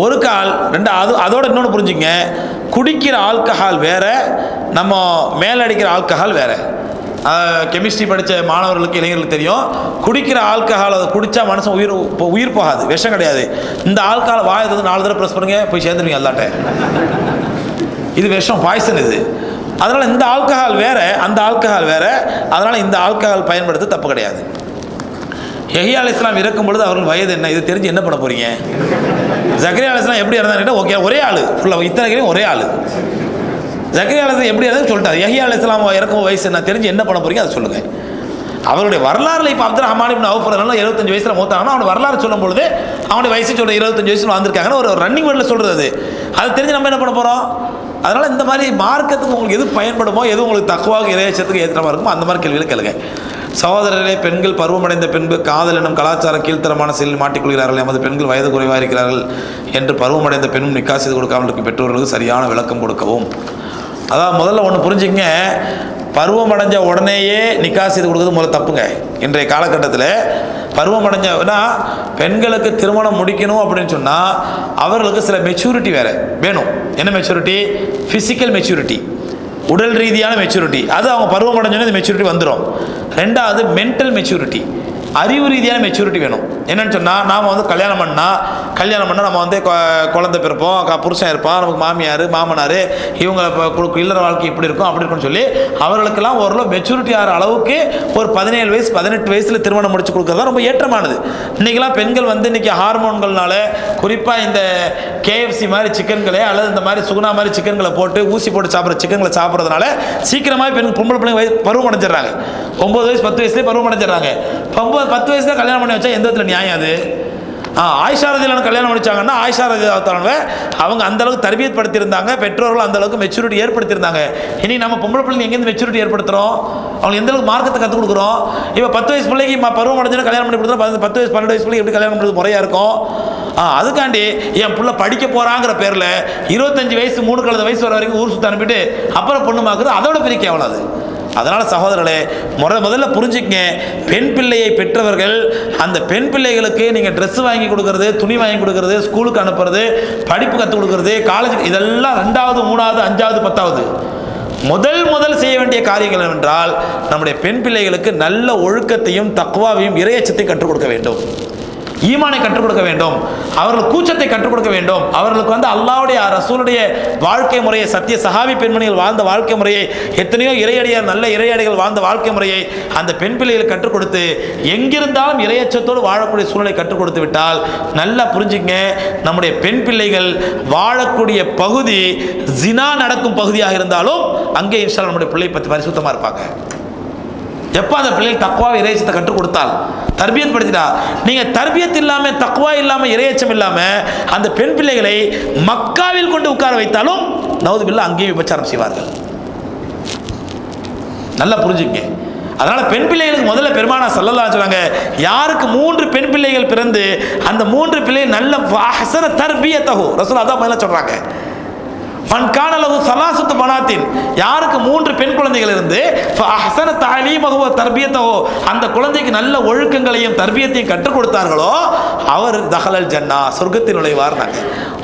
ஒரு கால் ரெண்டு. அதோட இன்னொன்று புரிஞ்சுங்க, குடிக்கிற ஆல்கஹால் வேற, நம்ம மேலே அடிக்கிற ஆல்கஹால் வேற. கெமிஸ்ட்ரி படித்த மாணவர்களுக்கு, இளைஞர்களுக்கு தெரியும். குடிக்கிற ஆல்கஹால் அதை குடித்தா மனுஷன் உயிர் போகாது, விஷம் கிடையாது. இந்த ஆல்கஹால் வாயது 4 தடவை ப்ரெஸ் பண்ணுங்க, போய் சேர்ந்துருவீங்க அல்லாட்ட. இது விஷம், பாய்சன் இது. அதனால் இந்த ஆல்கஹால் வேற, அந்த ஆல்கஹால் வேற. அதனால் இந்த ஆல்கஹால் பயன்படுத்த தப்பு கிடையாது. யஹ்யா அலைஹிஸ்ஸலாம் இறக்கும் பொழுது அவர்கள் வயது என்ன? இது தெரிஞ்சு என்ன பண்ண போறீங்க? ஜக்கரியா அலைஹிஸ்ஸலாம் எப்படி இருந்தாருன்னா, ஓகே, ஒரே ஆள் ஃபுல்லாக, இத்தனை ஒரே ஆள். ஜக்கரியா அலைஹிஸ்ஸலாம் எப்படி இருந்தாலும் சொல்லிட்டாரு. யஹ்யா அலைஹிஸ்ஸலாம் இறக்கும் வயசு என்ன? தெரிஞ்சு என்ன பண்ண போறீங்க அதை சொல்லுங்க. அவருடைய வரலாறுல இப்போ அப்துல் ரஹ்மான் இப்னு அவுஃப் 75 வயசில் மூத்தாங்கன்னா அவனுடைய வரலாறு சொல்லும் பொழுது அவனுடைய வயசு சொல்ற 25 வயசுல வந்திருக்காங்கன்னு ஒரு ரன்னிங் வேர்டில் சொல்றது. அது தெரிஞ்சு நம்ம என்ன பண்ண போகிறோம்? அதனால் இந்த மாதிரி மார்க்கத்துக்கு உங்களுக்கு எது பயன்படுமோ, எது உங்களுக்கு தக்குவாக இறைச்சத்துக்கு ஏற்ற மாதிரி இருக்குமோ அந்த மாதிரி கேள்விகளை கேளுங்க. சகோதரர்களே, பெண்கள் பருவமடைந்த பின்பு காதல் எனும் கலாச்சார கீழ்த்தரமான செயலில் மாட்டிக்கொள்கிறார்கள். எமது பெண்கள் வயது குறைவாக இருக்கிறார்கள் என்று பருவமடைந்த பெண்ணும் நிக்கா செய்து கொடுக்காமல் இருக்கும் பெற்றோர்களுக்கு சரியான விளக்கம் கொடுக்கவும். அதான் முதல்ல ஒன்று புரிஞ்சுங்க, பருவமடைஞ்ச உடனேயே நிக்கா செய்து கொடுக்குறது முதல்ல தப்புங்க. இன்றைய காலகட்டத்தில் பருவமடைஞ்சனா பெண்களுக்கு திருமணம் முடிக்கணும் அப்படின்னு சொன்னால் அவர்களுக்கு சில மெச்சூரிட்டி வேறு வேணும். என்ன மெச்சூரிட்டி? ஃபிசிக்கல் மெச்சூரிட்டி, உடல் ரீதியான மெச்சூரிட்டி. அது அவங்க பருவம் அடைஞ்சோன்னே இந்த மெச்சூரிட்டி வந்துடும். ரெண்டாவது மென்டல் மெச்சூரிட்டி, அறிவு ரீதியான மெச்சூரிட்டி வேணும். என்னென்னு சொன்னால், நாம் வந்து கல்யாணம் பண்ணால் நம்ம வந்து குழந்தை பிறப்போம், புருஷன் இருப்பான், நமக்கு மாமியார் மாமனார், இவங்க இப்போ இல்லற வாழ்க்கை இப்படி இருக்கும் அப்படி இருக்குன்னு சொல்லி அவர்களுக்கெல்லாம் ஓரளவு மெச்சூரிட்டி ஆகிற அளவுக்கு ஒரு 17 வயசு 18 வயசில் திருமணம் முடிச்சு கொடுக்குறது தான் ரொம்ப ஏற்றமானது. இன்றைக்கெல்லாம் பெண்கள் வந்து இன்றைக்கி ஹார்மோன்கள்னால, குறிப்பாக இந்த KFC மாதிரி சிக்கன்களே அல்லது இந்த மாதிரி சுகுணா மாதிரி சிக்கன்களை போட்டு ஊசி போட்டு சாப்பிட்ற சிக்கன்களை சாப்பிட்றதுனால சீக்கிரமாக பெண்கள் பொம்பளை பிள்ளைங்க பருவம் அடைஞ்சிடறாங்க. 9 வயசு 10 வயசுலேயே பருவம் அடைஞ்சிடறாங்க. 10 வயசுல கல்யாணம் பண்ணி வச்சா எந்த விதத்தில் நியாயம் அது? ஆயிஷா ரலியல்லாஹு கல்யாணம் முடிச்சாங்கன்னா ஆயிஷா ரலியல்லாஹு அவங்க அந்த அளவுக்கு தர்பியத் படுத்தியிருந்தாங்க, பெற்றோர்கள் அந்த அளவுக்கு மெச்சூரிட்டி ஏற்படுத்தியிருந்தாங்க. இனி நம்ம பொம்பளை பிள்ளைங்க எங்கேருந்து மெச்சூரிட்டி ஏற்படுத்துகிறோம்? அவங்க எந்த அளவுக்கு மார்க்கத்தை கற்றுக் கொடுக்குறோம்? இப்போ 10 வயசு பிள்ளைக்கு பருவம் அடைஞ்சுன்னா கல்யாணம் பண்ணி கொடுத்தா 10 வயசு 12 வயசு பிள்ளைக்கு எப்படி கல்யாணம் பண்ணுறது முறையாக இருக்கும்? அதுக்காண்டி என் பிள்ளை படிக்க போகிறாங்கிற பேரில் 25 வயசு 3 கழுத வயசு வர வரைக்கும் ஊர் சுற்றி அனுப்பிட்டு அப்புறம் பொண்ணு மாக்குறது அதோட பெரிய கேவலம் அது. அதனால் சகோதரர்களே, முதல்ல புரிஞ்சுக்கங்க, பெண் பிள்ளையை பெற்றவர்கள் அந்த பெண் பிள்ளைகளுக்கு நீங்கள் ட்ரெஸ் வாங்கி கொடுக்கறது, துணி வாங்கி கொடுக்கறது, ஸ்கூலுக்கு அனுப்புறது, படிப்பு கற்றுக் கொடுக்கறது, காலேஜ், இதெல்லாம் 2வது 3வது 5வது 10வது முதல் செய்ய வேண்டிய காரியங்கள் என்னவென்றால் நம்முடைய பெண் பிள்ளைகளுக்கு நல்ல ஒழுக்கத்தையும் தக்வாவையும் இறையச்சத்தையும் கற்றுக் கொடுக்க வேண்டும். ஈமானை கற்றுக் கொடுக்க வேண்டும். அவர்கள் கூச்சத்தை கற்றுக் கொடுக்க வேண்டும். அவர்களுக்கு அல்லாஹ்வுடைய ரசூலுடைய வாழ்க்கை முறையை, சத்திய சஹாபி பெண்மணிகள் வாழ்ந்த வாழ்க்கை முறையை, எத்தனையோ இறையடியார் நல்ல இறையடிகள் வாழ்ந்த வாழ்க்கை முறையை அந்த பெண் பிள்ளைகளுக்கு கற்றுக் கொடுத்து எங்கிருந்தாலும் இறையச்சத்தோடு வாழக்கூடிய சூழலை கற்றுக் கொடுத்து விட்டால் நல்லா புரிஞ்சுங்க, நம்முடைய பெண் பிள்ளைகள் வாழக்கூடிய பகுதி ஜினா நடக்கும் பகுதியாக இருந்தாலும் அங்கே இன்ஷா அல்லாஹ் நம்முடைய பிள்ளை பற்றி பரிசுத்தமாக இருப்பாங்க. எப்போ அந்த பிள்ளைகள் தக்வாவை இறையச்சத்தை கற்றுக் கொடுத்தால், தர்பியத் படுத்திட்டா, நீங்கள் தர்பியத் இல்லாமல் தக்வா இல்லாமல் இறையச்சம் இல்லாமல் அந்த பெண் பிள்ளைகளை மக்காவில் கொண்டு உட்கார வைத்தாலும் நவுது பில்லா அங்கேயும் விபச்சாரம் செய்வார்கள். நல்லா புரிஞ்சுங்க. அதனால பெண் பிள்ளைகளுக்கு முதல்ல பெருமானா ஸல்லல்லாஹு அலைஹி சொல்றாங்க, யாருக்கு 3 பெண் பிள்ளைகள் பிறந்து அந்த 3 பிள்ளைகள் நல்ல அஹ்ஸன தர்பியத்தஹு, ரசூல் அதான் முதல்ல சொல்றாங்க. மன் கான லஹு ஸலாஸத்து பனாத்தின், யாருக்கு 3 பெண் குழந்தைகள் இருந்து ஃபஅஹ்ஸன தஅலீமஹு வ தர்பியத்தஹு, அந்த குழந்தைக்கு நல்ல ஒழுக்கங்களையும் தர்பியத்தையும் கற்றுக் கொடுத்தார்களோ அவர் தஹலல் ஜன்னா, சொர்க்கத்தில் நுழைவார்னாங்க.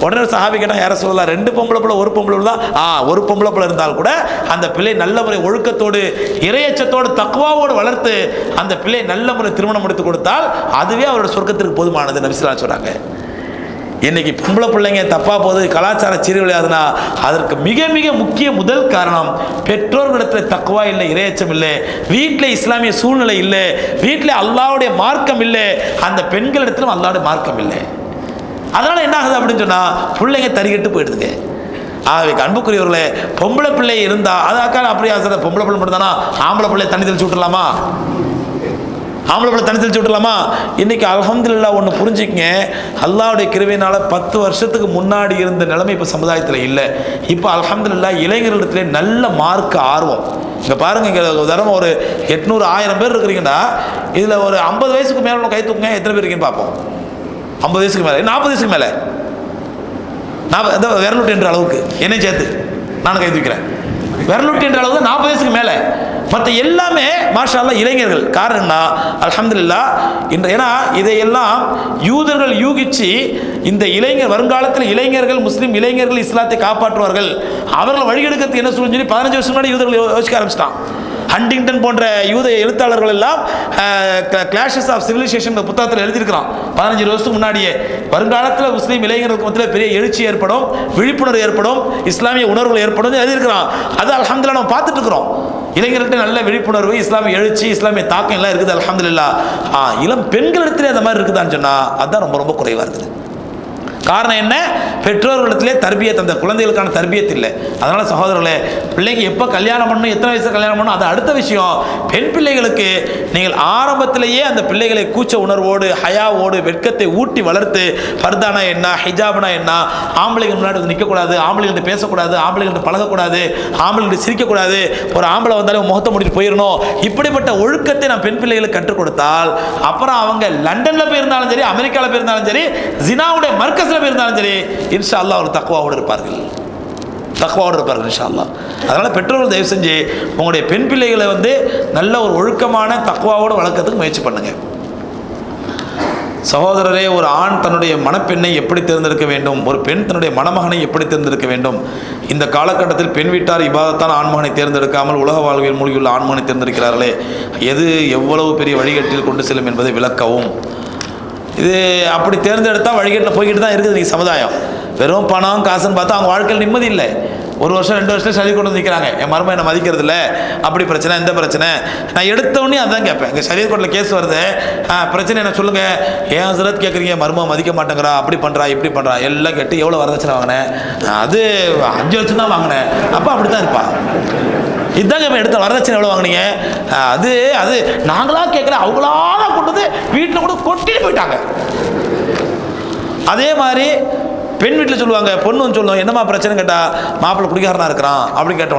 உடனே சஹாபி கேட்டாங்க, யார சொல்லலாம், 2 பொம்பளை பிள்ளை 1 பொம்பளை பிள்ளை தான், 1 பொம்பளை பிள்ளை இருந்தால் கூட அந்த பிள்ளை நல்ல முறை ஒழுக்கத்தோடு இறையச்சத்தோடு தக்வாவோடு வளர்த்து அந்த பிள்ளை நல்ல முறை திருமணம் முடித்து கொடுத்தால் அதுவே அவரோட சொர்க்கத்திற்கு போதுமானது நபி ஸல்லல்லாஹு அலைஹி வஸல்லம் சொல்றாங்க. இன்னைக்கு பொம்பளை பிள்ளைங்க தப்பா போகுது, கலாச்சார சீர்குலையாதுன்னா அதற்கு மிக மிக முக்கிய முதல் காரணம் பெற்றோர்களிடத்தில் தக்வா இல்லை, இறையச்சம் இல்லை, வீட்டில் இஸ்லாமிய சூழ்நிலை இல்லை, வீட்டில் அல்லாஹ்வுடைய மார்க்கம் இல்லை, அந்த பெண்களிடத்திலும் அல்லாஹ்வுடைய மார்க்கம் இல்லை. அதனால என்ன ஆகுது அப்படின்னு சொன்னா பிள்ளைங்க தறிகட்டு போயிடுதுங்க. ஆகவே அன்புக்குரியவர்களே, பொம்பளை பிள்ளை இருந்தா அதாக்கா அப்படியே பொம்பளை பிள்ளை மட்டும் தானா, ஆம்பளை பிள்ளை தண்ணி தெளிச்சு விட்டுலாமா, ஆம்பளை பிள்ளை தண்ணி தெளிச்சு விட்டுலாமா? இன்னைக்கு அல்ஹம்துலில்லாஹ் ஒன்று புரிஞ்சுக்கங்க, அல்லாஹ்வுடைய கிருபையினால 10 வருஷத்துக்கு முன்னாடி இருந்த நிலைமை இப்போ சமுதாயத்தில் இல்லை. இப்போ அல்ஹம்துலில்லாஹ் இளைஞர்களிடத்துல நல்ல மார்க்க ஆர்வம். இங்கே பாருங்க, இங்கே உதாரணம் ஒரு 800 1000 பேர் இருக்கிறீங்கன்னா இதில் ஒரு 50 வயசுக்கு மேலே கை தூக்குங்க, எத்தனை பேர் இருக்கீங்கன்னு பார்ப்போம். 50 வயசுக்கு மேலே, 40 வயசுக்கு மேலே, நான் விரலுட்டு என்ற அளவுக்கு என்னையும் சேர்த்து நான் கை தூக்கிறேன். விரலுட்டு என்ற அளவுக்கு 40 வயசுக்கு மேலே, மற்ற எல்லாமே மாஷா அல்லாஹ் இளைஞர்கள். காரணம்னா அல்ஹம்துலில்லாஹ் ஏன்னா இதையெல்லாம் யூதர்கள் யூகிச்சு இந்த இளைஞர் வருங்காலத்தில் இளைஞர்கள் முஸ்லீம் இளைஞர்கள் இஸ்லாத்தை காப்பாற்றுவார்கள், அவர்கள் வழிகெடுக்கிறதுக்கு என்ன சொல்லி 15 வருஷம் முன்னாடி யூதர்கள் யோசிக்க ஆரம்பிச்சிட்டான். ஹண்டிங்டன் போன்ற யூத எழுத்தாளர்கள் எல்லாம் கிளாஷஸ் ஆஃப் சிவிலைசேஷன் புத்தகத்தில் எழுதியிருக்கிறான் 15 வருஷத்துக்கு முன்னாடியே. வருங்காலத்தில் முஸ்லீம் இளைஞர்களுக்கு மத்தியில் பெரிய எழுச்சி ஏற்படும், விழிப்புணர்வு ஏற்படும், இஸ்லாமிய உணர்வுகள் ஏற்படும் எழுதியிருக்கிறான். அது அல்ஹம்துலில்லாஹ் நம்ம பார்த்துட்டு இருக்கிறோம். இளைஞர்கிட்ட நல்ல விழிப்புணர்வு, இஸ்லாமிய எழுச்சி, இஸ்லாமிய தாக்கம் எல்லாம் இருக்குது அல்ஹம்துலில்லாஹ். இளம் பெண்களிடத்திலே அந்த மாதிரி இருக்குதான்னு சொன்னால் அதுதான் ரொம்ப ரொம்ப குறைவாக இருக்குது. காரணம் என்ன? பெற்றோர்களிடத்திலே தர்பியத், அந்த குழந்தைகளுக்கான தர்பியத் இல்லை. அதனால சகோதரர்களே, பிள்ளைங்க எப்போ கல்யாணம் பண்ணணும், எத்தனை வயசு கல்யாணம் பண்ணணும் அது அடுத்த விஷயம். பெண் பிள்ளைகளுக்கு நீங்கள் ஆரம்பத்திலேயே அந்த பிள்ளைகளை கூச்ச உணர்வோடு ஹயாவோடு வெட்கத்தை ஊட்டி வளர்த்து, பர்தானா என்ன, ஹிஜாப்னா என்ன, ஆம்பளைகள் முன்னாடி நிற்கக்கூடாது, ஆம்பளைகள்ட்ட பேசக்கூடாது, ஆம்பளைகள்ட்ட பழகக்கூடாது, ஆம்பளைகள்ட்ட சிரிக்கக்கூடாது, ஒரு ஆம்பளை வந்தாலும் முகத்தை முடிட்டு போயிடணும், இப்படிப்பட்ட ஒழுக்கத்தை நான் பெண் பிள்ளைகளுக்கு கற்றுக் கொடுத்தால் அப்புறம் அவங்க லண்டனில் போயிருந்தாலும் சரி, அமெரிக்காவில் போயிருந்தாலும் சரி, ஜினாவுடைய மர்க்கஸ் இருந்தாலும் சரி, இன்ஷா அல்லாஹ் ஒரு தக்வாவோடு இருப்பார்கள், தக்வாவோடு இருப்பார்கள் இன்ஷா அல்லாஹ். அதனால பெற்றோர்கள் தயவு செஞ்சு உங்களுடைய பெண் பிள்ளைகளை நல்ல ஒரு ஒழுக்கமான தக்வாவோடு வளர்க்கறதுக்கு முயற்சி பண்ணுங்க. சகோதரரே, ஒரு ஆண் தன்னுடைய மணப்பெண்ணை எப்படி தேர்ந்தெடுக்க வேண்டும், ஒரு பெண் தன்னுடைய மணமகனை எப்படி தேர்ந்தெடுக்க வேண்டும்? இந்த காலகட்டத்தில் பெண் வீட்டார் இபாதத்தான ஆண்மகனை தேர்ந்தெடுக்காமல் உலக வாழ்வியல் மூழ்கியுள்ள ஆண்மகனை தேர்ந்தெடுக்கிறார்களே, எது எவ்வளவு பெரிய வழிகட்டில் கொண்டு செல்லும் என்பதை விளக்கவும். இது அப்படி தேர்ந்தெடுத்தால் வழிகட்டில் போய்கிட்டு தான் இருக்குது நீங்கள் சமுதாயம். வெறும் பணம் காசுன்னு பார்த்தா அவங்க வாழ்க்கையில் நிம்மதி இல்லை. 1 வருஷம் 2 வருஷம் சரி கொண்டு நிற்கிறாங்க, என் மருமகன் என்னை மதிக்கிறது இல்லை, அப்படி பிரச்சனை இந்த பிரச்சனை. நான் எடுத்தவொடனே அதான் கேட்பேன், எங்கள் சரியத் கோர்ட்டில் கேஸ் வருது, பிரச்சனை என்ன சொல்லுங்கள், ஏன் ஹசரத் கேட்குறீங்க, மருமகன் மதிக்க மாட்டேங்கிறா, அப்படி பண்ணுறா இப்படி பண்ணுறா, எல்லாம் கேட்டு எவ்வளோ வரதட்சணை வாங்கினேன், அது 5 லட்சம் தான் வாங்கினேன், அப்போ அப்படி தான் இருப்பா. இதுதாங்க இப்போ எடுத்த வரதட்சணை எவ்வளோ வாங்கினீங்க, அது அது நாங்களாக கேட்குற, அவங்களாக கொண்டு வீட்டில் கூட கொட்டிட்டு போயிட்டாங்க. அதே மாதிரி பெண் வீட்டில் சொல்லுவாங்க, பொண்ணு சொல்லுவோம், என்னம்மா பிரச்சனை கேட்டால், மாப்பிள்ளை குடிகாரனாக இருக்கிறான் அப்படின்னு கேட்ட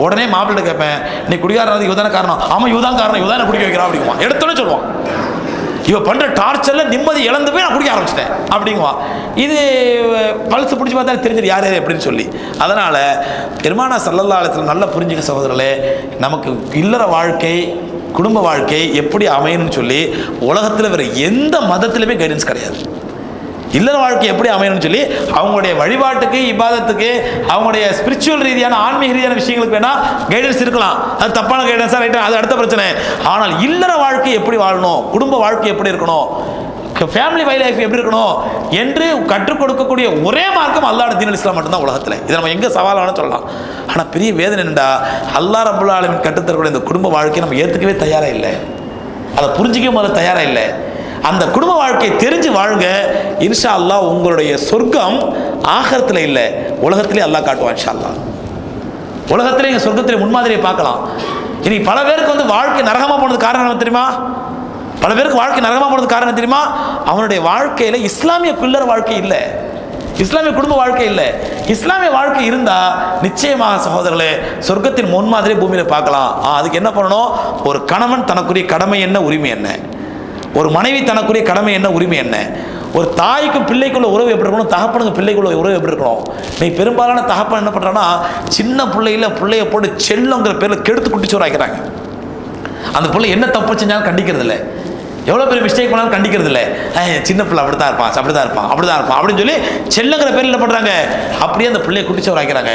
உடனே மாப்பிள்ளை கேட்பேன், நீ குடிகாரனாக இவ தானே காரணம், ஆமாம் இவ தான் காரணம், இவ தானே குடிக்க வைக்கிறான் அப்படிங்குவான். எடுத்தோன்னே சொல்லுவான், இவ பண்ணுற டார்ச்சரில் நிம்மதி இழந்து போய் நான் குடிக்க ஆரம்பிச்சிட்டேன் அப்படிங்குவான். இது பல்ஸ் பிடிச்சி பார்த்தா தெரிஞ்சிடும் யார் யார் எப்படின்னு சொல்லி. அதனால் பெருமானா ஸல்லல்லாஹு அலைஹி வஸல்லம் நல்லா புரிஞ்சுக்க சகோதரர்களே, நமக்கு இல்லற வாழ்க்கை குடும்ப வாழ்க்கை எப்படி அமையணும்னு சொல்லி உலகத்தில் வேறு எந்த மதத்திலுமே கைடன்ஸ் கிடையாது. இல்லற வாழ்க்கை எப்படி அமையணும்னு சொல்லி அவங்களுடைய வழிபாட்டுக்கு, இபாதத்துக்கு, அவங்களுடைய ஸ்பிரிச்சுவல் ரீதியான ஆன்மீக ரீதியான விஷயங்களுக்கு வேணா கைடன்ஸ் இருக்கலாம். அது தப்பான கைடன்ஸா ரைட்டா, அது அடுத்த பிரச்சனை. ஆனால் இல்லற வாழ்க்கை எப்படி வாழணும், குடும்ப வாழ்க்கை எப்படி இருக்கணும், ஃபேமிலி லைஃப் எப்படி இருக்கணும் என்று கற்றுக் கொடுக்கக்கூடிய ஒரே மார்க்கம் அல்லாஹ்வுடைய தீனுல் இஸ்லாம் மட்டும்தான் உலகத்தில். இதை நம்ம எங்கே சவாலான சொல்லலாம். ஆனால் பெரிய வேதனை என்னடா, அல்லாஹ் ரப்பல் ஆலமீன் கற்றுத்தரக்கூடிய இந்த குடும்ப வாழ்க்கையை நம்ம ஏற்றுக்கவே தயாராக இல்லை, அதை புரிஞ்சிக்கவே முதல்ல தயாராக இல்லை. அந்த குடும்ப வாழ்க்கையை தெரிஞ்சு வாழுங்க. இன்ஷா அல்லாஹ் உங்களுடைய சொர்க்கம் ஆகரத்தில் இல்லை, உலகத்திலே அல்லாஹ் காட்டுவான். இன்ஷா அல்லாஹ் உலகத்திலே எங்கள் சொர்க்கத்திலே முன்மாதிரியை பார்க்கலாம். இனி பல பேருக்கு வந்து வாழ்க்கை நரகமாக போனது காரணம் என்ன தெரியுமா? பல பேருக்கு வாழ்க்கை நரகமாக போனது காரணம் தெரியுமா? அவனுடைய வாழ்க்கையில் இஸ்லாமிய பில்லர் வாழ்க்கை இல்லை, இஸ்லாமிய குடும்ப வாழ்க்கை இல்லை. இஸ்லாமிய வாழ்க்கை இருந்தால் நிச்சயமாக சகோதரர்களே சொர்க்கத்தின் முன்மாதிரியை பூமியில் பார்க்கலாம். அதுக்கு என்ன பண்ணணும்? ஒரு கணவன் தனக்குரிய கடமை என்ன, உரிமை என்ன, ஒரு மனைவி தனக்குரிய கடமை என்ன, உரிமை என்ன, ஒரு தாய்க்கும் பிள்ளைக்குள்ள உறவு எப்படி இருக்கணும், தகப்பனுக்கு பிள்ளைக்குள்ள உறவு எப்படி இருக்கணும். நீ பெரும்பாலான தகப்பன் என்ன பண்ணுறான்னா சின்ன பிள்ளைய போட்டு செல்லுங்கிற பேரில் கெடுத்து குட்டிச்சோறு ஆக்கிறாங்க. அந்த பிள்ளை என்ன தப்பு செஞ்சாலும் கண்டிக்கிறது இல்லை, எவ்வளோ பெரிய மிஸ்டேக் பண்ணாலும் கண்டிக்கிறது இல்லை. சின்ன பிள்ளை அப்படி தான் இருப்பான், அப்படி தான் இருப்பான், அப்படி தான் இருப்பான் அப்படின்னு சொல்லி செல்லுங்கிற பேர் என்ன பண்ணுறாங்க, அப்படியே அந்த பிள்ளையை குட்டிச்சோறு ஆக்கிறாங்க.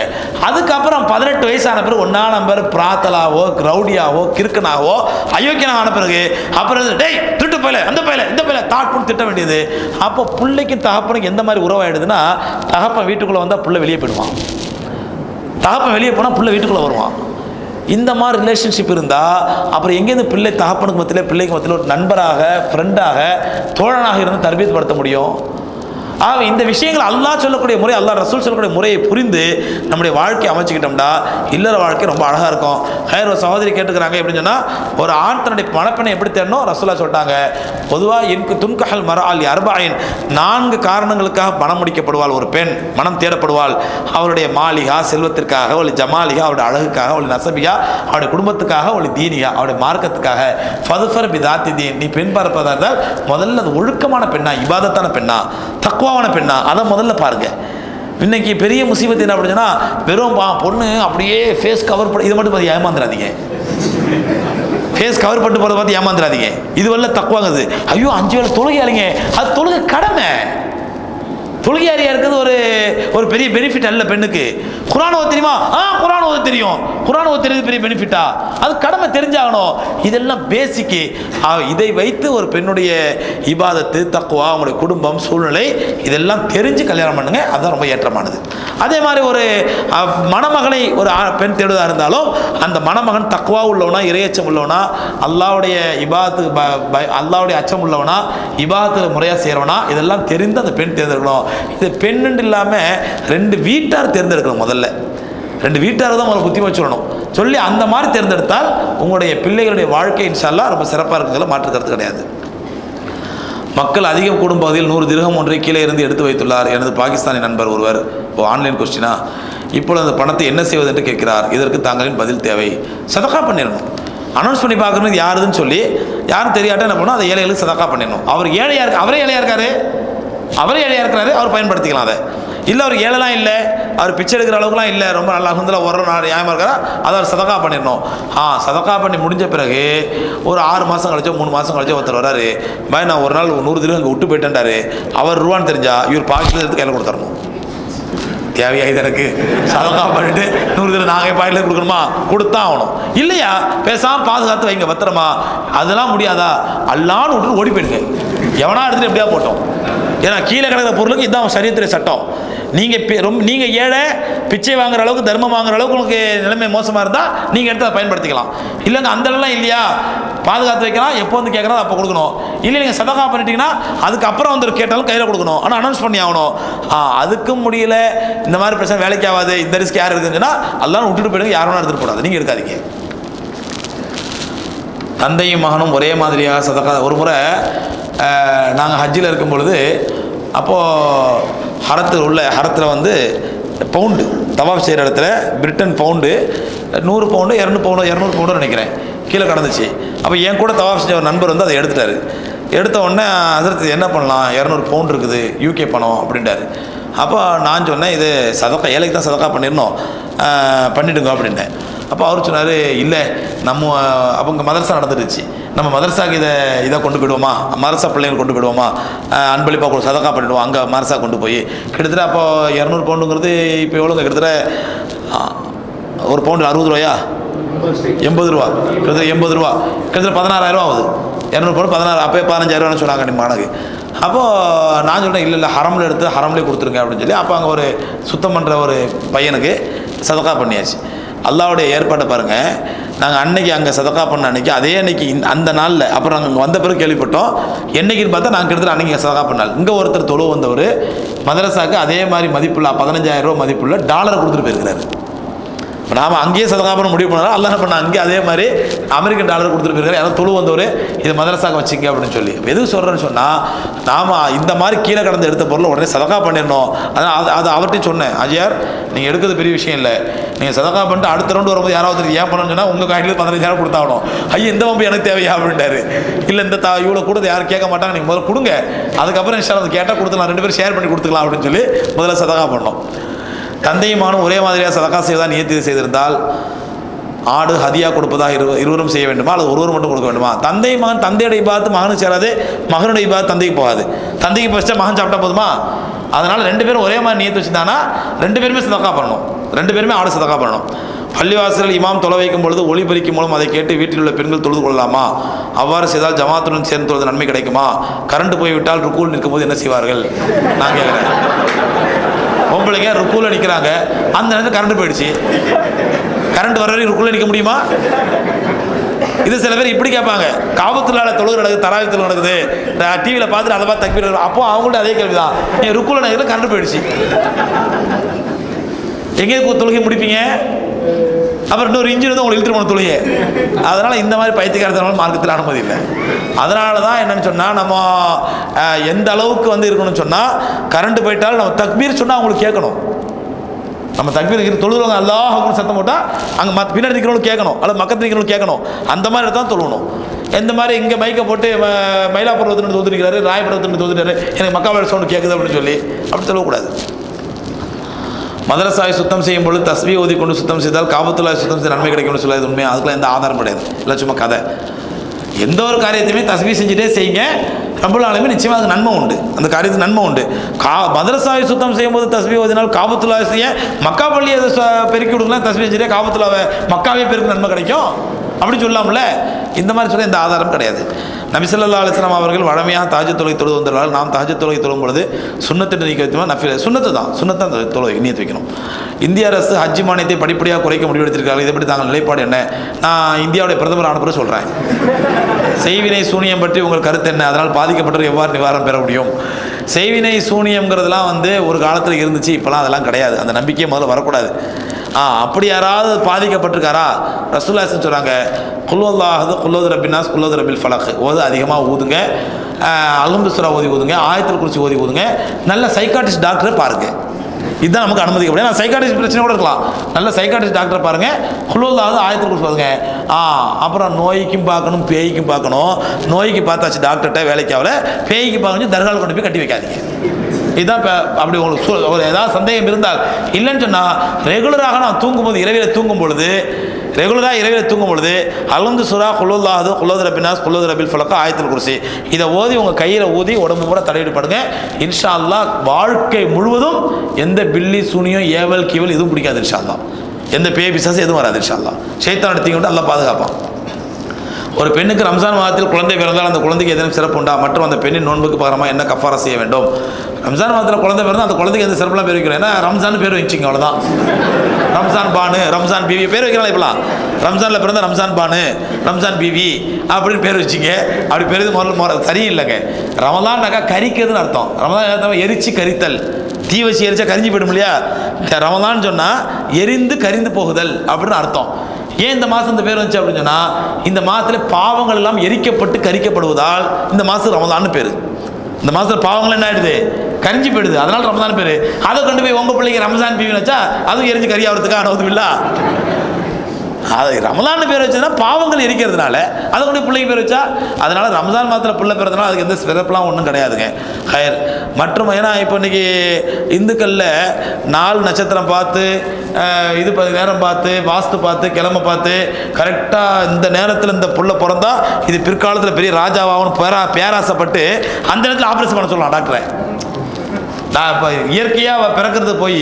அதுக்கப்புறம் 18 வயசான பிறகு 1ஆம் நம்பர் பிராத்தலாவோ, கிரௌடியாவோ, கிறுக்கனாவோ, அயோக்கியனாக ஆன பிறகு அப்புறம் டேய் திருட்டு பையல, அந்த பையல, இந்த பையல தாட்புன்னு திட்ட வேண்டியது. அப்போ பிள்ளைக்கு தகப்பனுக்கு எந்த மாதிரி உறவாயிடுதுன்னா, தகப்பன் வீட்டுக்குள்ளே வந்தால் பிள்ளை வெளியே போயிடுவான், தகப்பன் வெளியே போனால் பிள்ளை வீட்டுக்குள்ளே வருவான். இந்த மாதிரி ரிலேஷன்ஷிப் இருந்தால் அப்புறம் எங்கேருந்து பிள்ளை தகப்பனுக்கு மத்தியில், பிள்ளைக்கு மத்தியில் ஒரு நண்பராக, ஃப்ரெண்டாக, தோழனாக இருந்து தர்பியத் படுத்த முடியும்? ஆக இந்த விஷயங்கள் அல்லாஹ் சொல்லக்கூடிய முறை, அல்லாஹ் ரசூல் சொல்லக்கூடிய முறையை புரிந்து நம்முடைய வாழ்க்கையை அமைச்சுக்கிட்டோம்னா இல்லற வாழ்க்கை ரொம்ப அழகாக இருக்கும். ஒரு சகோதரி கேட்டுக்கிறாங்க எப்படின்னு சொன்னால், ஒரு ஆண் தன்னுடைய மணப்பெண்ணை எப்படி தேடணும் ரசூலா சொல்லிட்டாங்க. பொதுவாக எனக்கு துன்கஹல் மரஆல் அர்பஈன் 4 காரணங்களுக்காக மனம் முடிக்கப்படுவாள் ஒரு பெண், மனம் தேடப்படுவாள். அவளுடைய மாலிகா செல்வத்திற்காக, அவளுடைய ஜமாலிகா அவளுடைய அழகுக்காக, அவளுடைய நசபியா அவளுடைய குடும்பத்துக்காக, அவளுடைய தீனியா அவளுடைய மார்க்கத்துக்காக. ஃபதுஃபர் பிதாத்தி தீன், நீ பெண் பார்ப்பதாக இருந்தால் முதல்ல அது ஒழுக்கமான பெண்ணா, இபாதத்தான பெண்ணா, தக்வாவான பெண்ணா, அதை முதல்ல பாருங்க. இன்னைக்கு பெரிய முசீபத்து என்ன அப்படின்னா, வெறும் பொண்ணு அப்படியே ஃபேஸ் கவர் பண்ணி, இதை மட்டும் பார்த்து ஏமாந்துடாதீங்க, ஃபேஸ் கவர் பண்ணிட்டு போகிறத பார்த்து ஏமாந்துடாதீங்க. இது வரல தக்குவாங்குது. ஐயோ 5 வேளை தொழுகையாளிங்க, அது தொழுகை கடமை. தொழுகையாரியா இருக்கிறது ஒரு பெரிய பெனிஃபிட் அல்ல பெண்ணுக்கு. குர்ஆன் ஓத தெரியுமா? குர்ஆன் ஓத தெரியும். குர்ஆன் ஓத தெரியுது பெரிய பெனிஃபிட்டா? அது கடமை தெரிஞ்சாகணும். இதெல்லாம் பேசிக்கு. இதை வைத்து ஒரு பெண்ணுடைய இபாதத்து, தக்வா, அவங்களுடைய குடும்பம், சூழ்நிலை இதெல்லாம் தெரிஞ்சு கல்யாணம் பண்ணுங்க, அதுதான் ரொம்ப ஏற்றமானது. அதே மாதிரி ஒரு மணமகனை ஒரு பெண் தேடுவதாக இருந்தாலும் அந்த மணமகன் தக்வா உள்ளவனா, இறையச்சம் உள்ளவனா, அல்லாஹ்வுடைய இபாதத்துக்கு அல்லாஹ்வுடைய அச்சம் உள்ளவனா, இபாதத்து முறையாக செய்கிறவனா, இதெல்லாம் தெரிந்து அந்த பெண் தேர்ந்தெடுக்கணும். இது பெண்ணு இல்லாமல் 2 வீட்டார் தேர்ந்தெடுக்கணும். முதல்ல 2 வீட்டார் தான் முதல்ல புத்தி வச்சுடணும். சொல்லி அந்த மாதிரி தேர்ந்தெடுத்தால் உங்களுடைய பிள்ளைகளுடைய வாழ்க்கை இன்ஷா அல்லாஹ் ரொம்ப சிறப்பாக இருக்குங்கிற மாற்று கருத்து கிடையாது. மக்கள் அதிகம் கூடும் பகுதியில் 100 திர்ஹம் ஒன்றை கீழே இருந்து எடுத்து வைத்துள்ளார். எனது பாகிஸ்தானி நண்பர் ஒருவர். ஆன்லைன் கொஸ்டினா, இப்பொழுது அந்த பணத்தை என்ன செய்வது என்று கேட்கிறார். இதற்கு தாங்களின் பதில் தேவை. சதகா பண்ணிடணும். அனௌன்ஸ் பண்ணி பார்க்கறது யாருதுன்னு சொல்லி யாரும் தெரியாட்ட என்ன பண்ணணும், அதை ஏழைகளுக்கு சதகா பண்ணிடணும். அவர் ஏழையாக இருக்கு, அவரே ஏழையாக இருக்காரு, அவரே ஏழையாக இருக்கிறாரு, அவர் பயன்படுத்திக்கலாம். அதை இல்லை அவர் ஏழைலாம் இல்லை, அவர் பிச்சை எடுக்கிற அளவுக்குலாம் இல்லை, ரொம்ப நல்லா அல்ஹம்துலில்லாஹ் ஒரு நாள் நியாயமாக இருக்கிறா, அதை அவர் சதகா பண்ணிடணும். சதகா பண்ணி முடிஞ்ச பிறகு ஒரு 6 மாதம் கழிச்சோ 3 மாதம் கழிச்சோ ஒருத்தர் வராரு, பாய் நான் ஒரு நாள் 100 திர்ஹம் இங்கே விட்டு போயிட்டேன்டாரு, அவர் ரூபான்னு தெரிஞ்சா இவர் பாக்கெட்டில் எடுத்து கையில் கொடுத்துடணும். தேவையாக இதற்கு சதகா பண்ணிட்டு 100 திர்ஹம் நாங்கள் பாக்கெட்டில் கொடுக்கணுமா? கொடுத்தா ஆகணும். இல்லையா பேசாமல் பாதுகாத்து வைங்க பத்திரமா. அதெல்லாம் முடியாதா, அல்லான்னு விட்டு ஓடி போயிடுங்க, எவனா எடுத்துட்டு எப்படியா போட்டோம். ஏன்னா கீழே கிடக்கிற பொருளுக்கு இதுதான் சரியத்துடைய சட்டம். நீங்கள் ஏழை பிச்சை வாங்குற அளவுக்கு, தர்மம் வாங்குற அளவுக்கு உங்களுக்கு நிலைமை மோசமாக இருந்தால் நீங்கள் எடுத்து அதை பயன்படுத்திக்கலாம். இல்லைங்க அந்த அளவுலாம் இல்லையா, பாதுகாத்து வைக்கலாம், எப்போ வந்து கேட்குறோம் அப்போ கொடுக்கணும். இல்லை நீங்கள் சதகா பண்ணிட்டீங்கன்னா அதுக்கப்புறம் வந்து கேட்டாலும் கையில் கொடுக்கணும், ஆனால் அனௌன்ஸ் பண்ணி ஆகணும். அதுக்கும் முடியல, இந்த மாதிரி பிரச்சனை வேலைக்கு ஆகாது, இந்த ரிஸ்க் யார் இருக்குதுன்னா எல்லாம் விட்டுட்டு போயிடுங்க, யாரும் எடுத்துகிட்டு போடாது, நீங்கள் எடுக்காதீங்க. தந்தையும் மகனும் ஒரே மாதிரியாக சதகா. ஒரு முறை நாங்கள் ஹஜ்ஜில் இருக்கும் பொழுது, அப்போது ஹரத்தில் வந்து பவுண்டு தவாஃப் செய்கிற இடத்துல பிரிட்டன் பவுண்டு 100 பவுண்டு 200 பவுண்டு நினைக்கிறேன் கீழே கடந்துச்சு. அப்போ என் கூட தவாஃப் செஞ்ச ஒரு நண்பர் வந்து அதை எடுத்துட்டாரு. எடுத்த உடனே ஹஸரத் என்ன பண்ணலாம், 200 பவுண்டு இருக்குது யூகே பணம் அப்படின்ட்டாரு. அப்போ நான் சொன்னேன், இது சதக்கா, ஏழைக்கு தான் சதக்கா பண்ணிடணும், பண்ணிவிடுங்க அப்படின்ட்டேன். அப்போ அவர் சொன்னார், இல்லை நம்ம அவங்க மதரசா நடந்துருச்சு, நம்ம மதரசாக்கு இதை கொண்டு போயிடுவோமா, மதரசா பிள்ளைகள் கொண்டு போயிடுவோமா, அன்பளிப்பாக கூட சதக்கா பண்ணிவிடுவோம் அங்கே மதரசா கொண்டு போய். கிட்டத்தட்ட அப்போ 200 பவுண்டுங்கிறது இப்போ எவ்வளோங்க, கிட்டத்தட்ட ஒரு பவுண்டு 60 ரூபாயா, 80 ரூபா, கிட்டத்தட்ட 80 ரூபா, கிட்டத்தட்ட 16,000 ஆகுது. 200 பவுண்டு 16, அப்போ 15,000 சொன்னாங்க நீ மாணக்கு. அப்போது நான் சொன்னேன், இல்லை ஹரமில் எடுத்து ஹரம்லேயே கொடுத்துருங்க அப்படின்னு சொல்லி. அப்போ அங்கே ஒரு சுத்தம் பண்ணுற ஒரு பையனுக்கு சதக்கா பண்ணியாச்சு. அல்லாவுடைய ஏற்பாட்டை பாருங்கள். நாங்கள் அன்னைக்கு அங்கே சதக்கா பண்ண அன்னைக்கு, அதே அன்னைக்கு அந்த நாளில், அப்புறம் நாங்கள் அங்கே வந்த பிறகு கேள்விப்பட்டோம், என்னைக்குன்னு பார்த்தா நாங்கள் கிட்டத்தட்ட அன்றைக்கி சதக்கா பண்ணால் இங்கே ஒருத்தர் தொழு வந்தவர் மதரசாவுக்கு அதே மாதிரி மதிப்புள்ள 15,000 ரூபா மதிப்புள்ள டாலரை கொடுத்துட்டு போயிருக்கிறாரு. இப்போ நாம் அங்கேயே சதக்கா பண்ண முடிவு பண்ணாலும் அல்ல என்ன பண்ண அங்கே அதே மாதிரி அமெரிக்கன் டாலர் கொடுத்துட்டு போயிருக்காரு. யாரும் தொழு வந்தவர் இது மதரசாக வச்சுங்க அப்படின்னு சொல்லி. எதுவும் சொல்கிறேன்னு சொன்னால், நாம் இந்த மாதிரி கீழே கடந்து எடுத்த பொருளை உடனே சதக்கா பண்ணிடணும். அதனால் அது அவர்கிட்டையும் சொன்னேன், அஜயார் நீங்கள் எடுக்கிறது பெரிய விஷயம் இல்லை, நீங்கள் சதக்கா பண்ணிட்டு அடுத்த ரவுண்டு வரும்போது யாராவது ஏன் பண்ணணும்னு சொன்னால் உங்கள் காயிலில் 15,000 கொடுத்தாகணும். ஐயா இந்த வம்பு எனக்கு தேவையா அப்படின்ட்டாரு. இல்லை இந்த இவ்வளோ கூட யாரும் கேட்க மாட்டாங்க, நீங்கள் முதல்ல கொடுங்க, அதுக்கப்புறம் இன்ஷா அல்லாஹ் கேட்டால் கொடுத்துக்கலாம், 2 பேரும் ஷேர் பண்ணி கொடுத்துக்கலாம் அப்படின்னு சொல்லி முதல்ல சதக்கா பண்ணோம். தந்தையுமானும் ஒரே மாதிரியாக சதக்கா செய்வதாக நியத்து செய்திருந்தால் ஆடு ஹதியா கொடுப்பதாக இருவரும் செய்ய வேண்டுமா அல்லது ஒருவர் மட்டும் கொடுக்க வேண்டுமா? தந்தை மகன், தந்தையுடைய பாத்து மகனுக்கு சேராது, மகனுடைய பாத்து தந்தைக்கு போகாது. தந்தைக்கு ஃபஸ்ட்டாக மகன் சாப்பிட்டா போதுமா? அதனால் 2 பேரும் ஒரே மாதிரி நியத்து வச்சுட்டானா 2 பேருமே சதக்கா பண்ணணும், 2 பேருமே ஆடு சதக்கா பண்ணணும். பள்ளிவாசலில் இமாம் தொலை வைக்கும் பொழுது ஒளிபரிக்கும் மூலம் அதை கேட்டு வீட்டில் உள்ள பெண்கள் தொழுது கொள்ளலாமா? அவ்வாறு செய்தால் ஜமாத்துடன் சேர்ந்து தொழுது நன்மை கிடைக்குமா? கரண்ட் போய்விட்டால் ருக்கூல் நிற்கும் போது என்ன செய்வார்கள்? நான் கேட்குறேன். பொம்பளைங்க ருக்கூல நிற்கிறாங்க, அந்த நேரத்தில் கரண்ட் போயிடுச்சு, கரண்ட் வர வரைக்கும் ருக்கூல நிற்க முடியுமா? இது சில பேர் இப்படி கேட்பாங்க, காபத்துள்ளால தொழுகை நடக்குது, தராவித்தில் நடக்குது, டிவியில் பார்த்துட்டு அதை பார்த்து தக்பீர், அப்போ அவங்கள்ட்ட அதே கேள்வி தான், என் ருக்கூல நேரத்தில் கரண்ட் போயிடுச்சு, எங்கே தொழுகை முடிப்பீங்க? அப்புறம் இன்னொரு இன்ஜின் வந்து உங்களுக்கு இழுத்துட்டு போன தொழுகை. அதனால் இந்த மாதிரி பைத்தியக்காரத்தினால மார்க்கத்தில் அனுமதி இல்லை. அதனால தான் என்னன்னு சொன்னால், நம்ம எந்த அளவுக்கு வந்து இருக்கணும்னு சொன்னால், கரண்ட் போயிட்டாலும் நம்ம தக்பீர் சொன்னால் அவங்களுக்கு கேட்கணும். நம்ம தக்பீர் தொழுகிறவங்க அல்லாஹ் அக்பர் சத்தம் போட்டால் அங்கே பின்னாடி நிற்கிறவங்களுக்கு கேட்கணும், அல்லது மக்கத்தில் நிற்கிறவங்களுக்கு கேட்கணும். அந்த மாதிரி தான் தொழுகணும். எந்த மாதிரி இங்கே மைக்கை போட்டு மயிலாப்பூர் வந்து தோத்துருக்கிறாரு, ராயபுரத்து தோத்துட்டாரு, எனக்கு மக்கா சவுண்டு கேட்குது அப்படின்னு சொல்லி அப்படி சொல்லக்கூடாது. மதரசாவை சுத்தம் செய்யும் பொழுது தஸ்பீ ஓதி கொண்டு சுத்தம் செய்தால் காபத்துல்லாஹ் சுத்தம் செய்ய நன்மை கிடைக்கும்னு சொல்லாது உண்மை. அதுக்குலாம் எந்த ஆதாரம் கிடையாது, இல்லை சும்மா கதை. எந்த ஒரு காரியத்தையுமே தஸ்பீ செஞ்சுட்டே செய்யுங்க, ரப்பல் ஆலமீன் நிச்சயமாக அதுக்கு நன்மை உண்டு, அந்த காரியத்துக்கு நன்மை உண்டு. மதரசாவை சுத்தம் செய்யும் போது தஸ்பீ ஓதினால் காபத்துல்லாஹ் செய்ய மக்கா பள்ளியை பெருக்கி விடுக்கலாம், தஸ்பீ செஞ்சுட்டே காபத்துல்லாவை மக்காவே பெருக்கு நன்மை கிடைக்கும் அப்படின்னு சொல்லலாம்ல. இந்த மாதிரி சொல்ல எந்த ஆதாரம் கிடையாது. நபி ஸல்லல்லாஹு அலைஹி வஸல்லம் அவர்கள் வழமையாக தஹஜ்ஜுத் தொழுகை தொழுது வந்தால் நாம் தஹஜ்ஜுத் தொழுகை தொழும் பொழுது சுன்னத்தை நீக்க வைத்தோமா? நஃபில் சுன்னத்து தான், சுன்னத்தை அந்த தொழுகை நீயத்து வைக்கணும். இந்திய அரசு ஹஜ் மானியத்தை படிப்படியாக குறைக்க முடிவெடுத்திருக்கார்கள், இதை பற்றி தாங்கள் நிலைப்பாடு என்ன? நான் இந்தியாவுடைய பிரதமர் ஆன பிறகு சொல்கிறேன். செய்வினை சூனியம் பற்றி உங்கள் கருத்து என்ன? அதனால் பாதிக்கப்பட்டவர் எவ்வாறு நிவாரணம் பெற முடியும்? செய்வினை சூனியம்ங்கிறதுலாம் வந்து ஒரு காலத்தில் இருந்துச்சு, இப்போலாம் அதெல்லாம் கிடையாது. அந்த நம்பிக்கையை முதல்ல வரக்கூடாது. அப்படி யாராவது பாதிக்கப்பட்டிருக்காரா? ரசூலுல்லாஹி சொல்கிறாங்க, குல்வல்லாஹு குல்லோது ரப்பினாஸ் குல்லோது ரப்பில் ஃபலக் ஓது அதிகமாக ஊதுங்க, அல்ஹம்து சூரா ஓதி ஊதுங்க, ஆயத்துல் குர்சி ஓதி ஊதுங்க, நல்ல சைக்காட்ரிஸ்ட் டாக்டரை பாருங்கள். இதுதான் நமக்கு அனுமதிக்கப்படும். நான் சைக்காட்ரிஸ்ட் பிரச்சனை கூட இருக்கலாம், நல்ல சைக்காட்ரிஸ்ட் டாக்டரை பாருங்கள், குல்வல்லாஹு ஆயத்துல் குர்சி ஓதுங்க. அப்புறம் நோய்க்கும் பார்க்கணும், பேய்க்கும் பார்க்கணும். நோய்க்கு பார்த்தாச்சு டாக்டர்கிட்ட வேலைக்கு ஆகல, பேய்க்கு பார்க்கணும் தர்கால் கொண்டு போய் கட்டி வைக்காதீங்க. இதுதான் அப்படி உங்களுக்கு ஏதாவது சந்தேகம் இருந்தால், இல்லைன்னு சொன்னால் ரெகுலராக நான் தூங்கும்போது இரவில் தூங்கும் பொழுது அல்ஹம்து சூரா குல்வல்லாஹு குல்லோது ரப்பினாஸ் குல்லோது ரப்பில் ஃபலக் ஆயத்துல் குர்சி இதை ஓதி உங்கள் கையில் ஊதி உடம்பு கூட தடவிட்டு படுங்க. இன்ஷா அல்லாஹ் வாழ்க்கை முழுவதும் எந்த பில்லி சூனியம் ஏவல் கீவல் எதுவும் பிடிக்காது. இன்ஷா அல்லாஹ் எந்த பேய் பிசாசு எதுவும் வராது. இன்ஷா அல்லாஹ் ஷைத்தான் எடுத்தீங்க விட்டு அல்லாஹ் பாதுகாப்பான். ஒரு பெண்ணுக்கு ரம்ஜான் மாதத்தில் குழந்தை பிறந்தால் அந்த குழந்தைக்கு எதனும் சிறப்பு உண்டா? மற்றும் அந்த பெண்ணின் நோன்புக்கு பகரமாக என்ன கஃபாரா செய்ய வேண்டும்? ரம்ஜான் மாதத்தில் குழந்தை பிறந்தால் அந்த குழந்தைக்கு எந்த சிறப்புலாம் பேர் வைக்கிறோம்? ஏன்னா ரம்ஜான் பேர் வச்சுங்க, அவ்வளோதான். ரம்ஜான் பானு, ரம்ஜான் பிவி பேர் வைக்கிறாங்க. இப்போலாம் ரம்ஜானில் பிறந்த ரம்ஜான் பானு, ரம்ஜான் பிவி அப்படின்னு பேர் வச்சுங்க. அப்படி பேர் முதல்ல சரியில்லைங்க. ரமலான்னாக்கா கரிக்கிறதுன்னு அர்த்தம். ரமலான் எரிச்சு கரித்தல், தீ வச்சு எரிச்சா கரிஞ்சு போயிடும் இல்லையா? ரமலான்னு சொன்னால் எரிந்து கரிந்து போகுதல் அப்படின்னு அர்த்தம். ஏன் இந்த மாதம் இந்த பேர் வந்துச்சு அப்படின்னு சொன்னால், இந்த மாதத்தில் பாவங்கள் எல்லாம் எரிக்கப்பட்டு கரிக்கப்படுவதால் இந்த மாதம் ரமலான்னு பேர். இந்த மாதத்தில் பாவங்கள் என்ன ஆயிடுது? கரிஞ்சு போயிடுது, அதனால ரமலான் பேர். அதை கொண்டு போய் உங்கள் பிள்ளைங்க ரம்ஜான் பீவின்னு வச்சா அதுவும் எரிஞ்சு கறி ஆகிறதுக்காக நவுதுவில்லா. அது ரமலான் பேர் வச்சதுன்னா பாவங்கள் இருக்கிறதுனால அதை கொண்டு பிள்ளைக்கு பேர் வச்சா, அதனால ரமலான் மாதத்தில் பிள்ளை பிறந்தனால அதுக்கு எந்த சிறப்புலாம் ஒன்றும் கிடையாதுங்க. ஹயர் மற்றும் ஏன்னா இப்போ இன்னைக்கு இந்துக்களில் நாள் நட்சத்திரம் பார்த்து இது நேரம் பார்த்து வாஸ்து பார்த்து கிழமை பார்த்து கரெக்டாக இந்த நேரத்தில் இந்த புள்ள பிறந்தா இது பிற்காலத்தில் பெரிய ராஜாவாகனு பேராசைப்பட்டு அந்த நேரத்தில் ஆப்ரேஷன் பண்ண சொல்லலாம் டாக்டரை. நான் இப்போ இயற்கையாக பிறக்கிறது போய்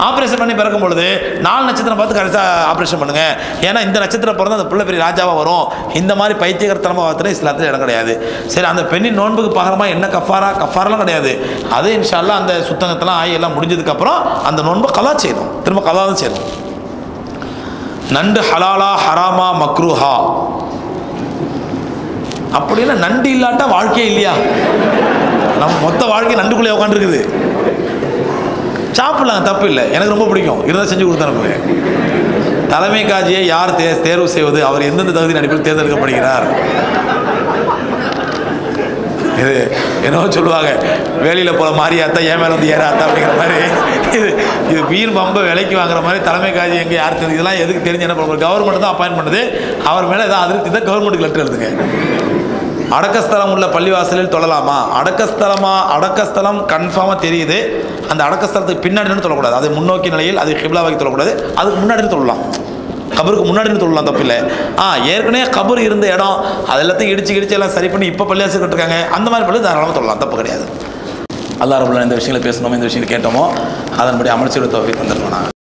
ஆப்ரேஷன் பண்ணி பிறக்கும் பொழுது 4 நட்சத்திரம் பார்த்து கரெக்டாக ஆப்ரேஷன் பண்ணுங்க, ஏன்னா இந்த நட்சத்திரம் பிறந்தா அந்த பிள்ளை பெரிய ராஜாவாக வரும். இந்த மாதிரி பைத்தியகரத்தனமாக பார்த்துட்டு இஸ்லாத்தில் இடம் கிடையாது. சரி, அந்த பெண்ணின் நோன்புக்கு பகரமாக என்ன கஃபாரெலாம் கிடையாது. அது இன்ஷா அல்லாஹ் அந்த சுத்தங்கத்தெல்லாம் ஆகி எல்லாம் முடிஞ்சதுக்கப்புறம் அந்த நோன்பை கலா செய்யணும், திரும்ப கலா தான் செய்யணும். நண்டு ஹலாலா ஹராமா மக்ரூஹா அப்படின்னா நண்டு இல்லாட்டா வாழ்க்கையே இல்லையா? நம்ம மொத்த வாழ்க்கை நண்டுக்குள்ளே உட்காந்துருக்குது. சாப்பிடலாம், தப்பு இல்லை, எனக்கு ரொம்ப பிடிக்கும், இருந்தால் செஞ்சு கொடுத்து அனுப்புவேன். தலைமை காஜியை யார் தேர்வு செய்வது, அவர் எந்தெந்த தகுதியின் அடிப்படையில் தேர்ந்தெடுக்கப்படுகிறார்? இது என்னவோ சொல்லுவாங்க, வேலையில் போகிற மாரியாத்தா ஏன் மேலே வந்து ஏறாத்தா அப்படிங்கிற மாதிரி. இது மீன் பம்பை விலைக்கு வாங்குற மாதிரி தலைமை காஜி எங்கே யார் தெரிஞ்சு, இதெல்லாம் எதுக்கு தெரிஞ்சு என்ன பண்ணுறது? கவர்மெண்ட் தான் அப்பாயின்ட் பண்ணுது, அவர் மேலே ஏதாவது அதிருப்தி தான் கவர்மெண்ட்டுக்கு லெட்டர் எழுதுங்க. அடக்கஸ்தலம் உள்ள பள்ளிவாசலில் தொழலாமா? அடக்கஸ்தலம் கன்ஃபார்மாக தெரியுது. அந்த அடக்கஸ்தலத்துக்கு பின்னாடி தொழக்கூடாது, அது முன்னோக்கி நிலையில், அது கிப்லாவாக்கி தொழக்கூடாது, அதுக்கு முன்னாடி தொழலாம், கபருக்கு முன்னாடி தொழலாம், தப்பு இல்லை. ஏற்கனவே கபர் இருந்த இடம் அது எல்லாத்தையும் இடிச்சு எல்லாம் சரி பண்ணி இப்போ பள்ளிவாசல் கட்டிருக்காங்க, அந்த மாதிரி பள்ளி தாராளமாக தொழலாம், தப்பு கிடையாது. அல்லாஹ் ரப்பல் ஆலமீன் இந்த விஷயங்களை பேசணுமோ, இந்த விஷயங்களை கேட்டோமோ அதன்படி அமல் செய்ய தௌஃபீக் தந்திருக்கோம்.